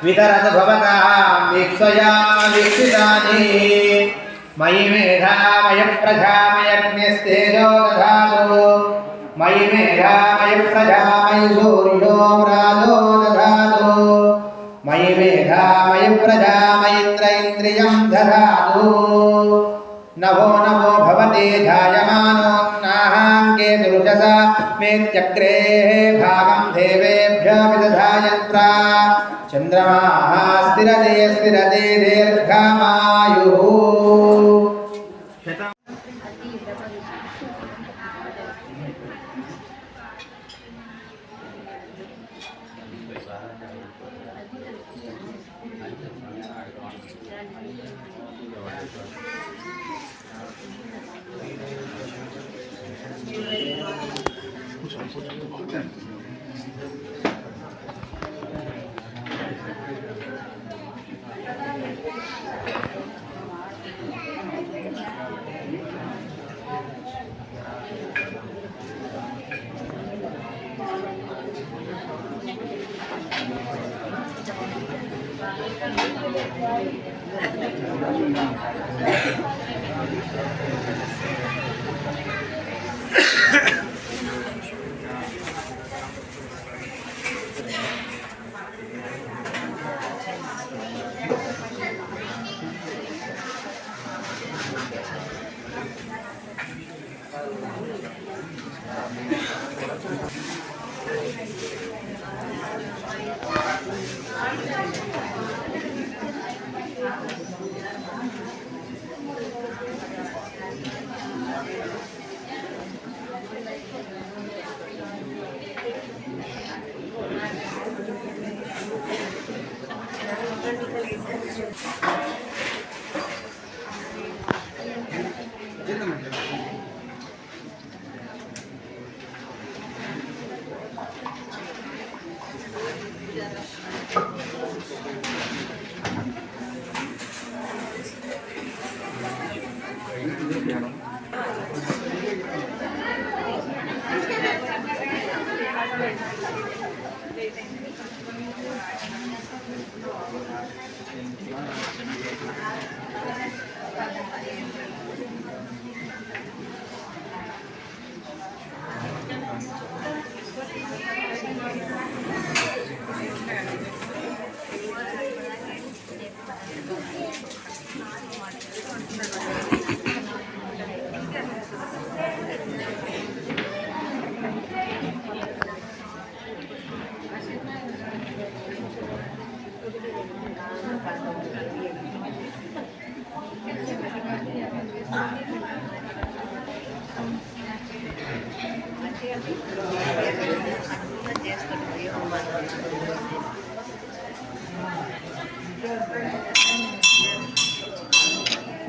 వితరత భవతాం వీక్షయా వీక్షితాని. మయి మేధామయ ప్రజామయజ్ఞస్తేజో దధాతు. మయి మేధామయ ప్రజామయ సూర్యో రాజో దధాతు. మయి మేధామయ ప్రజామయింద్ర ఇంద్రియం దధాతు. నభో నభో భవతే ధాయమానో నాహాంకే దుర్జసా మేత్యగ్రే భాగం దేవేభ్యో విదధాయంత్ర. చంద్రమాః స్థిరతే స్థిరతే దీర్ఘమాయుః.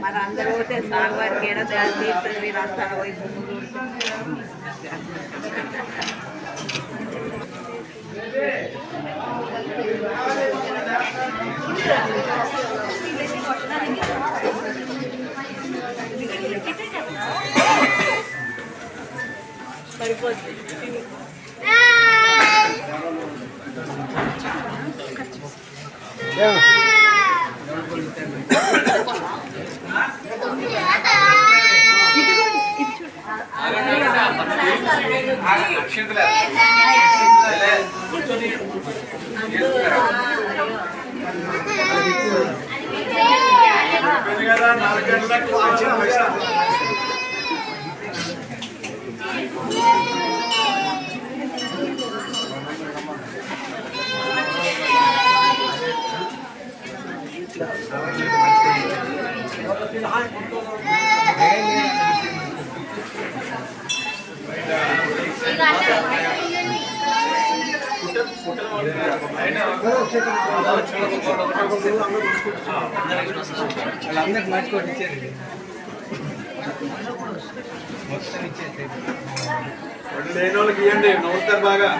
మరి అందరూ పోతే సాగు వారికి ఏడా దాడి తీస్తుంది మీరు అంతా వైపు పడిపోతుంది. వాళ్ళందరికి మార్చుకోండి ఇచ్చేది మొత్తం ఇచ్చేది లేని వాళ్ళకి ఇవ్వండి నవ్వుతారు బాగా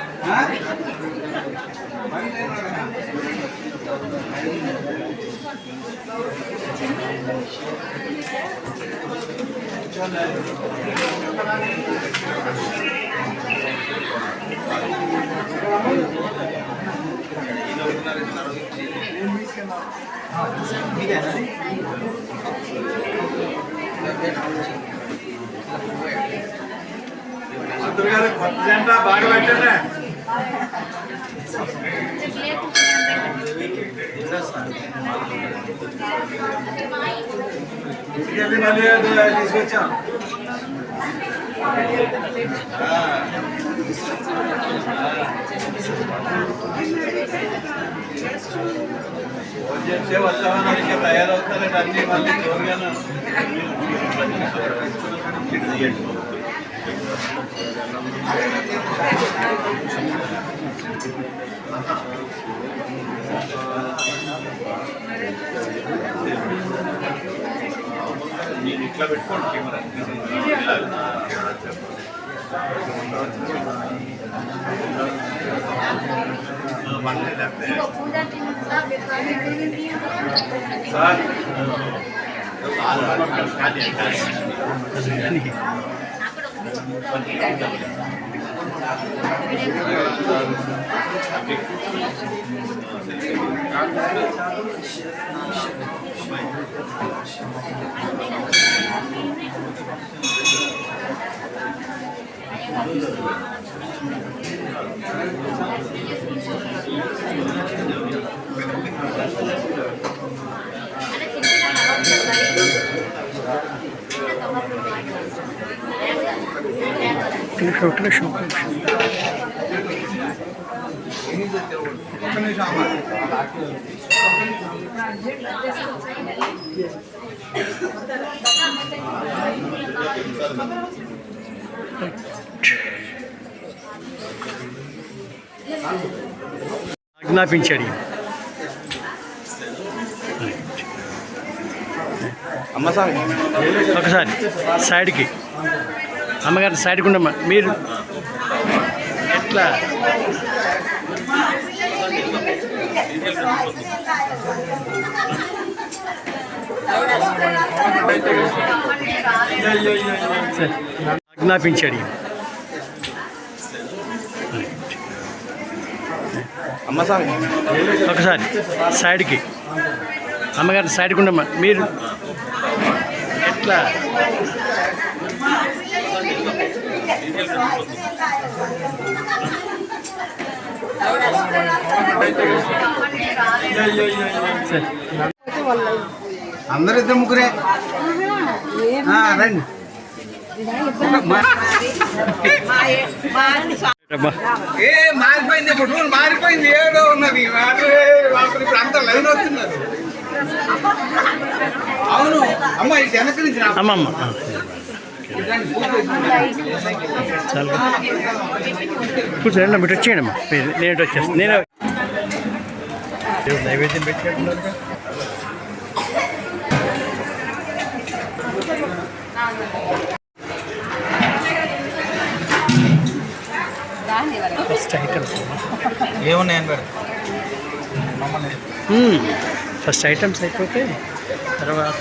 మంత్రి గారు కొత్త జెండా బాగా పెట్టండి ఇంటికెళ్ళి మళ్ళీ తీసుకొచ్చాం చెప్తే వస్తామని ఇంకా తయారవుతారండి అన్ని మళ్ళీ జోరుగాను నేను ఇట్లా పెట్టుకోండి కెమెరా సార్ ఆజ్ఞాపించాడు. అమ్మసారి ఒకసారి సైడ్కి అమ్మగారు సైడ్కి ఉండమ్మా. మీరు ఎట్లా ఆజ్ఞాపించాడు. అమ్మసారి ఒకసారి సైడ్కి అమ్మగారు సైడ్కి ఉండమ్మా. మీరు ఎట్లా అందరిద్దరు ముగ్గురే రండి. మారిపోయింది, ఇప్పుడు మారిపోయింది, ఏదో ఉన్నది ఇప్పుడు అంతా లైన్ వస్తున్నారు. అవును అమ్మ ఇటు వెనక నుంచి అమ్మమ్మ చాలా కూర్చోండి మీరు వచ్చేయండి అమ్మా నేను వచ్చేస్తాను నేను నైవేద్యం పెట్టినట్టున్నారు ఫస్ట్ ఐటమ్స్ ఏమున్నాయని మేడం ఫస్ట్ ఐటమ్స్ అయిపోతే తర్వాత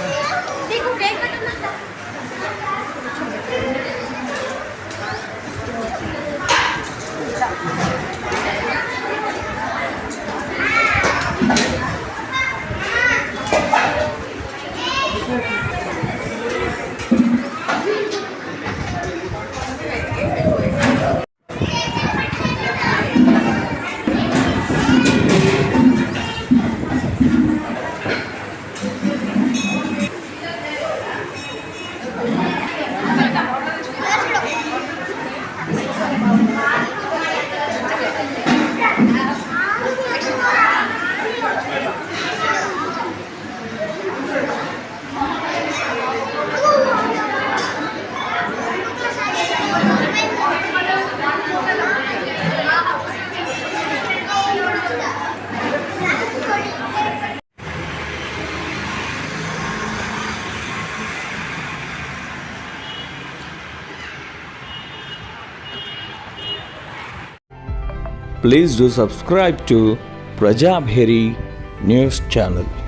Please do subscribe to Prajabheri News Channel.